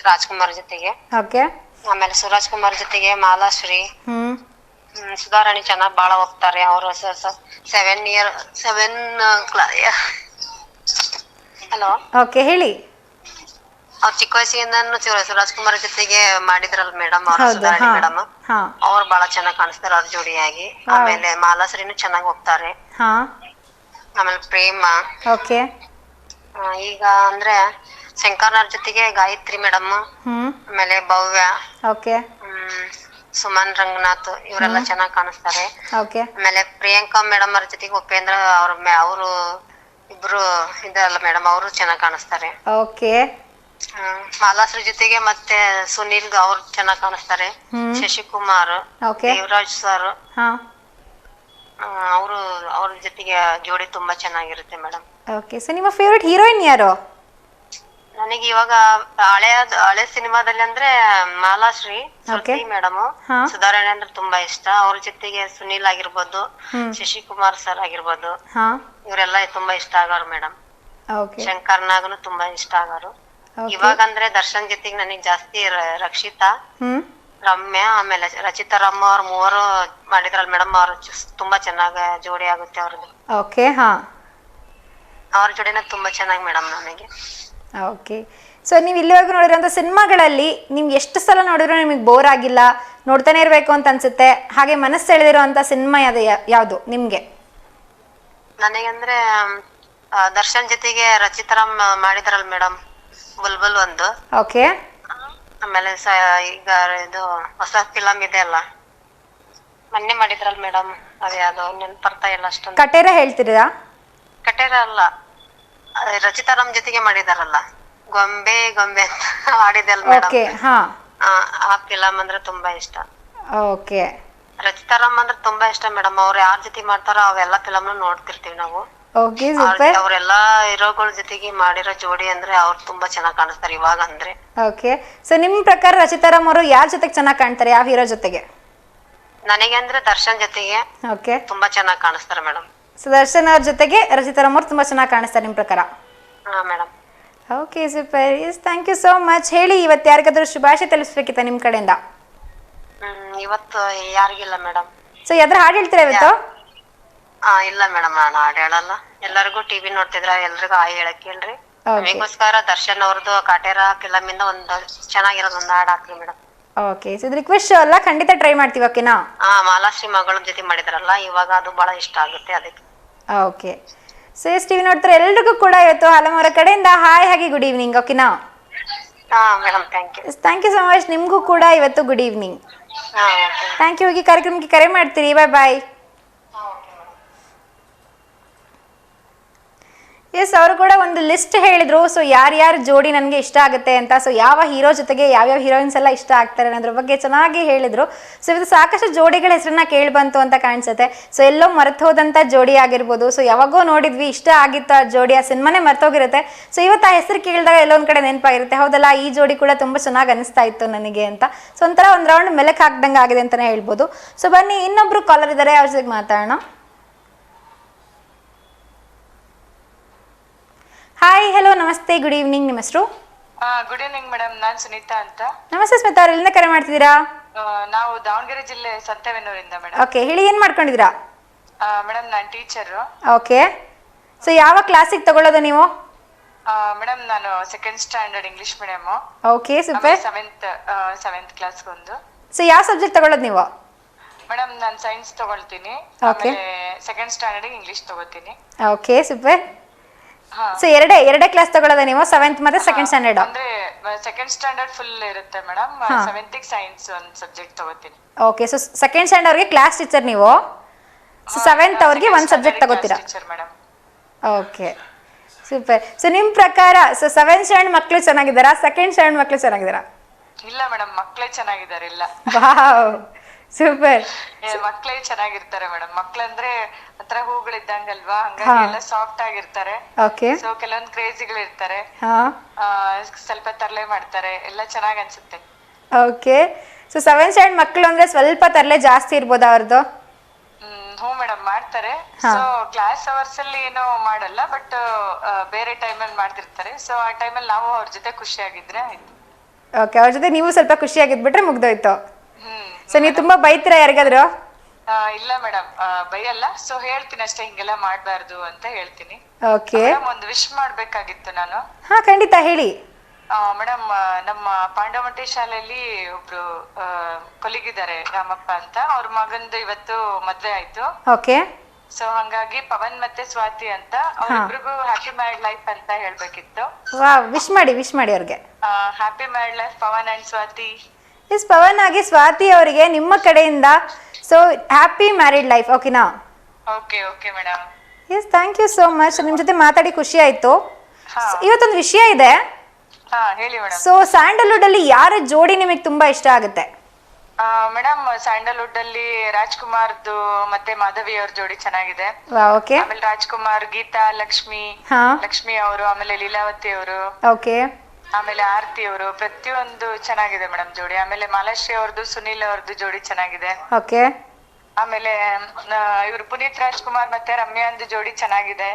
ರಾಜ್ಕುಮಾರ್ ಜೊತೆಗೆ. ಓಕೆ. ಆಮೇಲೆ ಸುರಾಜ್ ಕುಮಾರ್ ಜೊತೆಗೆ ಮಾಲಾಶ್ರೀ, ಸುಧಾರಾಣಿ ಚೆನ್ನಾಗ್ ಬಾಳ ಹೋಗ್ತಾರೆ. ಅವರು 7 ಹಲೋ, ಓಕೆ, ಹೇಳಿ. ಅವ್ರ ಚಿಕ್ಕ ವಯಸ್ಸಿಂದ ಸುರಾಜ್ ಕುಮಾರ್ ಜೊತೆಗೆ ಮಾಡಿದ್ರಲ್ಲ ಮೇಡಮ್, ಅವ್ರ ಸುಧಾರಾಣಿ ಮೇಡಮ್, ಅವ್ರು ಬಹಳ ಚೆನ್ನಾಗ್ ಕಾಣಿಸ್ತಾರೆ ಅವ್ರ ಜೋಡಿಯಾಗಿ. ಆಮೇಲೆ ಮಾಲಾಶ್ರೀನು ಚೆನ್ನಾಗ್ ಹೋಗ್ತಾರೆ. ಆಮೇಲೆ ಪ್ರೇಮ, ಓಕೆ. ಈಗ ಅಂದ್ರೆ ಶಂಕರ್ನಾರ್ ಜೊತೆಗೆ ಗಾಯತ್ರಿ ಮೇಡಮ್, ಆಮೇಲೆ ಭವ್ಯ, ಓಕೆ, ಸುಮನ್ ರಂಗನಾಥ್, ಇವರೆಲ್ಲ ಚೆನ್ನಾಗ್ ಕಾಣಿಸ್ತಾರೆ. ಓಕೆ. ಆಮೇಲೆ ಪ್ರಿಯಾಂಕಾ ಮೇಡಮ್ ಅವ್ರ ಜೊತೆಗೆ ಉಪೇಂದ್ರ ಅವರು ಇಬ್ರು ಇದಾರಲ್ಲ ಮೇಡಮ್, ಅವರು ಚೆನ್ನಾಗ್ ಕಾಣಿಸ್ತಾರೆ. ಓಕೆ. ಮಾಲಾಶ್ರೀ ಜೊತೆಗೆ ಮತ್ತೆ ಸುನಿಲ್ ಅವ್ರು ಚೆನ್ನಾಗ್ ಕಾಣಿಸ್ತಾರೆ. ಶಶಿಕುಮಾರ್, ದೇವರಾಜ್ ಸರ್, ಅವ್ರ ಜೊತೆಗೆ ಜೋಡಿ ತುಂಬಾ ಚೆನ್ನಾಗಿರುತ್ತೆ ಮೇಡಮ್. ಓಕೆ. ಸೊ ನಿಮ್ಮ ಫೇವರೇಟ್ ಹೀರೋಯಿನ್ ಯಾರು? ನನಗೆ ಇವಾಗ ಹಳೆ ಸಿನಿಮಾದಲ್ಲಿ ಅಂದ್ರೆ ಮಾಲಾಶ್ರೀ, ಶ್ರುತಿ ಮೇಡಮ್, ಸುಧಾರಾಣಿ ಅಂದ್ರೆ ತುಂಬಾ ಇಷ್ಟ. ಅವ್ರ ಜೊತೆಗೆ ಸುನಿಲ್ ಆಗಿರ್ಬೋದು, ಶಶಿಕುಮಾರ್ ಸರ್ ಆಗಿರ್ಬೋದು, ಇವರೆಲ್ಲ ತುಂಬಾ ಇಷ್ಟ ಆಗೋರು ಮೇಡಮ್. ಶಂಕರ್ ನಾಗನು ತುಂಬಾ ಇಷ್ಟ ಆಗೋರು. ಇವಾಗ ಅಂದ್ರೆ ದರ್ಶನ್ ಜೊತೆಗೆ ನನಗ್ ಜಾಸ್ತಿ ರಕ್ಷಿತಾ, ರಮ್ಯಾ, ಆಮೇಲೆ ರಚಿತಾ ರಾಮ್ ಅವ್ರ ಮೂವರು ಮಾಡಿದ್ರಲ್ ಮೇಡಮ್, ಅವ್ರು ತುಂಬಾ ಚೆನ್ನಾಗ ಜೋಡಿ ಆಗುತ್ತೆ ಅವ್ರದ್ದು. ಓಕೆ. ಹಾ, ಅವ್ರ ಜೋಡಿನ ತುಂಬಾ ಚೆನ್ನಾಗಿ ಮೇಡಮ್ ನನಗೆ. ಓಕೆ. ಸೊ ನೀವು ಇಲ್ಲಿವರೆಗೂ ನೋಡಿರೋಂಥ ಸಿನಿಮಾಗಳಲ್ಲಿ ನಿಮ್ಗೆ ಎಷ್ಟು ಸಲ ನೋಡಿದ್ರು ನಿಮಗೆ ಬೋರ್ ಆಗಿಲ್ಲ, ನೋಡ್ತಾನೆ ಇರಬೇಕು ಅಂತ ಅನ್ಸುತ್ತೆ, ಹಾಗೆ ಮನಸ್ಸು ಎಳೆದಿರೋಂಥ ಸಿನಿಮಾ ಯಾವುದು ನಿಮ್ಗೆ? ನನಗಂದ್ರೆ ದರ್ಶನ್ ಜೊತೆಗೆ ರಚಿತಾರಾಮ್ ಮಾಡಿದ್ರಲ್ ಮೇಡಮ್, ಬುಲ್ಬುಲ್ ಒಂದು. ಓಕೆ. ಆಮೇಲೆ ಈಗ ಇದು ಹೊಸ ಫಿಲಂ ಇದೆ ಅಲ್ಲ, ಮೊನ್ನೆ ಮಾಡಿದ್ರಲ್ ಮೇಡಮ್, ಅದ್ಯಾವ್ದು ನೆನ್ಪ್ ಬರ್ತಾ ಇಲ್ಲ ಅಷ್ಟೊಂದು. ಕಟೇರ ಹೇಳ್ತಿರಾ? ಕಟೇರ ಅಲ್ಲ, ರಚಿತಾರಾಮ್ ಜೊತೆಗೆ ಮಾಡಿದಾರಲ್ಲ, ಗೊಂಬೆ ಗೊಂಬೆ ಅಂತ ಆಡಿದಲ್ ಮೇಡಮ್. ಆ ಫಿಲಮ್ ಅಂದ್ರೆ ತುಂಬಾ ಇಷ್ಟ. ಓಕೆ ರಚಿತಾರಾಮ್ ಅಂದ್ರೆ ತುಂಬಾ ಇಷ್ಟ ಮೇಡಮ್. ಅವ್ರು ಯಾರ ಜೊತೆ ಮಾಡ್ತಾರೋ ಅವೆಲ್ಲ ಫಿಲಮ್ ನೋಡ್ತಿರ್ತೀವಿ ನಾವು. Okay super. ಅವ್ರೆಲ್ಲಾ ಹೀರೋಗಳ ಜೊತೆಗೆ ಮಾಡಿರೋ ಜೋಡಿ ಅಂದ್ರೆ ಅವ್ರು ತುಂಬಾ ಚೆನ್ನಾಗ್ ಕಾಣಿಸ್ತಾರೆ ಇವಾಗ ಅಂದ್ರೆ. ಓಕೆ ಸೊ ನಿಮ್ಮ ಪ್ರಕಾರ ರಚಿತಾರಾಮ್ ಅವರು ಯಾರ ಜೊತೆಗೆ ಚೆನ್ನಾಗಿ ಕಾಣ್ತಾರೆ, ಯಾವ ಹೀರೋ ಜೊತೆಗೆ? ನನಗೆ ಅಂದ್ರೆ ದರ್ಶನ್ ಜೊತೆಗೆ ಓಕೆ ತುಂಬಾ ಚೆನ್ನಾಗ್ ಕಾಣಿಸ್ತಾರೆ ಮೇಡಮ್. ಸೊ ದರ್ಶನ್ ಅವ್ರ ಜೊತೆಗೆ ರಚಿತಾರಾಮ್ ಅವ್ರು ತುಂಬಾ ಚೆನ್ನಾಗಿ ಕಾಣಿಸ್ತಾರೆ ನಿಮ್ಮ ಪ್ರಕಾರ? ಹಾ madam. Okay super. Yes thank you so much. ಹೇಳಿ, ಇವತ್ತು ಯಾರಿಗಾದ್ರೂ ಶುಭಾಶಯ ತಿಳಿಸ್ಬೇಕಿತ್ತ ನಿಮ್ಮ ಕಡೆಯಿಂದ? ಇವತ್ತು ಯಾರಿಗಿಲ್ಲ ಮೇಡಮ್. ಸೊ ಯಾವ್ದಾರು ಹಾಡು ಹೇಳ್ತೀರಾ ಇವತ್ತು? ಇಲ್ಲ ಮೇಡಮ್, ನಾನು ಹಾಡು ಹೇಳಲ್ಲ. ಎಲ್ಲರಿಗೂ ಟಿವಿ ನೋಡ್ತಿದ್ರ ಎಲ್ರಿಗೂ ಹಾಯ್ ಹೇಳಕ್ ಹೇಳ್ರಿ. ನಿಮಗೋಸ್ಕರ ದರ್ಶನ್ ಅವ್ರದ್ದು ಕಾಟೇರ ಫಿಲಮ್ ಇಂದ ಒಂದು ಚೆನ್ನಾಗಿರೋದು ಒಂದು ಹಾಡು ಹಾಕ್ರಿ ಮೇಡಮ್. ಓಕೆ ಸೊ ಇದು ರಿಕ್ವೆಸ್ಟ್ ಅಲ್ಲ, ಖಂಡಿತ ಟ್ರೈ ಮಾಡ್ತೀವಿ. ಓಕೆನಾ? ಮಾಲಾಶ್ರೀ ಮಗಳ ಜೊತೆ ಮಾಡಿದ್ರಲ್ಲ, ಇವಾಗ ಅದು ಬಹಳ ಇಷ್ಟ ಆಗುತ್ತೆ ಅದಕ್ಕೆ. ಓಕೆ ಸೊ ಎಸ್ ಟಿವಿ ನೋಡ್ತಾರೆ ಎಲ್ರಿಗೂ ಕೂಡ ಇವತ್ತು ಹಲವರ ಕಡೆಯಿಂದ ಹಾಯ್ ಹಾಗೆ ಗುಡ್ ಈವ್ನಿಂಗ್. ಓಕೆನಾ? Madam thank you. Thank you so much. ನಿಮಗೂ ಕೂಡ ಇವತ್ತು good evening. Okay. Thank you. ಹೋಗಿ ಕಾರ್ಯಕ್ರಮಕ್ಕೆ ಕರೆ ಮಾಡ್ತೀರಿ. ಬಾಯ್ ಬಾಯ್. ಎಸ್ ಅವರು ಕೂಡ ಒಂದು ಲಿಸ್ಟ್ ಹೇಳಿದ್ರು. ಸೊ ಯಾರ್ಯಾರು ಜೋಡಿ ನನಗೆ ಇಷ್ಟ ಆಗುತ್ತೆ ಅಂತ, ಸೊ ಯಾವ ಹೀರೋ ಜೊತೆಗೆ ಯಾವ್ಯಾವ ಹೀರೋಯಿನ್ಸ್ ಎಲ್ಲ ಇಷ್ಟ ಆಗ್ತಾರೆ ಅನ್ನೋದ್ರ ಬಗ್ಗೆ ಚೆನ್ನಾಗಿ ಹೇಳಿದ್ರು. ಸೊ ಇದು ಸಾಕಷ್ಟು ಜೋಡಿಗಳ ಹೆಸರನ್ನ ಕೇಳಿ ಬಂತು ಅಂತ ಕಾಣಿಸುತ್ತೆ. ಸೊ ಎಲ್ಲೋ ಮರೆತು ಹೋದಂಥ ಜೋಡಿ ಆಗಿರ್ಬೋದು. ಸೊ ಯಾವಾಗೋ ನೋಡಿದ್ವಿ, ಇಷ್ಟ ಆಗಿತ್ತು ಆ ಜೋಡಿ, ಆ ಸಿನಿಮಾನೇ ಮರ್ತೋಗಿರುತ್ತೆ. ಸೊ ಇವತ್ತು ಆ ಹೆಸರು ಕೇಳಿದಾಗ ಎಲ್ಲೊಂದು ಕಡೆ ನೆನಪಾಗಿರುತ್ತೆ, ಹೌದಲ್ಲ ಈ ಜೋಡಿ ಕೂಡ ತುಂಬ ಚೆನ್ನಾಗಿ ಅನಿಸ್ತಾ ಇತ್ತು ನನಗೆ ಅಂತ. ಸೊ ಒಂಥರ ಒಂದು ರೌಂಡ್ ಮೆಲಕ್ ಹಾಕ್ದಂಗೆ ಆಗಿದೆ ಅಂತಲೇ ಹೇಳ್ಬೋದು. ಸೊ ಬನ್ನಿ, ಇನ್ನೊಬ್ರು ಕಾಲರ್ ಇದ್ದಾರೆ, ಅವ್ರ ಜೊತೆಗೆ ಮಾತಾಡೋಣ. ಹಾಯ್, ಹಲೋ, ನಮಸ್ತೆ, ಗುಡ್ ಈವ್ನಿಂಗ್. ನಿಮ್ಮ ಹೆಸರು? ಗುಡ್ ಈವ್ನಿಂಗ್ ಮೇಡಮ್, ನಾನ್ ಸುನೀತಾ ಅಂತ. ನಮಸ್ತೆ ಸ್ಮಿತಾ ಅವ್ರು, ಎಲ್ಲಿಂದ ಕರೆ ಮಾಡ್ತಿದ್ದೀರಾ? ನಾವು ದಾವಣಗೆರೆ ಜಿಲ್ಲೆ ಸಂತೆಬೆನ್ನೂರಿಂದ ಮೇಡಮ್. ಓಕೆ, ಹೇಳಿ, ಏನು ಮಾಡ್ಕೊಂಡಿದ್ದೀರಾ? ಮೇಡಮ್ ನಾನು ಟೀಚರ್. ಓಕೆ, ಸೊ ಯಾವ ಕ್ಲಾಸಿಗೆ ತಗೊಳ್ಳೋದು ನೀವು? ಮೇಡಮ್ ನಾನು second standard English medium. Okay super. Seventh class ಒಂದು. ಸೊ ಯಾವ ಸಬ್ಜೆಕ್ಟ್ ತಗೊಳ್ಳೋದು ನೀವು? ಮೇಡಮ್ ನಾನು ಸೈನ್ಸ್ ತಗೊಳ್ತೀನಿ. Okay. ಸೆಕೆಂಡ್ ಸ್ಟ್ಯಾಂಡರ್ಡ್ ಇಂಗ್ಲಿಷ್ ತಗೋತೀನಿ. Okay super. ಸೊ ಎರಡೇ ಕ್ಲಾಸ್ ತಗೊಳ್ಳೋದ ನೀವು, ಸೆವೆಂತ್ ಮತ್ತೆ ಸೆಕೆಂಡ್ ಸ್ಟ್ಯಾಂಡರ್ಡ್? ಅಂದ್ರೆ ಸೆಕೆಂಡ್ ಸ್ಟ್ಯಾಂಡರ್ಡ್ ಫುಲ್ ಇರುತ್ತೆ ಮೇಡಮ್. ಸೆವೆಂತ್ ಸೈನ್ಸ್ ಒಂದು ಸಬ್ಜೆಕ್ಟ್ ತಗೋತೀನಿ. ಓಕೆ, ಸೊ ಸೆಕೆಂಡ್ ಸ್ಟ್ಯಾಂಡರ್ಡ್ ಅವ್ರಿಗೆ ಕ್ಲಾಸ್ ಟೀಚರ್ ನೀವು, ಸೊ ಸೆವೆಂತ್ ಅವ್ರಿಗೆ ಒಂದು ಸಬ್ಜೆಕ್ಟ್ ತಗೋತೀರಾ? Teacher madam. Okay super. So ನಿಮ್ಮ ಪ್ರಕಾರ ಸೊ ಸೆವೆಂತ್ ಸ್ಟ್ಯಾಂಡರ್ಡ್ ಮಕ್ಕಳು ಚೆನ್ನಾಗಿದ್ದಾರಾ, ಸೆಕೆಂಡ್ ಸ್ಟ್ಯಾಂಡರ್ಡ್ ಮಕ್ಕಳು ಚೆನ್ನಾಗಿದ್ದಾರಾ? ಇಲ್ಲ ಮೇಡಮ್, ಮಕ್ಕಳೇ ಚೆನ್ನಾಗಿದ್ದಾರೆ. ಇಲ್ಲ ವಾವ್ ಸೂಪರ್. ಮಕ್ಕಳೇ ಚೆನ್ನಾಗಿರ್ತಾರೆ ಮೇಡಮ್. ಮಕ್ಳಂದ್ರೆ ಹತ್ರ ಹೂಗಳಿದ್ದಂಗಲ್ವಾ, ಹಂಗಾಗಿ ಎಲ್ಲ ಸಾಫ್ಟ್ ಆಗಿರ್ತಾರೆ. ಓಕೆ. ಸೊ ಕೆಲವೊಂದ್ ಕ್ರೇಜಿಗಳು ಇರ್ತಾರೆ, ಸ್ವಲ್ಪ ತರಲೆ ಮಾಡ್ತಾರೆ, ಎಲ್ಲ ಚೆನ್ನಾಗ್ ಅನ್ಸುತ್ತೆ. ಓಕೆ, ಸೊ ಸೆವೆಂತ್ ಸ್ಟ್ಯಾಂಡರ್ಡ್ ಮಕ್ಕಳು ಅಂದ್ರೆ ಸ್ವಲ್ಪ ತರಲೆ ಜಾಸ್ತಿ ಇರ್ಬೋದಾ ಅವ್ರದ್ದು? ಹ್ಞೂ ಮೇಡಮ್, ಮಾಡ್ತಾರೆ. ಸೊ ಕ್ಲಾಸ್ ಅವರ್ಸ್ ಅಲ್ಲಿ ಏನೋ ಮಾಡಲ್ಲ, ಬಟ್ ಬೇರೆ ಟೈಮಲ್ಲಿ ಮಾಡ್ತಿರ್ತಾರೆ. ಸೊ ಆ ಟೈಮಲ್ಲಿ ನಾವು ಅವ್ರ ಜೊತೆ ಖುಷಿಯಾಗಿದ್ರೆ ಆಯ್ತು. ಓಕೆ, ಅವ್ರ ಜೊತೆ ನೀವು ಸ್ವಲ್ಪ ಖುಷಿಯಾಗಿದ್ಬಿಟ್ರೆ ಮುಗ್ದೋಯ್ತು. ಸೊ ನೀವು ತುಂಬಾ ಬೈತೀರಾ ಯಾರಿಗಾದ್ರು? ಇಲ್ಲ ಮೇಡಮ್, ಬೈಯಲ್ಲ. ಸೊ ಹೇಳ್ತೀನಿ ಅಷ್ಟೇ, ಹಿಂಗೆಲ್ಲ ಮಾಡ್ಬಾರ್ದು ಅಂತ ಹೇಳ್ತೀನಿ. ಓಕೆ, ಒಂದು ವಿಶ್ ಮಾಡ್ಬೇಕಾಗಿತ್ತು ನಾನು. ಹಾ ಖಂಡಿತ ಹೇಳಿ. ಮೇಡಮ್, ನಮ್ಮ ಪಾಂಡವಮಟ್ಟಿ ಶಾಲೆಯಲ್ಲಿ ಒಬ್ರು ಕೊಲಿಗಿದ್ದಾರೆ, ರಾಮಪ್ಪ ಅಂತ. ಅವ್ರ ಮಗಂದು ಇವತ್ತು ಮದ್ವೆ ಆಯ್ತು. ಓಕೆ. ಸೊ ಹಂಗಾಗಿ ಪವನ್ ಮತ್ತೆ ಸ್ವಾತಿ ಅಂತ, ಅವ್ರಿಬ್ರಿಗೂ ಹ್ಯಾಪಿ ಮ್ಯಾರಿಡ್ ಲೈಫ್ ಅಂತ ಹೇಳ್ಬೇಕಿತ್ತು. ವಾವ್, ವಿಶ್ ಮಾಡಿ ಅವ್ರಿಗೆ. Happy married life Pavan and Swathi. Yes, Pavan ಆಗಿ ಸ್ವಾತಿ ಅವರಿಗೆ ನಿಮ್ಮ ಕಡೆಯಿಂದ ಸೊ ಹ್ಯಾಪಿ ಮ್ಯಾರಿಡ್ ಲೈಫ್. ಓಕೆನಾ? Okay okay madam. Yes, thank you so much. ನಿಮ್ ಜೊತೆ ಮಾತಾಡಿ ಖುಷಿ ಆಯ್ತು. ಇವತ್ತೊಂದು ವಿಷಯ ಇದೆ. ಹೇಳಿ ಮೇಡಮ್. ಸೊ ಸ್ಯಾಂಡಲ್ವುಡ್ ಅಲ್ಲಿ ಯಾರ ಜೋಡಿ ನಿಮಗೆ ತುಂಬಾ ಇಷ್ಟ ಆಗುತ್ತೆ? ಮೇಡಮ್, ಸ್ಯಾಂಡಲ್ವುಡ್ ಅಲ್ಲಿ ರಾಜ್ಕುಮಾರ್ದು ಮತ್ತೆ ಮಾಧವಿ ಅವ್ರ ಜೋಡಿ ಚೆನ್ನಾಗಿದೆ. ಓಕೆ. ಆಮೇಲೆ ರಾಜ್ಕುಮಾರ್, ಗೀತಾ, ಲಕ್ಷ್ಮಿ ಅವರು, ಆಮೇಲೆ ಲೀಲಾವತಿ ಅವರು, ಓಕೆ, ಆಮೇಲೆ ಆರತಿ ಅವರು, ಪ್ರತಿಯೊಂದು ಚೆನ್ನಾಗಿದೆ ಮೇಡಮ್ ಜೋಡಿ. ಆಮೇಲೆ ಮಾಲಾಶ್ರೀ ಅವ್ರದ್ದು, ಸುನಿಲ್ ಅವ್ರದ್ದು ಜೋಡಿ ಚೆನ್ನಾಗಿದೆ. ಓಕೆ. ಆಮೇಲೆ ಇವ್ರು ಪುನೀತ್ ರಾಜ್ಕುಮಾರ್ ಮತ್ತೆ ರಮ್ಯಾಂದು ಜೋಡಿ ಚೆನ್ನಾಗಿದೆ.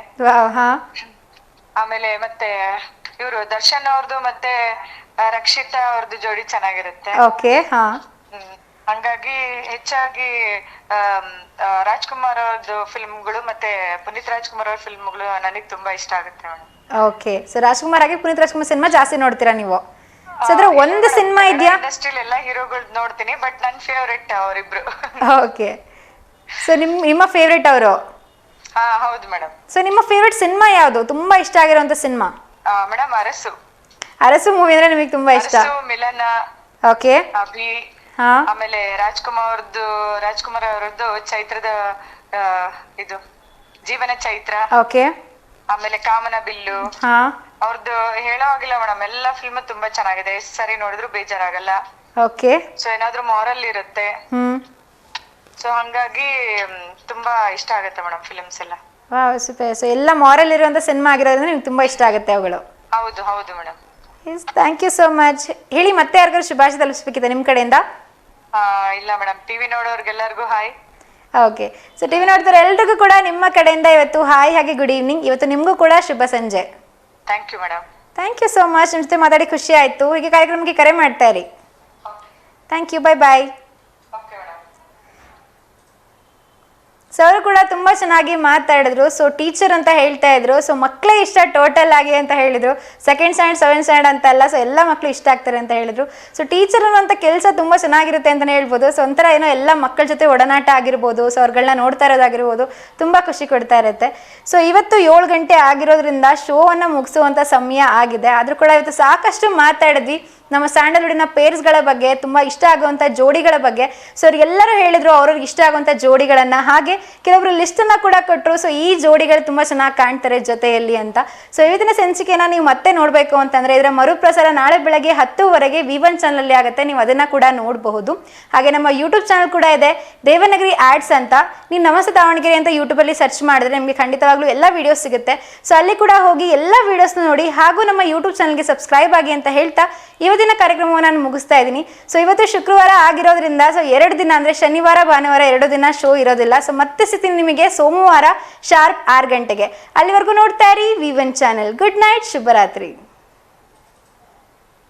ಆಮೇಲೆ ಮತ್ತೆ ಇವರು ದರ್ಶನ್ ಅವ್ರದ್ದು ಮತ್ತೆ ರಕ್ಷಿತಾ ಅವ್ರದ್ದು ಜೋಡಿ ಚೆನ್ನಾಗಿರುತ್ತೆ. ಓಕೆ. ಹಂಗಾಗಿ ಹೆಚ್ಚಾಗಿ ರಾಜ್ಕುಮಾರ್ ಅವ್ರದ್ದು ಫಿಲ್ಮ್ಗಳು ಮತ್ತೆ ಪುನೀತ್ ರಾಜ್ಕುಮಾರ್ ಅವ್ರ ಫಿಲ್ಮ್ಗಳು ನನಗೆ ತುಂಬಾ ಇಷ್ಟ ಆಗುತ್ತೆ ಮೇಡಮ್. ಓಕೆ, ಸೊ ರಾಜ್ಕುಮಾರ್ ಆಗಿ ಪುನೀತ್ ರಾಜ್ಕುಮಾರ್ ಸಿನಿಮಾ ಜಾಸ್ತಿ ನೋಡ್ತೀರಾ ನೀವು? ಸೊ ಅದ್ರ ಒಂದು ಸಿನಿಮಾ ಇದೆಯಾ? ಇಂಡಸ್ಟ್ರಿಯಲ್ಲಿ ಎಲ್ಲ ಹೀರೋಗಳು ನೋಡ್ತೀನಿ, ಬಟ್ ನನ್ನ ಫೇವರೇಟ್ ಅವರಿಬ್ರು. ಓಕೆ, ಸೊ ನಿಮ್ಮ ಫೇವರೇಟ್ ಅವರು? ಹೌದು ಮೇಡಮ್. ಸೊ ನಿಮ್ಮ ಫೇವರೇಟ್ ಸಿನಿಮಾ ಯಾವುದು, ತುಂಬಾ ಇಷ್ಟ ಆಗಿರುವಂತ ಸಿನಿಮಾ? ಮೇಡಮ್, ಅರಸು ಮೂವಿ ಅಂದ್ರೆ ನಿಮಗೆ ತುಂಬಾ ಇಷ್ಟ? ಮಿಲನ, ಓಕೆ, ಅಭಿ, ಆಮೇಲೆ ರಾಜ್ಕುಮಾರ್ ಅವರದ್ದು ಚೈತ್ರದ ಇದು ಜೀವನ ಚೈತ್ರ, ಓಕೆ, ಆಮೇಲೆ ಕಾಮನ ಬಿಲ್ಲು. ಅವ್ರದ್ದು ಹೇಳೋ ಆಗಿಲ್ಲ ಮೇಡಮ್, ಎಲ್ಲಾ ಫಿಲ್ಮ್ ತುಂಬಾ ಚೆನ್ನಾಗಿದೆ. ಎಷ್ಟು ಸರಿ ನೋಡಿದ್ರು ಬೇಜಾರಾಗಲ್ಲ. ಓಕೆ. ಸೊ ಏನಾದ್ರೂ ಮಾರಲ್ ಇರುತ್ತೆ. ಸೊ ಹಂಗಾಗಿ ತುಂಬಾ ಇಷ್ಟ ಆಗುತ್ತೆ ಮೇಡಮ್ ಫಿಲ್ಮ್ಸ್ ಎಲ್ಲ. Wow super. ಸೊ ಎಲ್ಲ ಮಾರಲ್ ಇರುವಂಥ ಸಿನಿಮಾ ಆಗಿರೋದ್ರಿಂದ ನಿಮ್ಗೆ ತುಂಬ ಇಷ್ಟ ಆಗುತ್ತೆ ಅವುಗಳು. ಹೌದು ಹೌದು madam. Yes, thank you so much. ಹೇಳಿ, ಮತ್ತೆ ಯಾರಿಗಾರು ಶುಭಾಶಯ ತಲುಪಿಸ್ಬೇಕಿದೆ ನಿಮ್ಮ ಕಡೆಯಿಂದ? ಇಲ್ಲ ಮೇಡಮ್, ಟಿವಿ ನೋಡೋರ್ಗೆಲ್ಲರಿಗೂ ಹಾಯ್. ಓಕೆ. ಸೊ ಟಿವಿ ನೋಡ್ತಾರೆ ಎಲ್ರಿಗೂ ಕೂಡ ನಿಮ್ಮ ಕಡೆಯಿಂದ ಇವತ್ತು ಹಾಯ್ ಹಾಗೆ ಗುಡ್ ಈವ್ನಿಂಗ್. ಇವತ್ತು ನಿಮಗೂ ಕೂಡ ಶುಭ ಸಂಜೆ. Thank you madam. Thank you so much. ನಿಮ್ಮ ಜೊತೆ ಮಾತಾಡಿ ಖುಷಿ ಆಯಿತು. ಹೀಗೆ ಕಾರ್ಯಕ್ರಮಕ್ಕೆ ಕರೆ ಮಾಡ್ತಾ ಇರಿ. Thank you, bye bye. So ಅವರು ಕೂಡ ತುಂಬ ಚೆನ್ನಾಗಿ ಮಾತಾಡಿದ್ರು. ಸೊ ಟೀಚರ್ ಅಂತ ಹೇಳ್ತಾ ಇದ್ರು. ಸೊ ಮಕ್ಕಳೇ ಇಷ್ಟ ಟೋಟಲ್ ಆಗಿ ಅಂತ ಹೇಳಿದ್ರು. 2nd ಸ್ಟ್ಯಾಂಡರ್ಡ್ 7th ಸ್ಟ್ಯಾಂಡರ್ಡ್ ಅಂತಲ್ಲ, ಸೊ ಎಲ್ಲ ಮಕ್ಕಳು ಇಷ್ಟ ಆಗ್ತಾರೆ ಅಂತ ಹೇಳಿದ್ರು. ಸೊ ಟೀಚರ್ ಅನ್ನೋಂಥ ಕೆಲಸ ತುಂಬ ಚೆನ್ನಾಗಿರುತ್ತೆ ಅಂತಲೇ ಹೇಳ್ಬೋದು. ಸೊ ಒಂಥರ ಏನೋ ಎಲ್ಲ ಮಕ್ಕಳ ಜೊತೆ ಒಡನಾಟ ಆಗಿರ್ಬೋದು, ಸೊ ಅವ್ರುಗಳನ್ನ ನೋಡ್ತಾ ಇರೋದಾಗಿರ್ಬೋದು, ತುಂಬ ಖುಷಿ ಕೊಡ್ತಾ ಇರುತ್ತೆ. ಸೊ ಇವತ್ತು 7 ಗಂಟೆ ಆಗಿರೋದ್ರಿಂದ ಶೋವನ್ನು ಮುಗಿಸುವಂಥ ಸಮಯ ಆಗಿದೆ. ಆದರೂ ಕೂಡ ಇವತ್ತು ಸಾಕಷ್ಟು ಮಾತಾಡಿದ್ವಿ ನಮ್ಮ ಸ್ಯಾಂಡಲ್ವುಡ್ನ ಪೇರ್ಸ್ಗಳ ಬಗ್ಗೆ, ತುಂಬ ಇಷ್ಟ ಆಗುವಂಥ ಜೋಡಿಗಳ ಬಗ್ಗೆ. ಸೊ ಅವ್ರಿಗೆಲ್ಲರೂ ಹೇಳಿದ್ರು ಅವ್ರಿಗೆ ಇಷ್ಟ ಆಗುವಂಥ ಜೋಡಿಗಳನ್ನು, ಹಾಗೆ ಕೆಲವೊಬ್ರು ಲಿಸ್ಟನ್ನು ಕೂಡ ಕೊಟ್ಟರು. ಸೊ ಈ ಜೋಡಿಗಳು ತುಂಬ ಚೆನ್ನಾಗಿ ಕಾಣ್ತಾರೆ ಜೊತೆಯಲ್ಲಿ ಅಂತ. ಸೊ ಇವತ್ತಿನ ಸಂಚಿಕೆನ ನೀವು ಮತ್ತೆ ನೋಡಬೇಕು ಅಂತಂದರೆ ಇದರ ಮರುಪ್ರಸಾರ ನಾಳೆ ಬೆಳಗ್ಗೆ 10:00 V1 ಚಾನಲಲ್ಲಿ ಆಗುತ್ತೆ. ನೀವು ಅದನ್ನು ಕೂಡ ನೋಡಬಹುದು. ಹಾಗೆ ನಮ್ಮ ಯೂಟ್ಯೂಬ್ ಚಾನಲ್ ಕೂಡ ಇದೆ, ದೇವನಗರಿ ಆಡ್ಸ್ ಅಂತ. ನೀವು ನಮಸ್ತೆ ದಾವಣಗೆರೆ ಅಂತ ಯೂಟ್ಯೂಬಲ್ಲಿ ಸರ್ಚ್ ಮಾಡಿದ್ರೆ ನಿಮಗೆ ಖಂಡಿತವಾಗ್ಲೂ ಎಲ್ಲ ವೀಡಿಯೋಸ್ ಸಿಗುತ್ತೆ. ಸೊ ಅಲ್ಲಿ ಕೂಡ ಹೋಗಿ ಎಲ್ಲ ವೀಡಿಯೋಸ್ನ ನೋಡಿ, ಹಾಗೂ ನಮ್ಮ ಯೂಟ್ಯೂಬ್ ಚಾನಲ್ಗೆ ಸಬ್ಸ್ಕ್ರೈಬ್ ಆಗಿ ಅಂತ ಹೇಳ್ತಾ ಇವತ್ತಿನ ಕಾರ್ಯಕ್ರಮವನ್ನು ನಾನು ಮುಗಿಸ್ತಾ ಇದ್ದೀನಿ. ಸೊ ಇವತ್ತು ಶುಕ್ರವಾರ ಆಗಿರೋದ್ರಿಂದ ಸೊ 2 ದಿನ ಅಂದರೆ ಶನಿವಾರ ಭಾನುವಾರ 2 ದಿನ ಶೋ ಇರೋದಿಲ್ಲ. ಸೊ ಮತ್ತೆ ಸಿಗ್ತೀನಿ ನಿಮಗೆ ಸೋಮವಾರ ಶಾರ್ಪ್ 6 ಗಂಟೆಗೆ. ಅಲ್ಲಿವರೆಗೂ ನೋಡ್ತಾ ಇರಿ V1 ಚಾನಲ್. ಗುಡ್ ನೈಟ್, ಶುಭರಾತ್ರಿ.